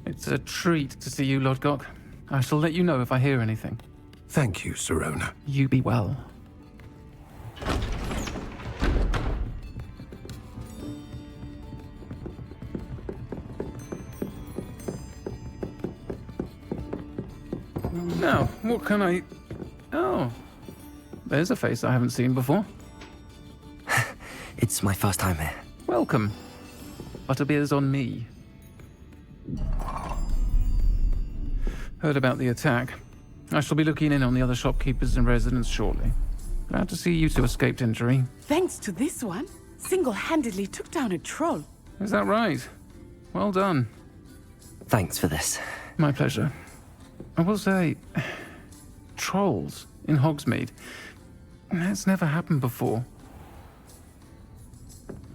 It's a treat to see you, Lodgok. I shall let you know if I hear anything. Thank you, Sirona. You be well. Now, what can I... Oh, there's a face I haven't seen before. It's my first time here. Welcome. Butterbeer's on me. Heard about the attack. I shall be looking in on the other shopkeepers and residents shortly. Glad to see you two escaped injury. Thanks to this one, single-handedly took down a troll. Is that right? Well done. Thanks for this. My pleasure. I will say, trolls in Hogsmeade. That's never happened before.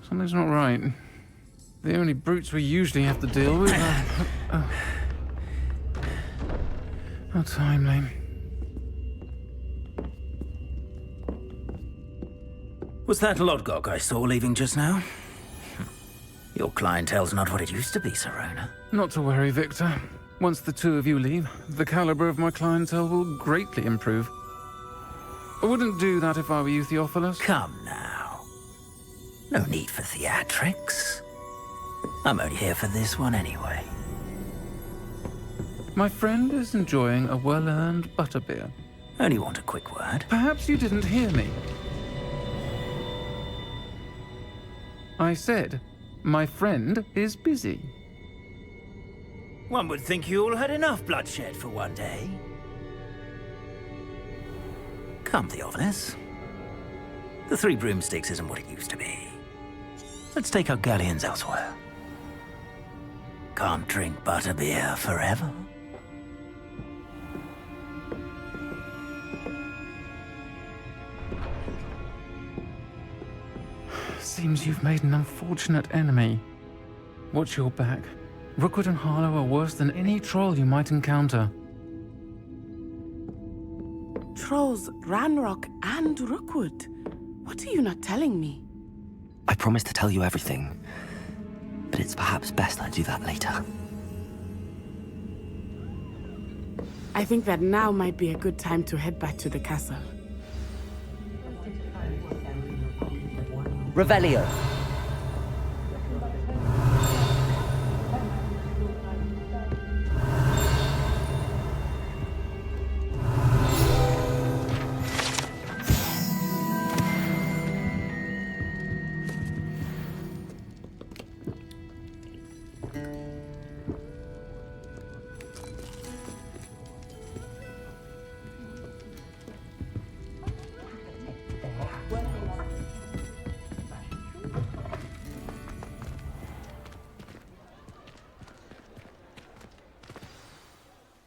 Something's not right. The only brutes we usually have to deal with are... How timely. Was that Lodgok I saw leaving just now? Your clientele's not what it used to be, Sirona. Not to worry, Victor. Once the two of you leave, the caliber of my clientele will greatly improve. I wouldn't do that if I were you, Theophilus. Come now. No need for theatrics. I'm only here for this one anyway. My friend is enjoying a well-earned butterbeer. Only want a quick word. Perhaps you didn't hear me. I said, my friend is busy. One would think you all had enough bloodshed for one day. Come, Theophilus. The 3 broomsticks isn't what it used to be. Let's take our galleons elsewhere. Can't drink butterbeer forever. Seems you've made an unfortunate enemy. Watch your back. Rookwood and Harlow are worse than any troll you might encounter. Trolls, Ranrock, and Rookwood. What are you not telling me? I promise to tell you everything, but it's perhaps best I do that later. I think that now might be a good time to head back to the castle. Revelio.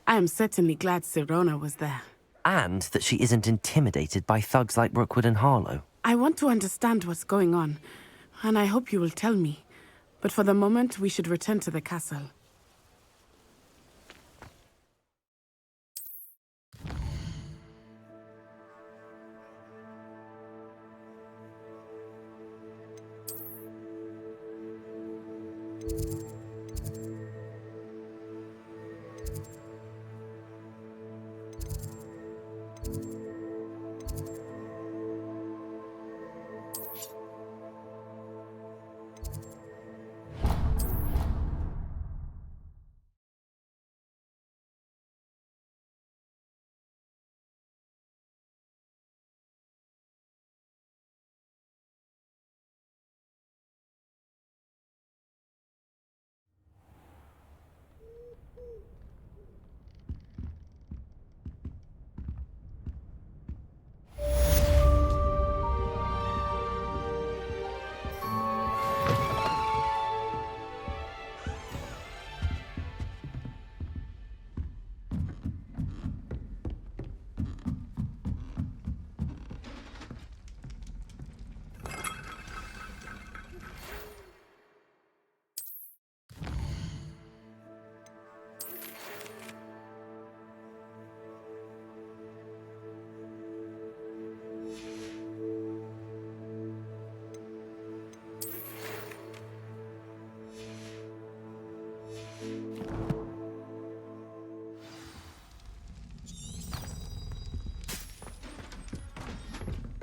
I am certainly glad Sirona was there. And that she isn't intimidated by thugs like Rookwood and Harlow. I want to understand what's going on, and I hope you will tell me. But for the moment, we should return to the castle.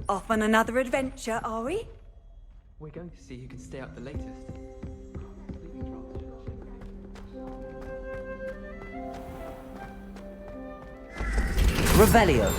Off on another adventure, are we? We're going to see who can stay up the latest. Revelio.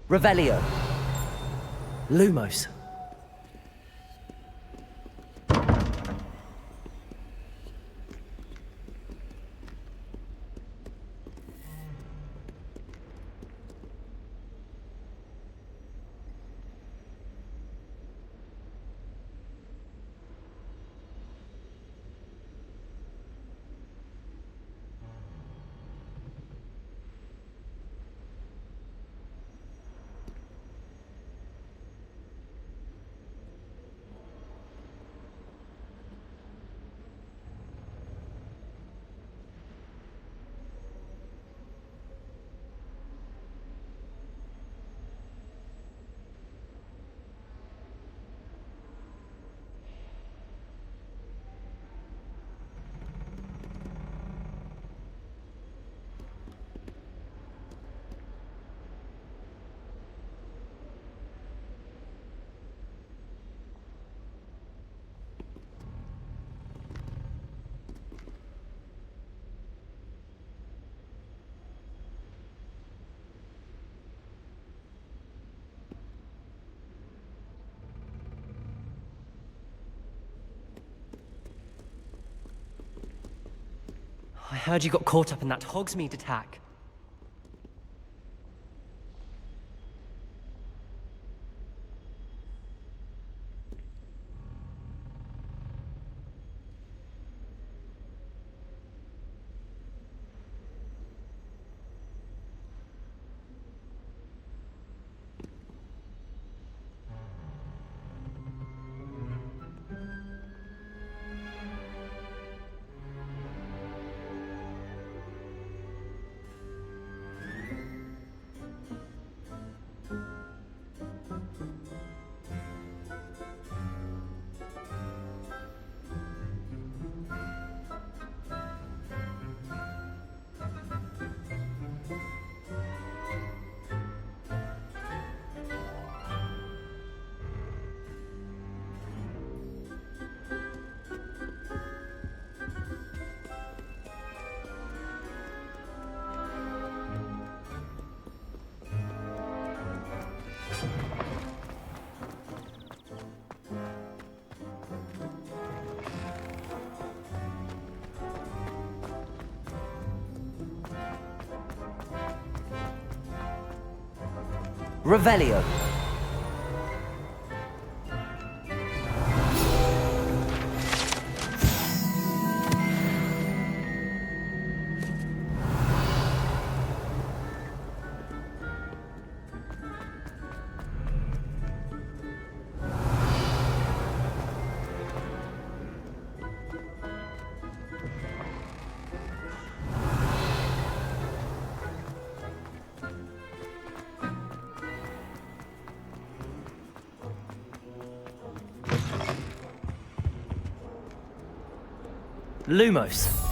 Revelio. Lumos. I heard you got caught up in that Hogsmeade attack. Revelio. Lumos.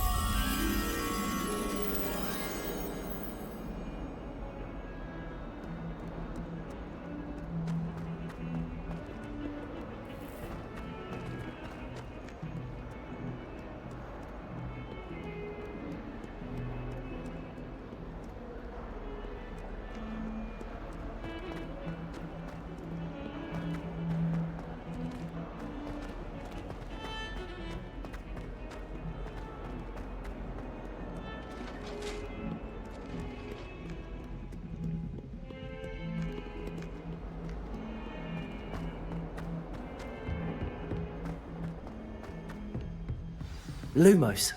Lumos.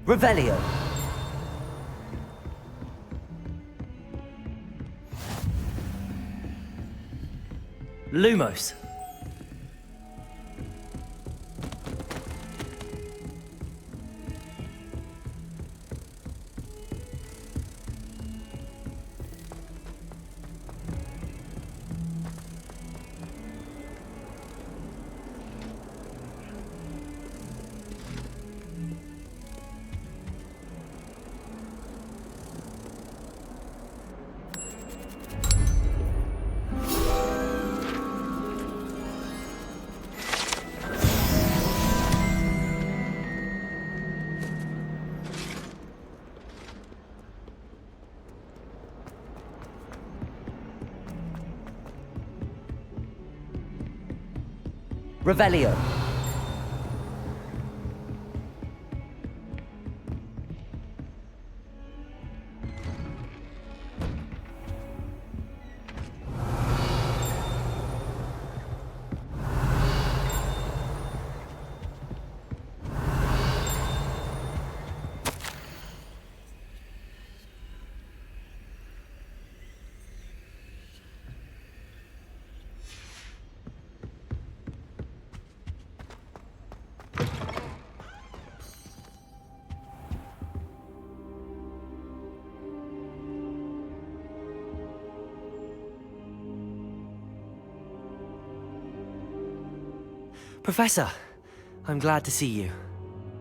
Revelio. Lumos. Revelio. Professor, I'm glad to see you.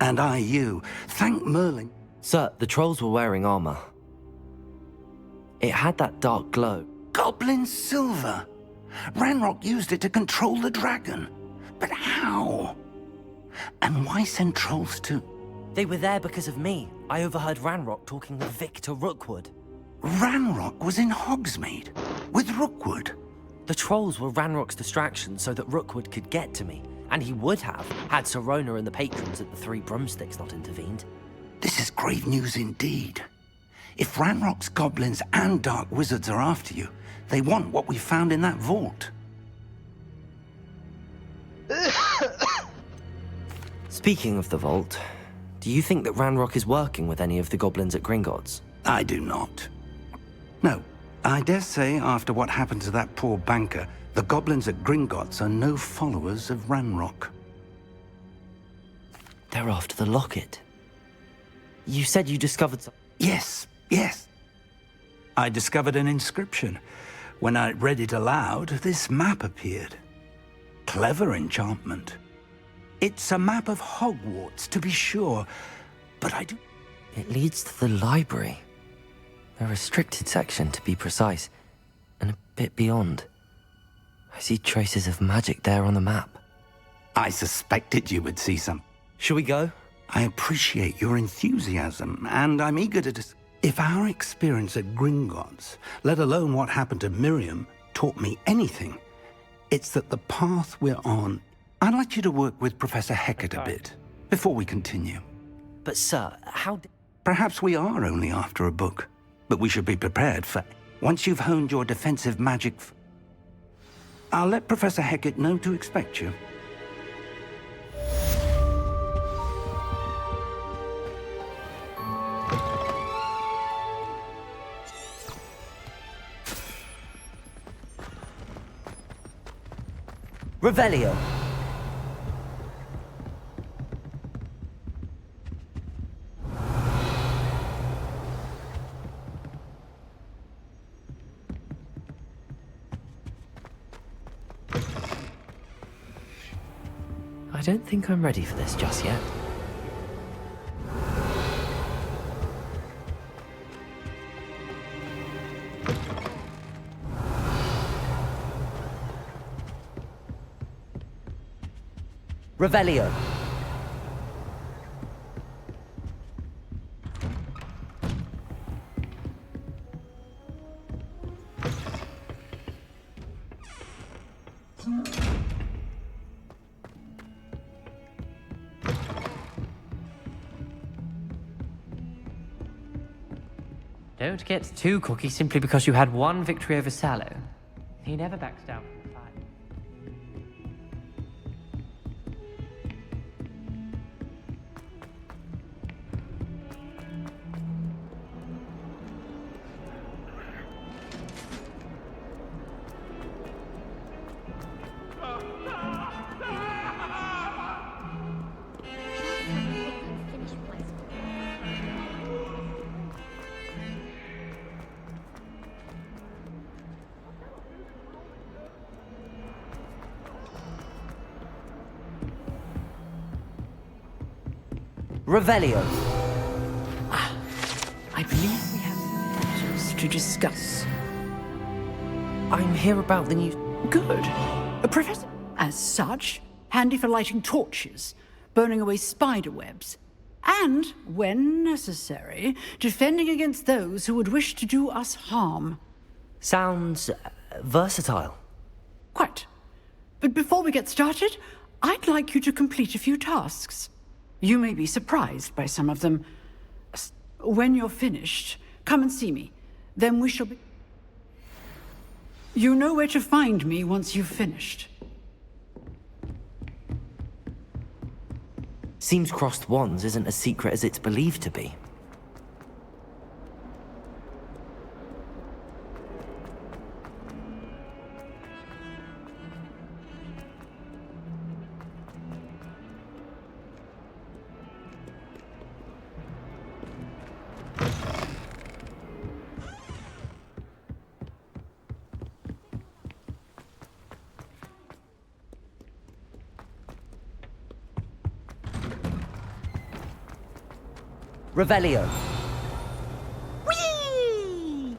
And I you. Thank Merlin. Sir, the trolls were wearing armor. It had that dark glow. Goblin silver. Ranrock used it to control the dragon. But how? And why send trolls to... They were there because of me. I overheard Ranrock talking with Victor Rookwood. Ranrock was in Hogsmeade with Rookwood. The trolls were Ranrock's distraction so that Rookwood could get to me. And he would have, had Sirona and the patrons at the Three Broomsticks not intervened. This is grave news indeed. If Ranrock's goblins and dark wizards are after you, they want what we found in that vault. Speaking of the vault, do you think that Ranrock is working with any of the goblins at Gringotts? I do not. No, I dare say after what happened to that poor banker, the goblins at Gringotts are no followers of Ranrock. They're after the locket. You said you discovered something. Yes. I discovered an inscription. When I read it aloud, this map appeared. Clever enchantment. It's a map of Hogwarts, to be sure, but I do... It leads to the library. A restricted section, to be precise, and a bit beyond. I see traces of magic there on the map. I suspected you would see some. Shall we go? I appreciate your enthusiasm, and I'm eager to If our experience at Gringotts, let alone what happened to Miriam, taught me anything, it's that the path we're on... I'd like you to work with Professor Hecat a bit, before we continue. But sir, how... Perhaps we are only after a book, but we should be prepared for... Once you've honed your defensive magic... I'll let Professor Hecat know to expect you. Revelio. I don't think I'm ready for this just yet. Revelio. Don't get too cocky simply because you had one victory over Sallow. He never backs down from the fight. Revelio. I believe we have matters to discuss. I'm here about the new... Good. A professor, as such, handy for lighting torches, burning away spider webs, and, when necessary, defending against those who would wish to do us harm. Sounds versatile. Quite. But before we get started, I'd like you to complete a few tasks. You may be surprised by some of them. When you're finished, come and see me. Then we shall be... You know where to find me once you've finished. Seems crossed wands isn't as secret as it's believed to be. Revelio. Whee!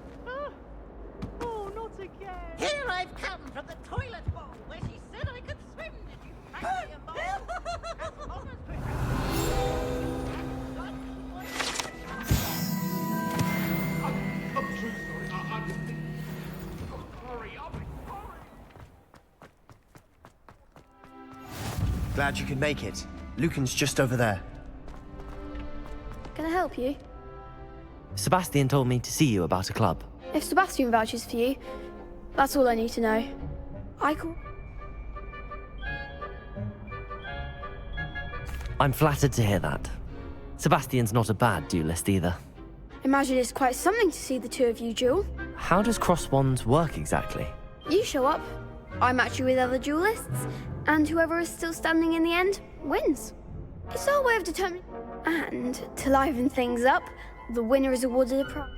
Oh, not again. Here I've come from the toilet bowl where she said I could swim. Did you fancy a bowl? Glad you could make it. Lucan's just over there. Can I help you? Sebastian told me to see you about a club. If Sebastian vouches for you, that's all I need to know. I'm flattered to hear that. Sebastian's not a bad duelist either. Imagine it's quite something to see the two of you duel. How does cross wands work exactly? You show up, I match you with other duelists, and whoever is still standing in the end wins. It's our way of determining. And to liven things up, the winner is awarded a prize.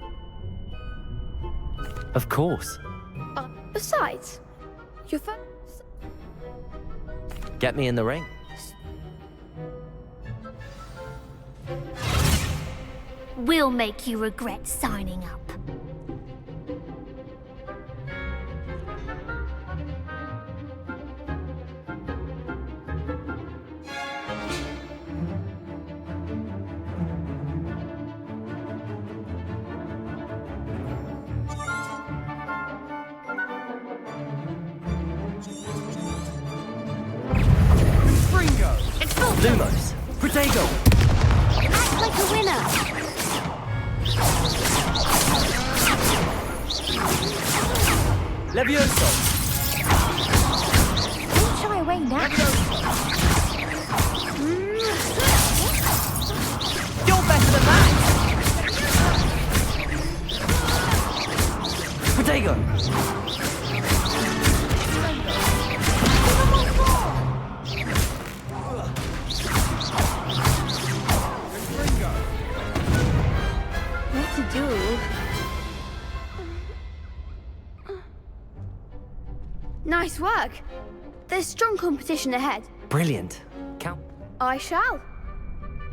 Of course. Besides, your first... Get me in the ring. We'll make you regret signing up. Lumos. Protego. Act like a winner. Levioso. Don't shy away now. You're better than that. Protego. Nice work. There's strong competition ahead. Brilliant. Count. I shall.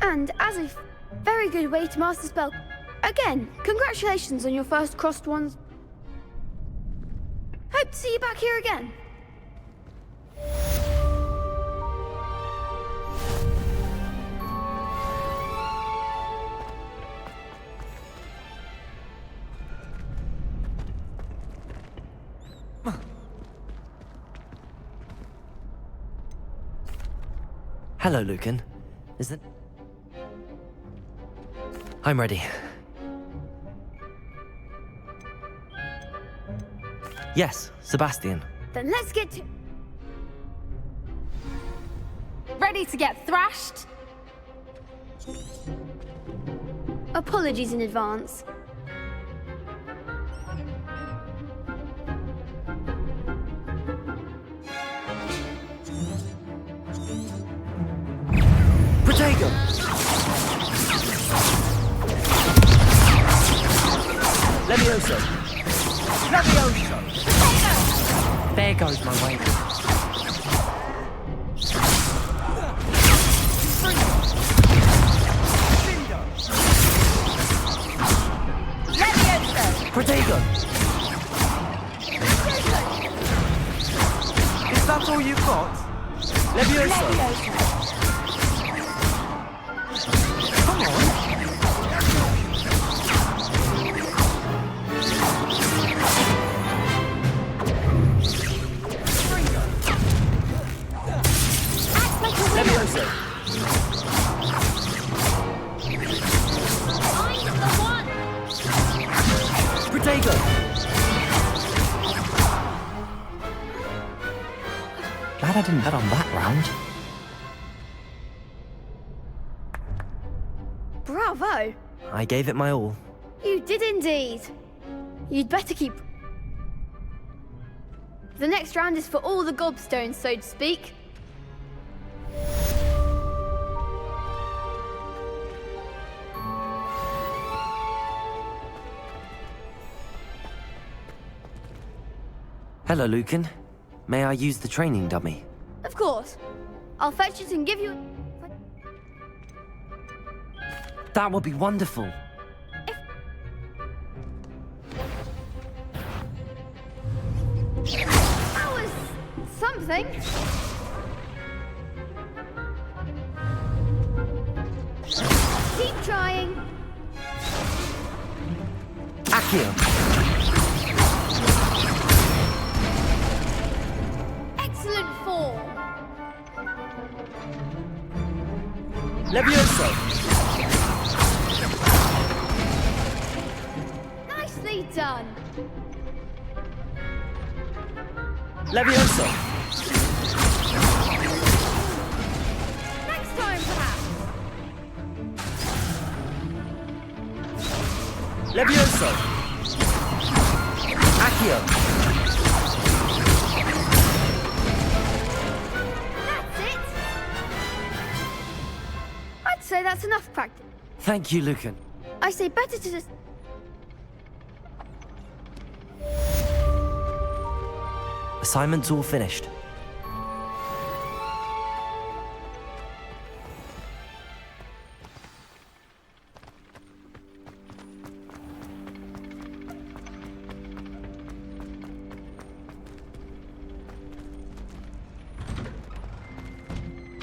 And as a very good way to master spell. Again, congratulations on your first crossed wands. Hope to see you back here again. Hello, Lucan. Is that... I'm ready. Yes, Sebastian. Then let's get to... Ready to get thrashed? Apologies in advance. Protego! Levioso! Levioso! There goes my way. Protego! Is that all you've got? Levioso! Come on! Levioso! Protego! Glad I didn't bet on that round. Bravo! I gave it my all. You did indeed. You'd better keep... The next round is for all the gobstones, so to speak. Hello, Lucan. May I use the training dummy? Of course. I'll fetch it and give you... That would be wonderful. That was... something. Keep trying. Accio! Excellent form. Levioso! Nicely done. Levioso! Next time, perhaps. Levioso! Accio! That's it. I'd say that's enough practice. Thank you, Lucan. I say better to just... Assignment's all finished.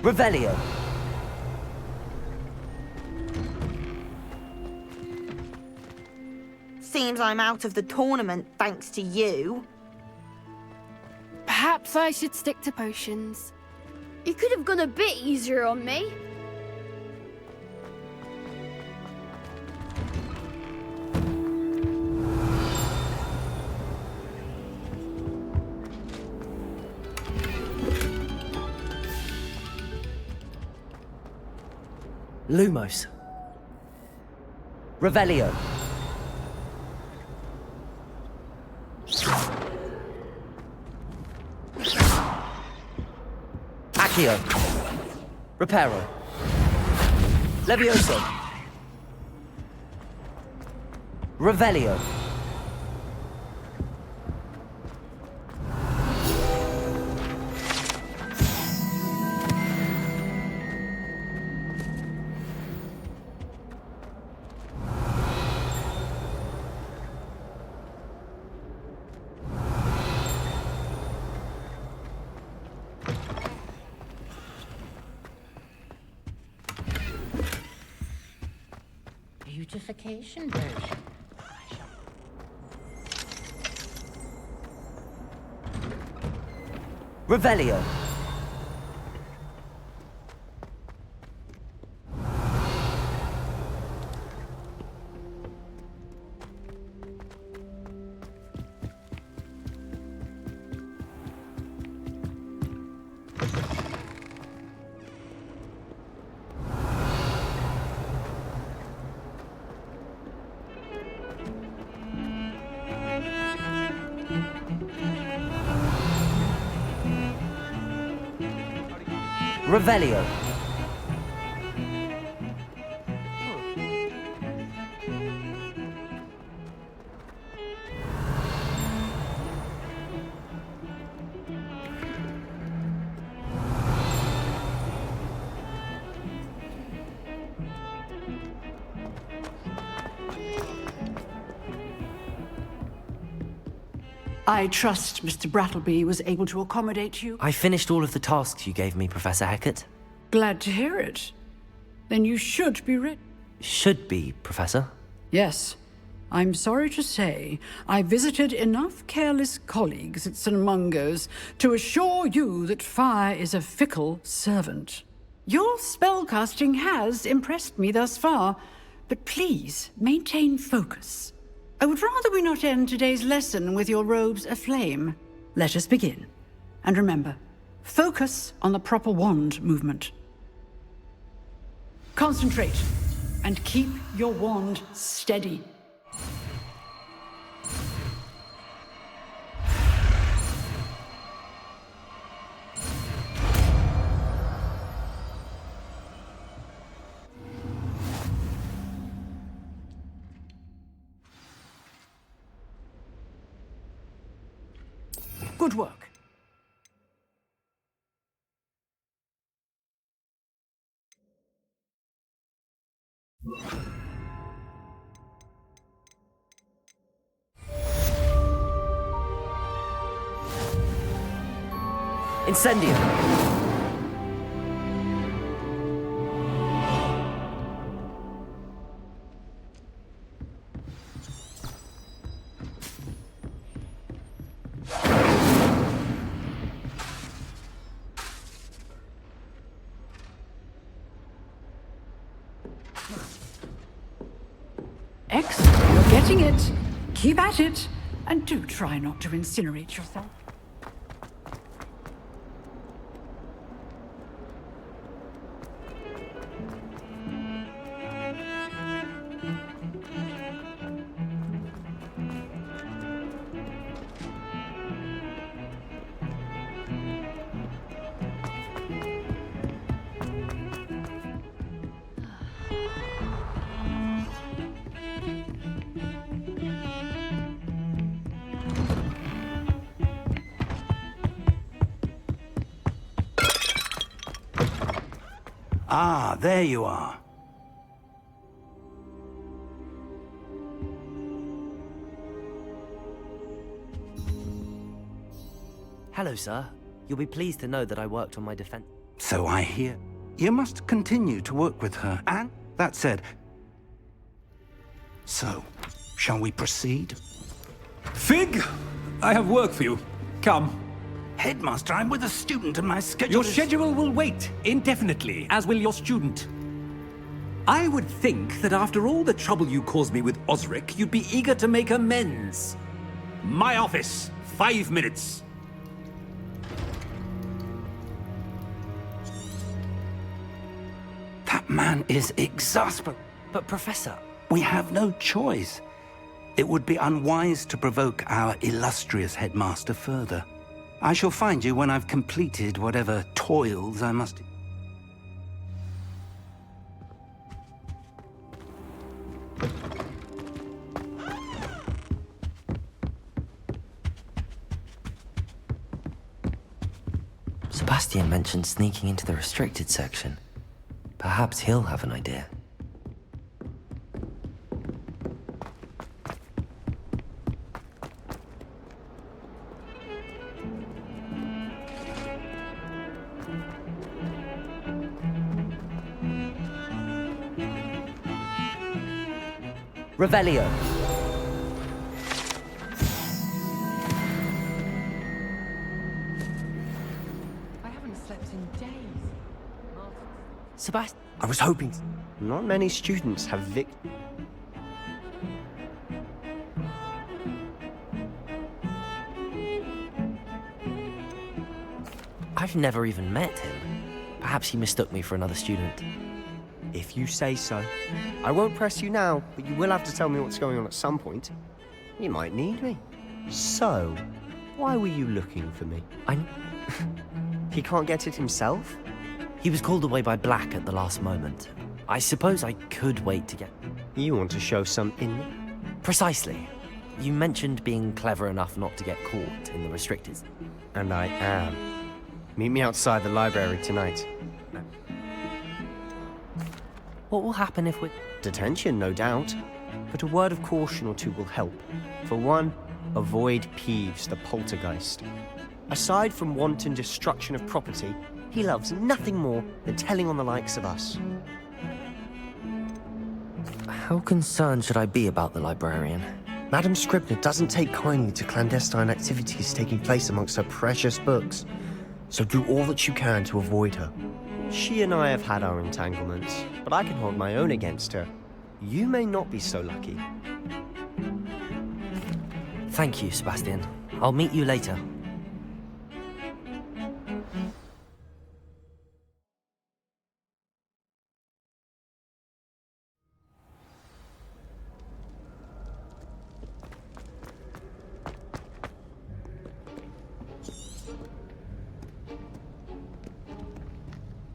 Revelio. Seems I'm out of the tournament thanks to you. Perhaps I should stick to potions. You could have gone a bit easier on me. Lumos. Revelio. Accio. Reparo. Levioso. Revelio. Beautification version. Revelio. Revelio. I trust Mr. Brattleby was able to accommodate you. I finished all of the tasks you gave me, Professor Hecat. Glad to hear it. Then you should be ready. Should be, Professor. Yes. I'm sorry to say, I visited enough careless colleagues at St. Mungo's to assure you that fire is a fickle servant. Your spellcasting has impressed me thus far, but please maintain focus. I would rather we not end today's lesson with your robes aflame. Let us begin. And remember, focus on the proper wand movement. Concentrate, and keep your wand steady. Good work. Incendio. Excellent. You're getting it. Keep at it. And do try not to incinerate yourself. Ah, there you are. Hello, sir. You'll be pleased to know that I worked on my defense. So I hear. You must continue to work with her, and that said... So, shall we proceed? Fig! I have work for you. Come. Headmaster, I'm with a student and my schedule Your is... schedule will wait indefinitely, as will your student. I would think that after all the trouble you caused me with Osric, you'd be eager to make amends. My office, 5 minutes. That man is exasperating. But, Professor... We have no choice. It would be unwise to provoke our illustrious headmaster further. I shall find you when I've completed whatever toils I must... Sebastian mentioned sneaking into the restricted section. Perhaps he'll have an idea. Revelio. I haven't slept in days. Sebastian. I was hoping... Not many students have I've never even met him. Perhaps he mistook me for another student. If you say so. I won't press you now, but you will have to tell me what's going on at some point. You might need me. So, why were you looking for me? I'm... He can't get it himself? He was called away by Black at the last moment. I suppose I could wait to get... You want to show some in me? Precisely. You mentioned being clever enough not to get caught in the restrictors. And I am. Meet me outside the library tonight. What will happen if we... Detention, no doubt. But a word of caution or two will help. For one, avoid Peeves, the poltergeist. Aside from wanton destruction of property, he loves nothing more than telling on the likes of us. How concerned should I be about the librarian? Madam Scribner doesn't take kindly to clandestine activities taking place amongst her precious books. So do all that you can to avoid her. She and I have had our entanglements, but I can hold my own against her. You may not be so lucky. Thank you, Sebastian. I'll meet you later.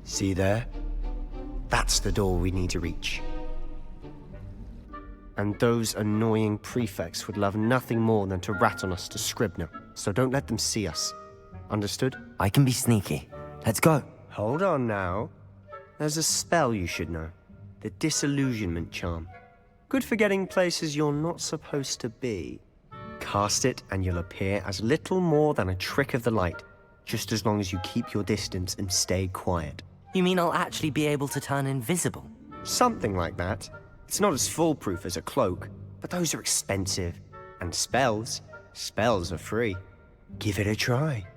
See there? That's the door we need to reach. And those annoying prefects would love nothing more than to rat on us to Scribner, so don't let them see us. Understood? I can be sneaky. Let's go. Hold on now. There's a spell you should know. The Disillusionment Charm. Good for getting places you're not supposed to be. Cast it and you'll appear as little more than a trick of the light, just as long as you keep your distance and stay quiet. You mean I'll actually be able to turn invisible? Something like that. It's not as foolproof as a cloak, but those are expensive. And spells are free. Give it a try.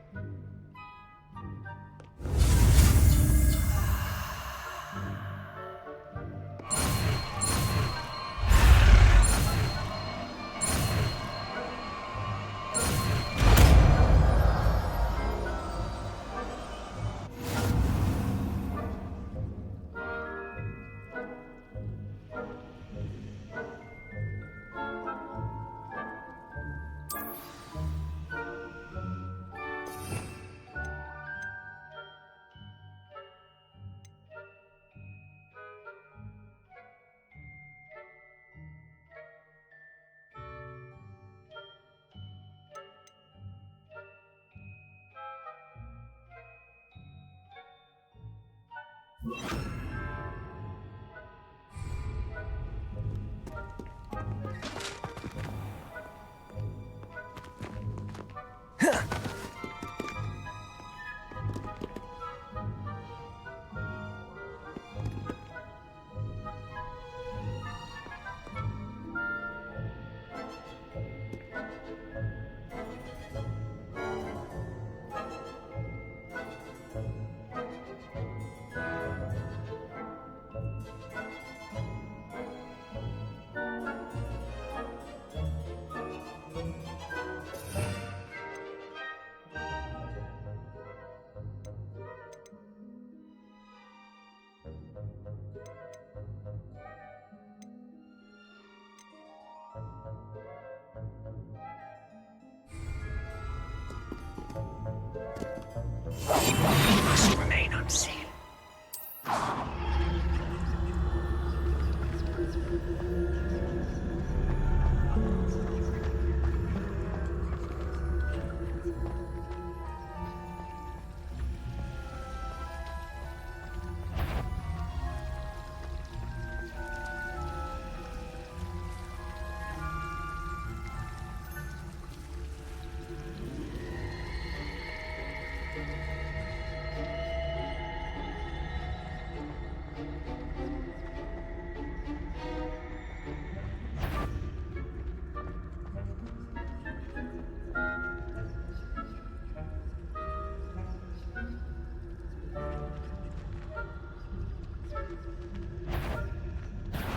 Must remain unseen.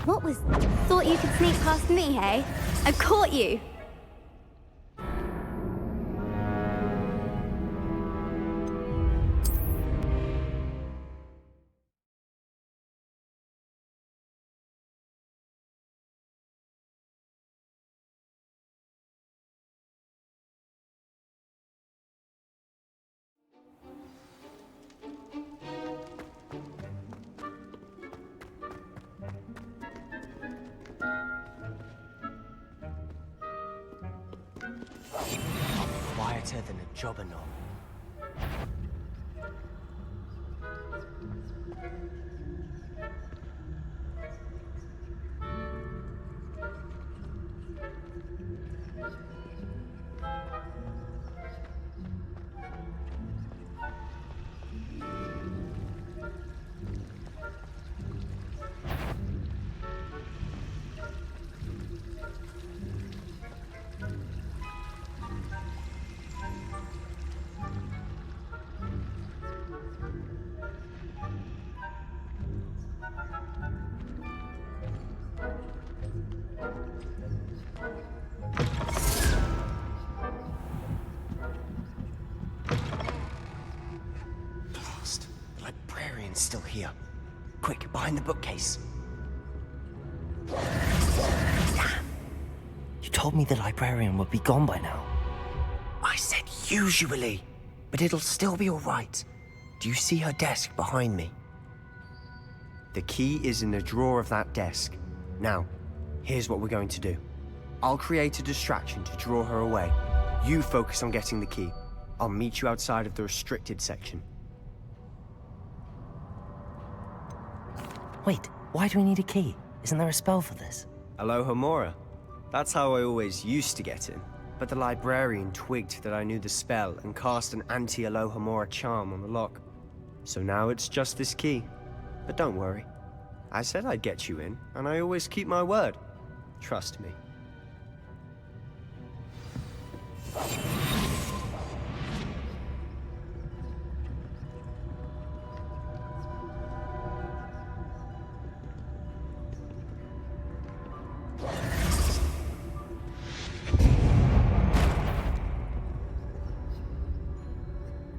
What was... Thought you could sneak past me, hey? I caught you! than a jobberknoll. Blast. The librarian's still here. Quick, behind the bookcase. Damn. You told me the librarian would be gone by now. I said usually, but it'll still be all right. Do you see her desk behind me? The key is in the drawer of that desk. Now, here's what we're going to do. I'll create a distraction to draw her away. You focus on getting the key. I'll meet you outside of the restricted section. Wait, why do we need a key? Isn't there a spell for this? Alohomora. That's how I always used to get in. But the librarian twigged that I knew the spell and cast an anti-Alohomora charm on the lock. So now it's just this key. But don't worry. I said I'd get you in, and I always keep my word. Trust me.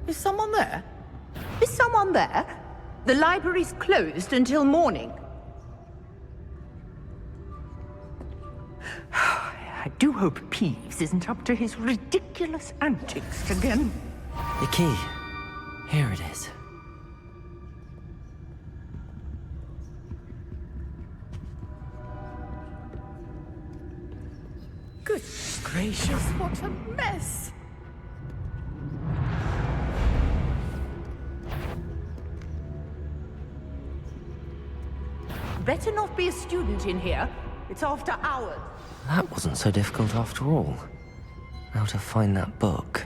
Is someone there? Is someone there? The library's closed until morning. I do hope Peeves isn't up to his ridiculous antics again. The key. Here it is. Good gracious, what a mess! Better not be a student in here. It's after hours. That wasn't so difficult after all. How to find that book.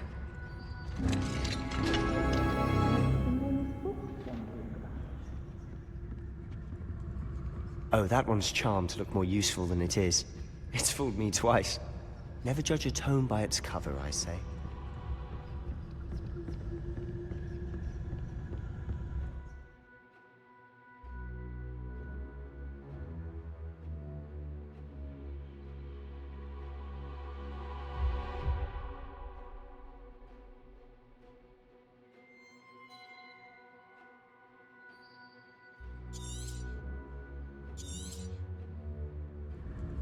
Oh, that one's charmed to look more useful than it is. It's fooled me twice. Never judge a tome by its cover, I say.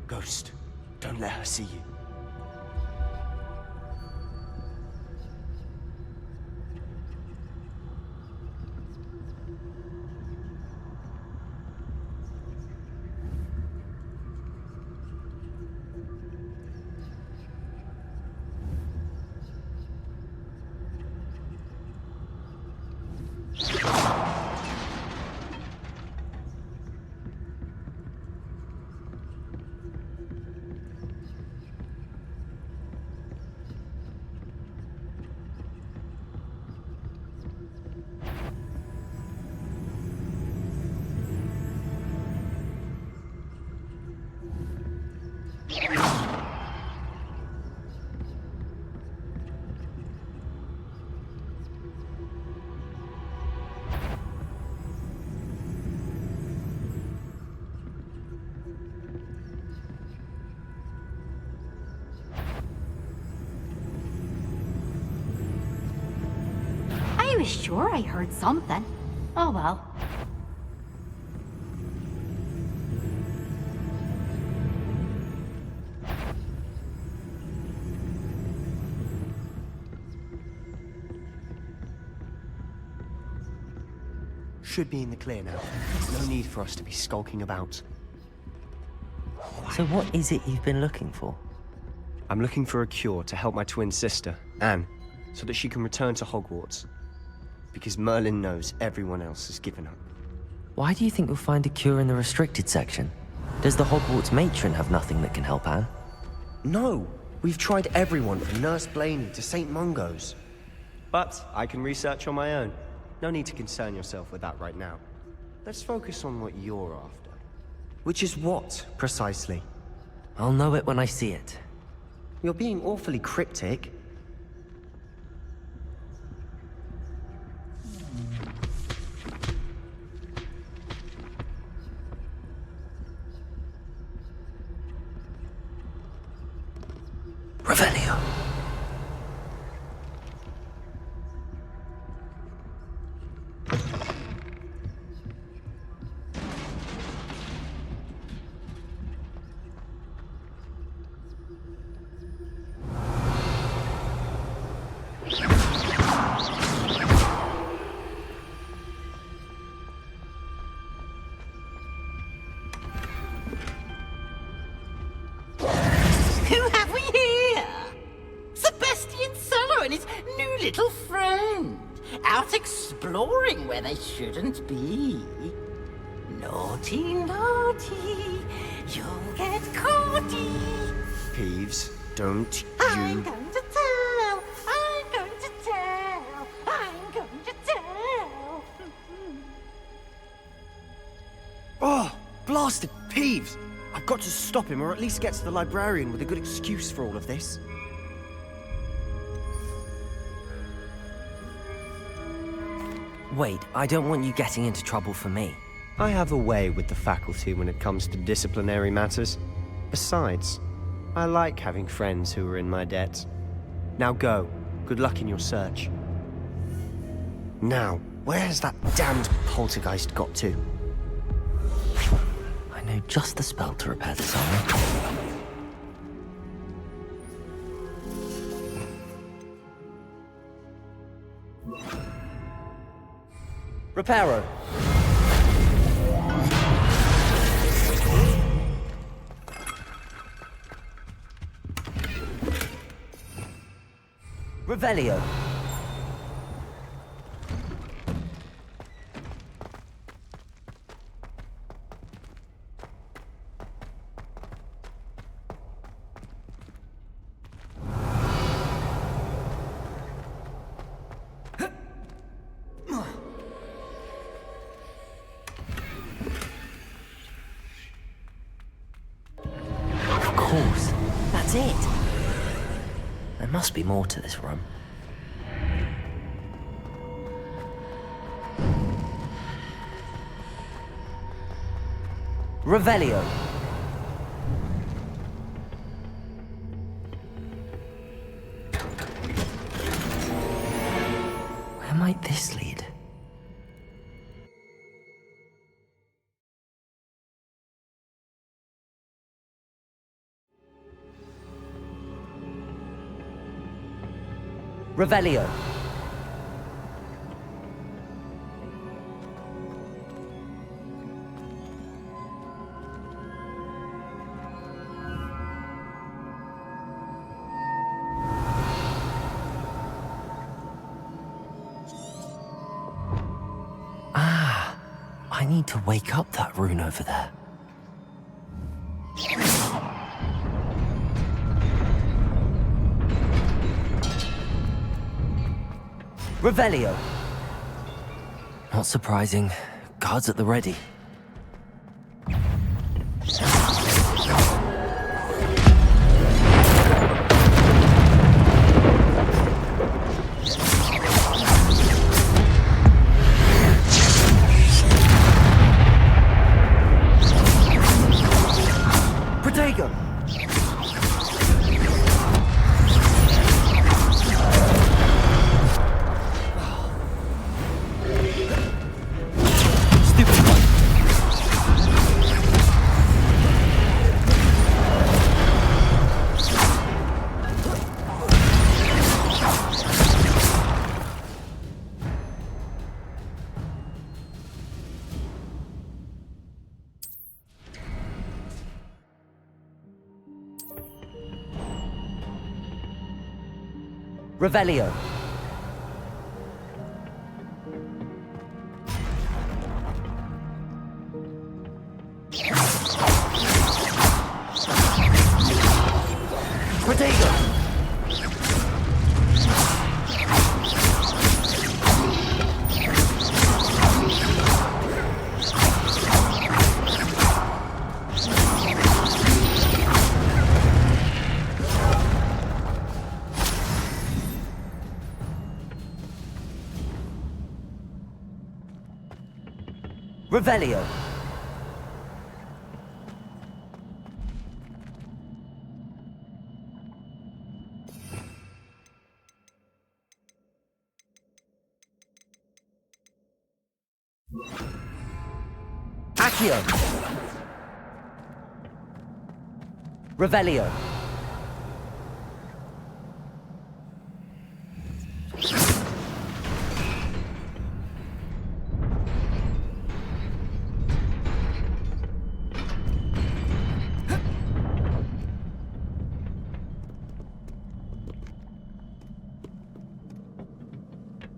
Ghost, don't let her see you. I was sure I heard something. Oh well. Should be in the clear now. No need for us to be skulking about. So what is it you've been looking for? I'm looking for a cure to help my twin sister, Anne. so that she can return to Hogwarts. Because Merlin knows everyone else has given up. Why do you think we'll find a cure in the restricted section? Does the Hogwarts matron have nothing that can help Anne? No! We've tried everyone from Nurse Blaney to St. Mungo's. But I can research on my own. No need to concern yourself with that right now. Let's focus on what you're after. Which is what, precisely? I'll know it when I see it. You're being awfully cryptic. Revelio. Who have we here? Sebastian Solo and his new little friend. Out exploring where they shouldn't be. Naughty, naughty. You'll get caughty. Peeves, don't I'm you... going to tell. I'm going to tell. I'm going to tell. Oh, blasted Peeves! I've got to stop him, or at least get to the librarian with a good excuse for all of this. Wait, I don't want you getting into trouble for me. I have a way with the faculty when it comes to disciplinary matters. Besides, I like having friends who are in my debt. Now go. Good luck in your search. Now, where has that damned poltergeist got to? I know just the spell to repair this armor. Reparo! Revelio. Of course, that's it. There must be more to this room. Revelio. Where might this lead? Revelio. Ah, I need to wake up that rune over there. Revelio. Not surprising. Guards at the ready. Protego. Revelio. Protego! Revelio. Accio. Revelio.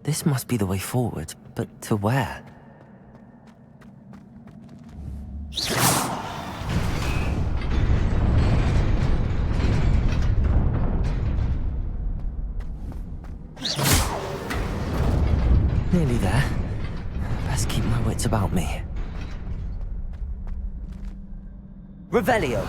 This must be the way forward, but to where? Nearly there. Best keep my wits about me. Revelio.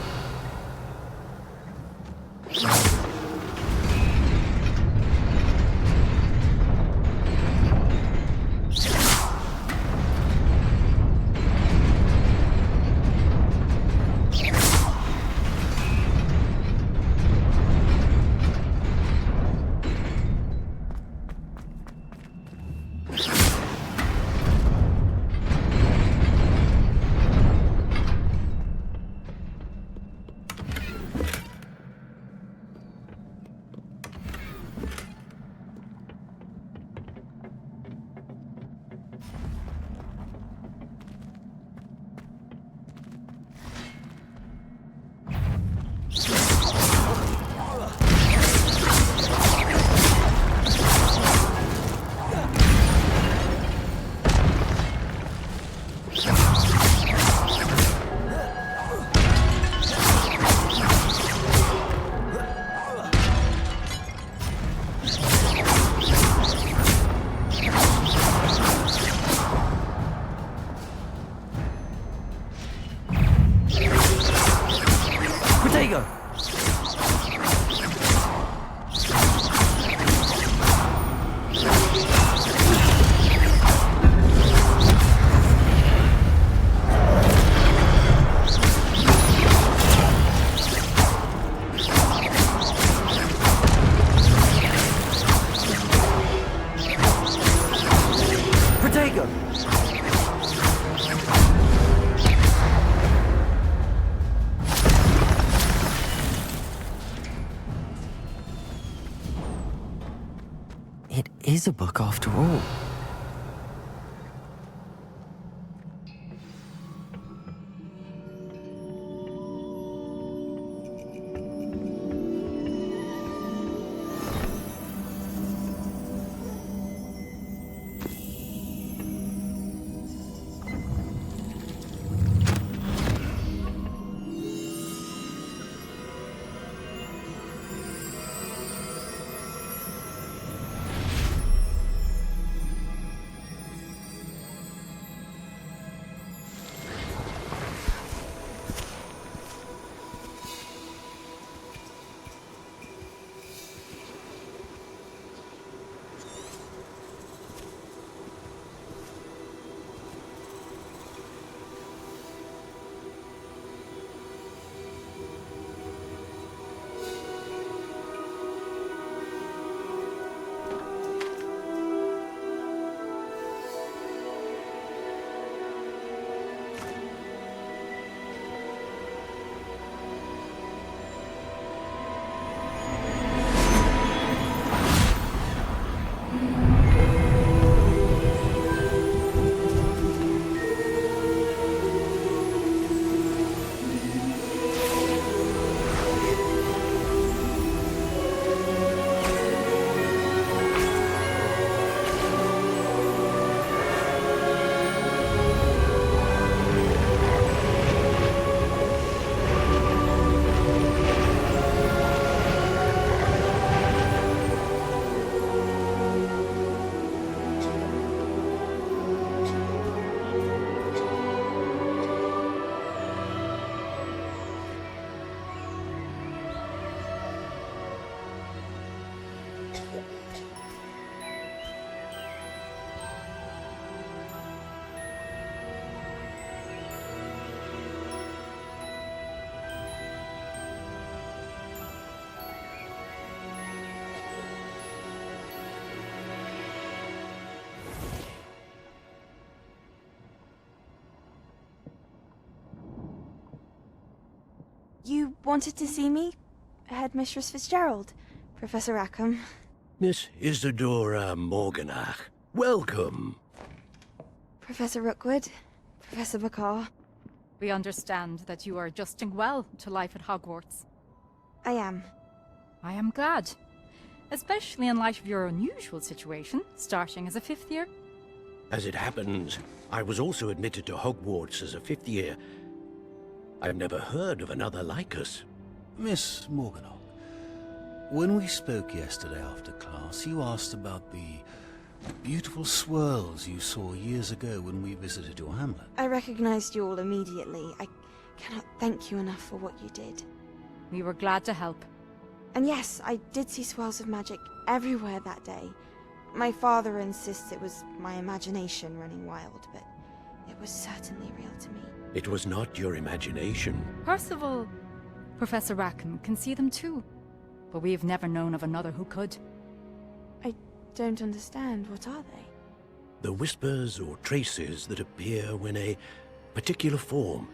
It is a book after all. You wanted to see me? Headmistress Fitzgerald, Professor Rackham. Miss Isadora Morganach, welcome. Professor Rookwood, Professor McCaw. We understand that you are adjusting well to life at Hogwarts. I am. I am glad. Especially in light of your unusual situation, starting as a 5th year. As it happens, I was also admitted to Hogwarts as a 5th year. I've never heard of another like us. Miss Morganach, when we spoke yesterday after class, you asked about the beautiful swirls you saw years ago when we visited your hamlet. I recognized you all immediately. I cannot thank you enough for what you did. We were glad to help. And yes, I did see swirls of magic everywhere that day. My father insists it was my imagination running wild, but it was certainly real to me. It was not your imagination. Percival, Professor Rackham can see them too. But we have never known of another who could. I don't understand. What are they? The whispers or traces that appear when a particular form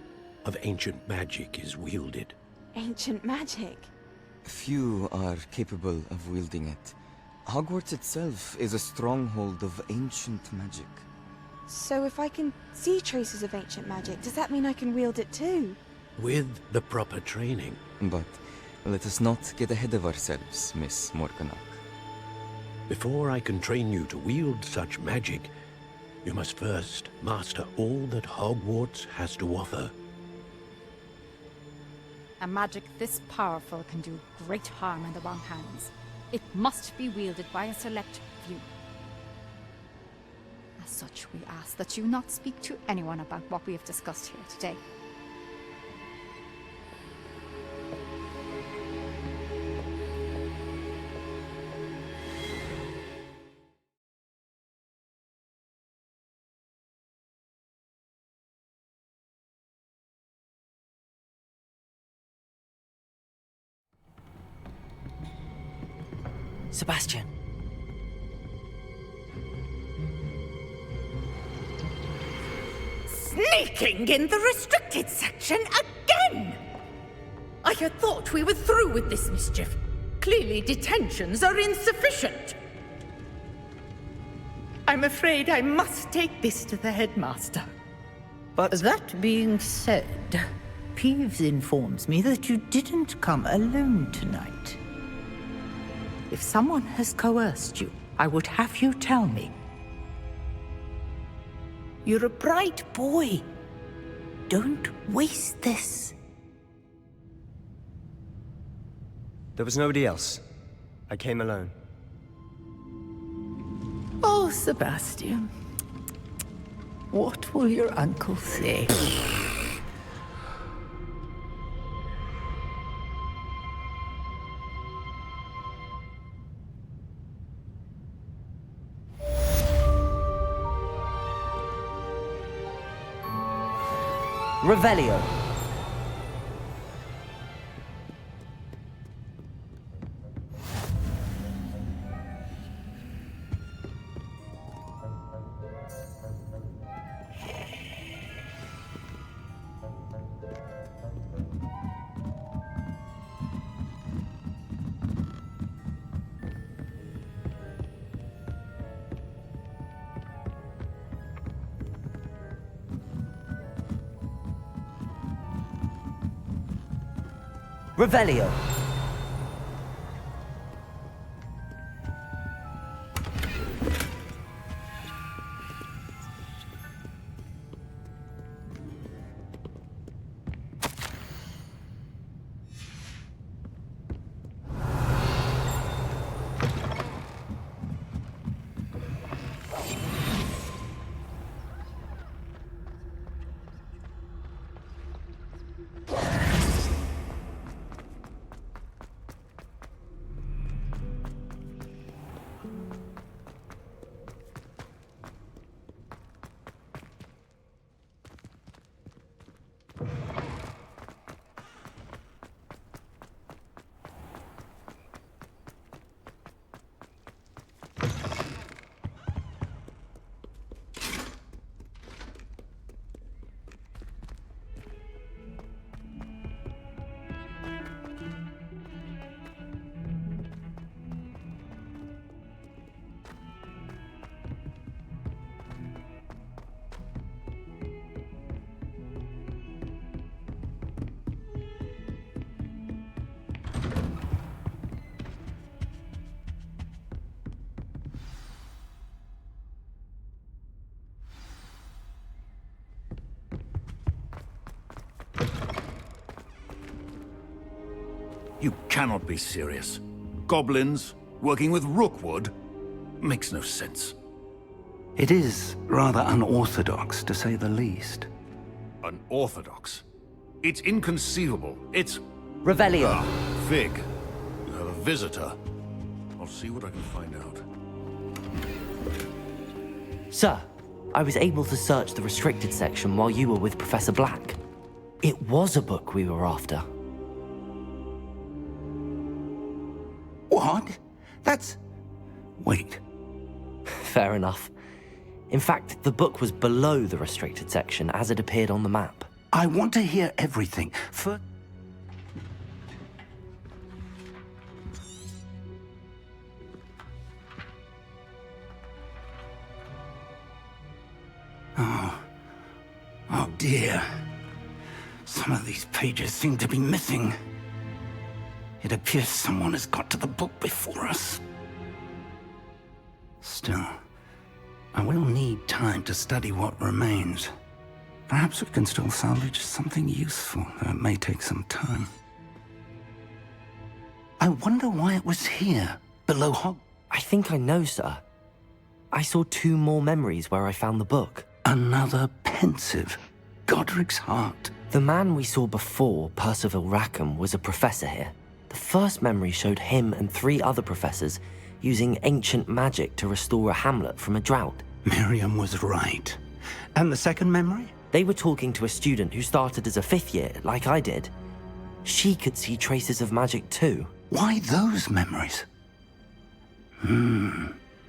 of ancient magic is wielded. Ancient magic? Few are capable of wielding it. Hogwarts itself is a stronghold of ancient magic. So if I can see traces of ancient magic, does that mean I can wield it too? With the proper training. But let us not get ahead of ourselves, Miss Morganach. Before I can train you to wield such magic, you must first master all that Hogwarts has to offer. A magic this powerful can do great harm in the wrong hands. It must be wielded by a select few. As such, we ask that you not speak to anyone about what we have discussed here today. Sebastian. Sneaking in the restricted section again! I had thought we were through with this mischief. Clearly detentions are insufficient. I'm afraid I must take this to the headmaster. But that being said, Peeves informs me that you didn't come alone tonight. If someone has coerced you, I would have you tell me. You're a bright boy. Don't waste this. There was nobody else. I came alone. Oh, Sebastian. What will your uncle say? Revelio. Revelio. You cannot be serious. Goblins working with Rookwood? Makes no sense. It is rather unorthodox, to say the least. Unorthodox? It's inconceivable. It's... Revelio. Fig, you have a visitor. I'll see what I can find out. Sir, I was able to search the restricted section while you were with Professor Black. It was a book we were after. What? That's... Wait. Fair enough. In fact, the book was below the restricted section as it appeared on the map. I want to hear everything. Oh dear. Some of these pages seem to be missing. It appears someone has got to the book before us. Still, I will need time to study what remains. Perhaps we can still salvage something useful, though it may take some time. I wonder why it was here, below Hogwarts. I think I know, sir. I saw 2 more memories where I found the book. Another pensive Godric's heart. The man we saw before, Percival Rackham, was a professor here. The first memory showed him and 3 other professors using ancient magic to restore a hamlet from a drought. Miriam was right. And the second memory? They were talking to a student who started as a 5th year, like I did. She could see traces of magic too. Why those memories?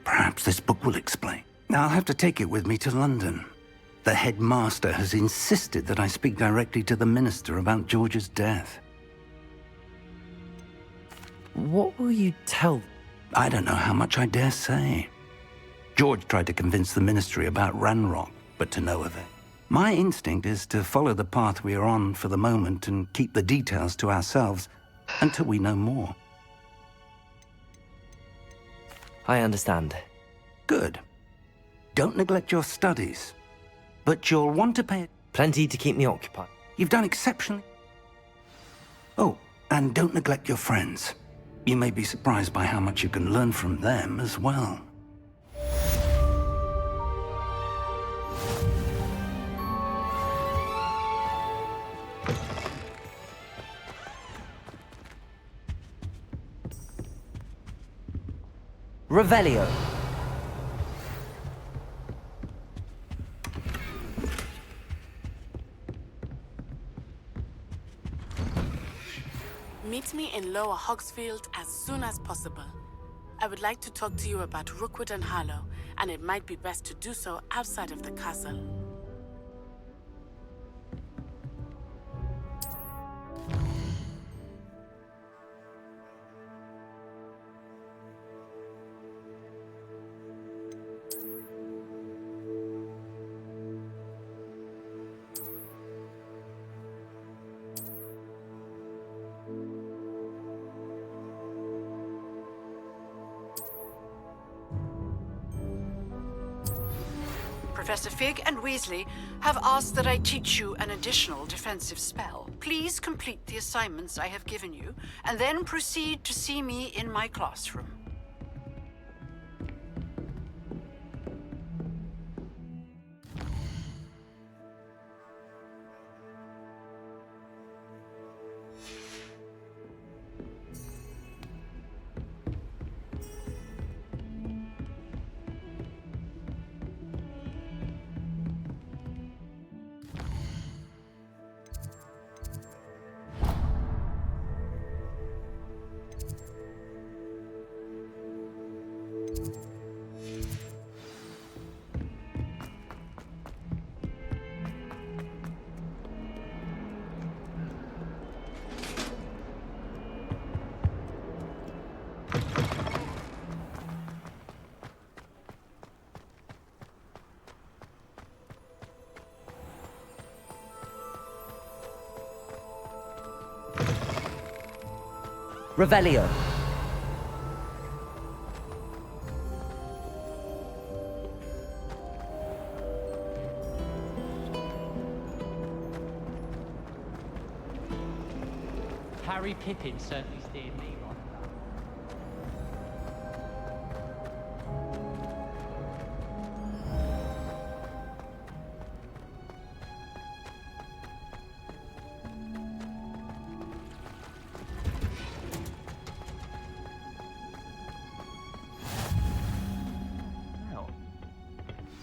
Perhaps this book will explain. Now I'll have to take it with me to London. The headmaster has insisted that I speak directly to the minister about George's death. What will you tell? I don't know how much I dare say. George tried to convince the ministry about Ranrock, but to no avail. My instinct is to follow the path we are on for the moment and keep the details to ourselves until we know more. I understand. Good. Don't neglect your studies, but you'll want to pay... Plenty to keep me occupied. You've done exceptionally... Oh, and don't neglect your friends. You may be surprised by how much you can learn from them as well. Revelio. Meet me in Lower Hogsfield as soon as possible. I would like to talk to you about Rookwood and Harlow, and it might be best to do so outside of the castle. Professor Fig and Weasley have asked that I teach you an additional defensive spell. Please complete the assignments I have given you, and then proceed to see me in my classroom. Revelio. Harry Pippin certainly steered me right. Now,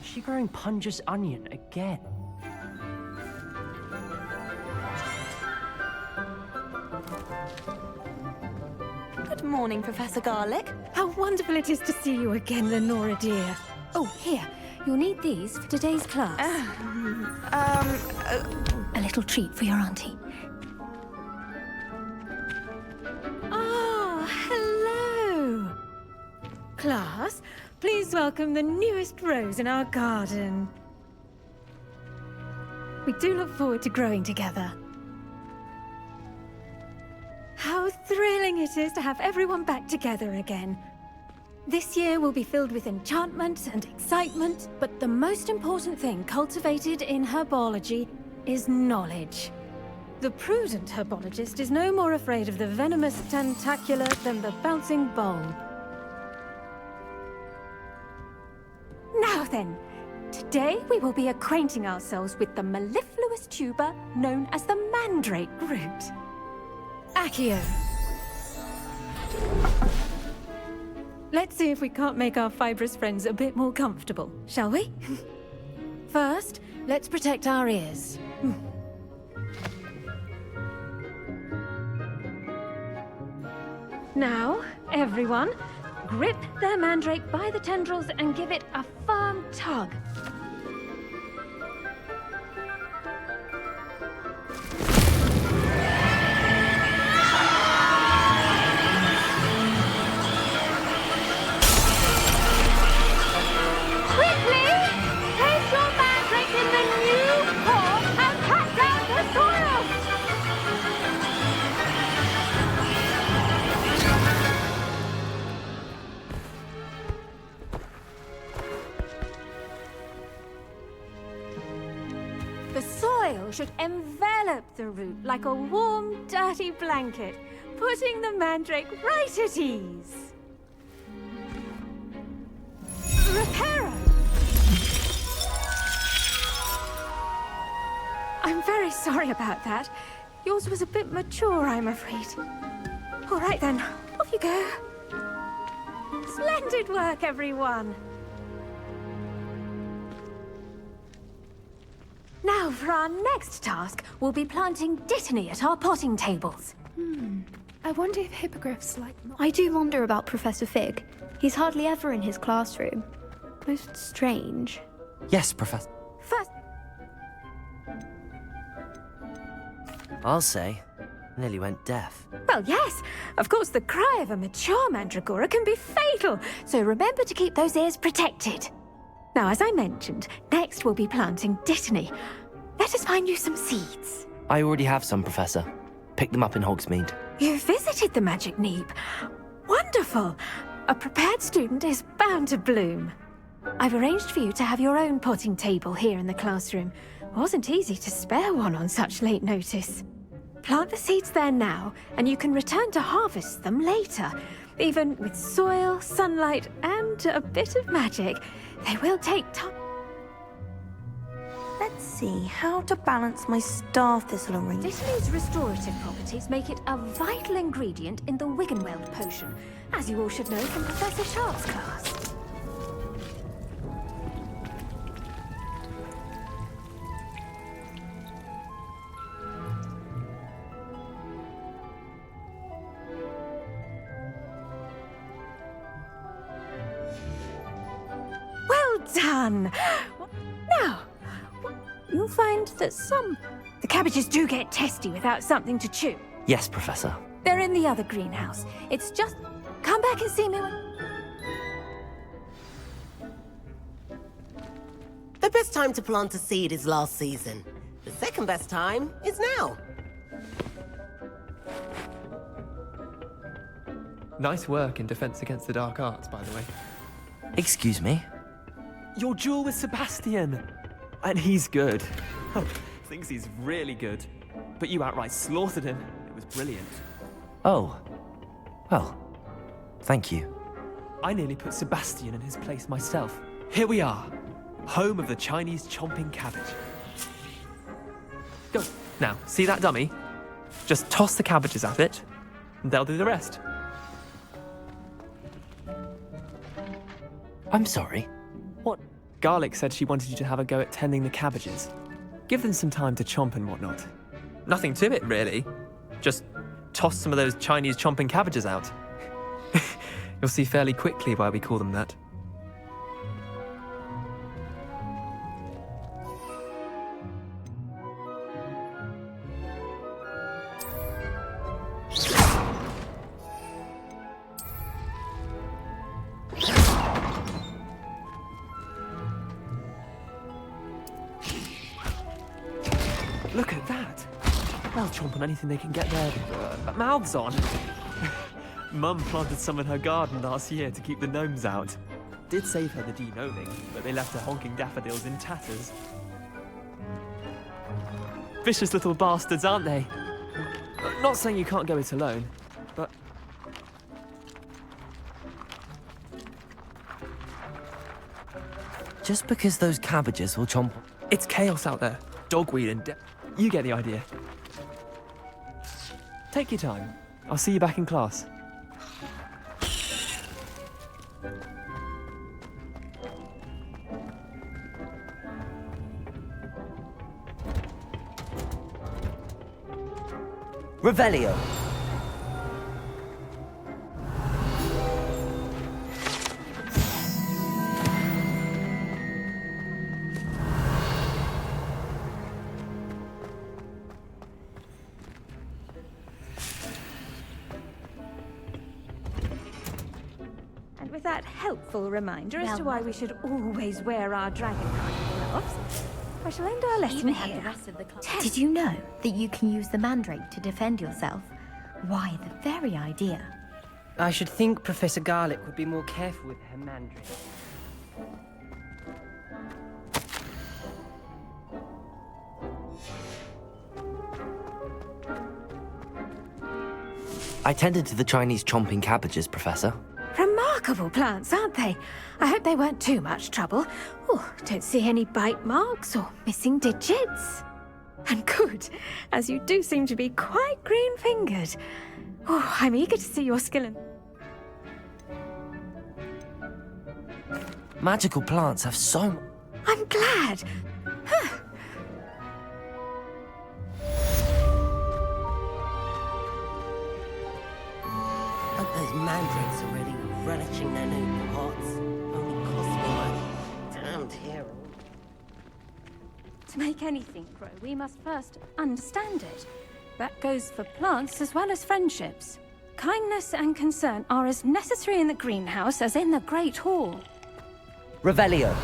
is she growing Punja's onion again? Good morning, Professor Garlick. How wonderful it is to see you again, Lenora dear. Oh, here. You'll need these for today's class. A little treat for your auntie. Ah, hello. Class, please welcome the newest rose in our garden. We do look forward to growing together. How thrilling it is to have everyone back together again. This year will be filled with enchantment and excitement, but the most important thing cultivated in herbology is knowledge. The prudent herbologist is no more afraid of the venomous tentacula than the bouncing bowl. Now then, today we will be acquainting ourselves with the mellifluous tuber known as the mandrake root. Accio. Let's see if we can't make our fibrous friends a bit more comfortable, shall we? First, let's protect our ears. Now, everyone, grip their mandrake by the tendrils and give it a firm tug. The soil should envelop the root like a warm, dirty blanket, putting the mandrake right at ease. Reparo! I'm very sorry about that. Yours was a bit mature, I'm afraid. All right then, off you go. Splendid work, everyone. Now, for our next task, we'll be planting Dittany at our potting tables. I wonder if hippogriffs like... I do wonder about Professor Fig. He's hardly ever in his classroom. Most strange. Yes, Professor. First... I'll say. Nearly went deaf. Well, yes. Of course, the cry of a mature mandragora can be fatal, so remember to keep those ears protected. Now, as I mentioned, next we'll be planting Dittany. Let us find you some seeds. I already have some, Professor. Picked them up in Hogsmeade. You visited the Magic Neep. Wonderful. A prepared student is bound to bloom. I've arranged for you to have your own potting table here in the classroom. Wasn't easy to spare one on such late notice. Plant the seeds there now, and you can return to harvest them later. Even with soil, sunlight, and a bit of magic, they will take time. Let's see how to balance my star thistle ring. Dittany's restorative properties make it a vital ingredient in the Wiggenweld potion, as you all should know from Professor Sharp's class. Well done! Now, you'll find that the cabbages do get testy without something to chew. Yes, Professor. They're in the other greenhouse. It's just... Come back and see me when... The best time to plant a seed is last season. The second best time is now. Nice work in Defense Against the Dark Arts, by the way. Excuse me? Your duel with Sebastian! And he's good. Thinks he's really good. But you outright slaughtered him. It was brilliant. Oh. Well, thank you. I nearly put Sebastian in his place myself. Here we are, home of the Chinese chomping cabbage. Go. Now, see that dummy? Just toss the cabbages at it, and they'll do the rest. I'm sorry. What? Garlic said she wanted you to have a go at tending the cabbages. Give them some time to chomp and whatnot. Nothing to it, really. Just toss some of those Chinese chomping cabbages out. You'll see fairly quickly why we call them that. Look at that! They'll chomp on anything they can get their mouths on. Mum planted some in her garden last year to keep the gnomes out. Did save her the de-gnoming, but they left her honking daffodils in tatters. Vicious little bastards, aren't they? Not saying you can't go it alone, but... Just because those cabbages will chomp... It's chaos out there. Dogweed and... You get the idea. Take your time. I'll see you back in class. Revelio. And with that helpful reminder as to why we should always wear our dragonhide gloves, I shall end our lesson here. Did you know that you can use the mandrake to defend yourself? Why, the very idea. I should think Professor Garlick would be more careful with her mandrake. I tended to the Chinese chomping cabbages, Professor. Remarkable plants, aren't they? I hope they weren't too much trouble. Oh, don't see any bite marks or missing digits. And good, as you do seem to be quite green-fingered. Oh, I'm eager to see your skill in... Magical plants have so... I'm glad. Hope those mandrakes are really relishing their new pots. Only cost me my damned hero. To make anything grow, we must first understand it. That goes for plants as well as friendships. Kindness and concern are as necessary in the greenhouse as in the Great Hall. Revelio.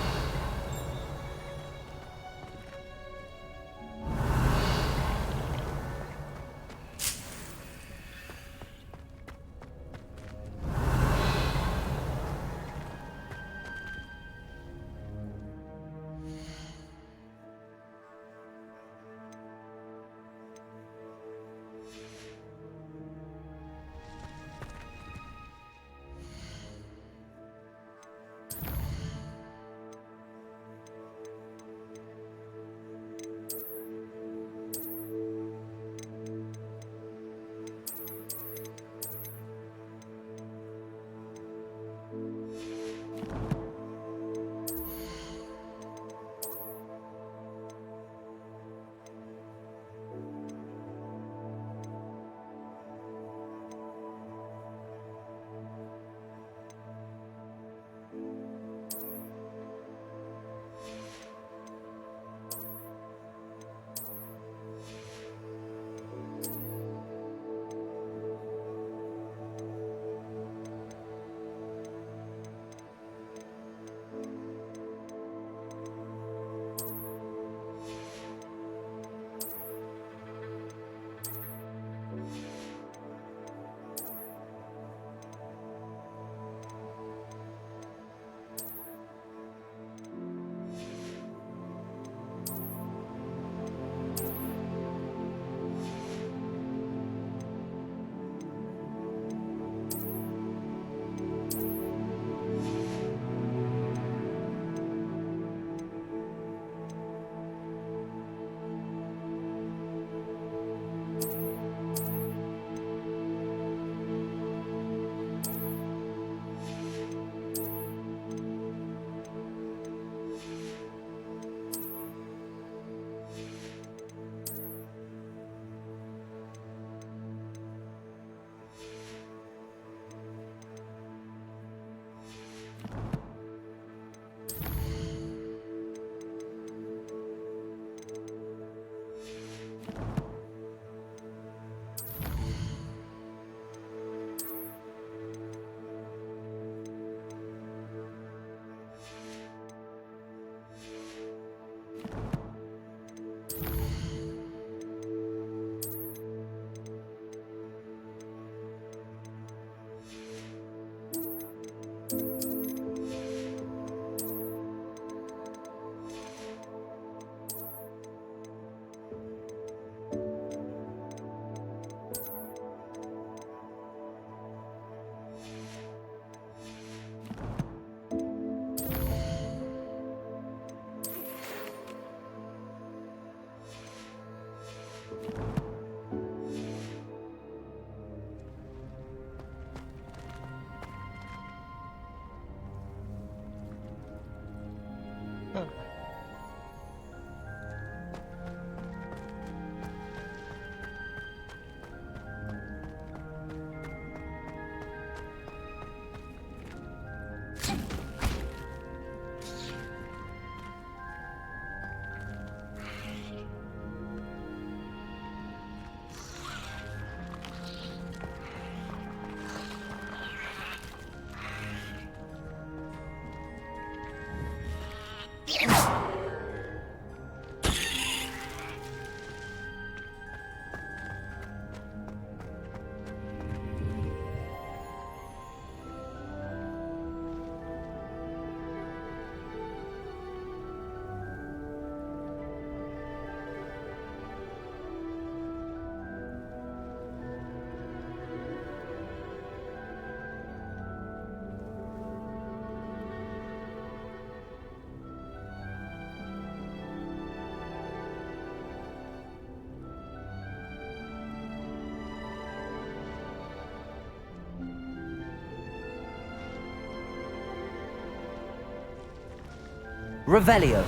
Revelio.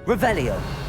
Revelio.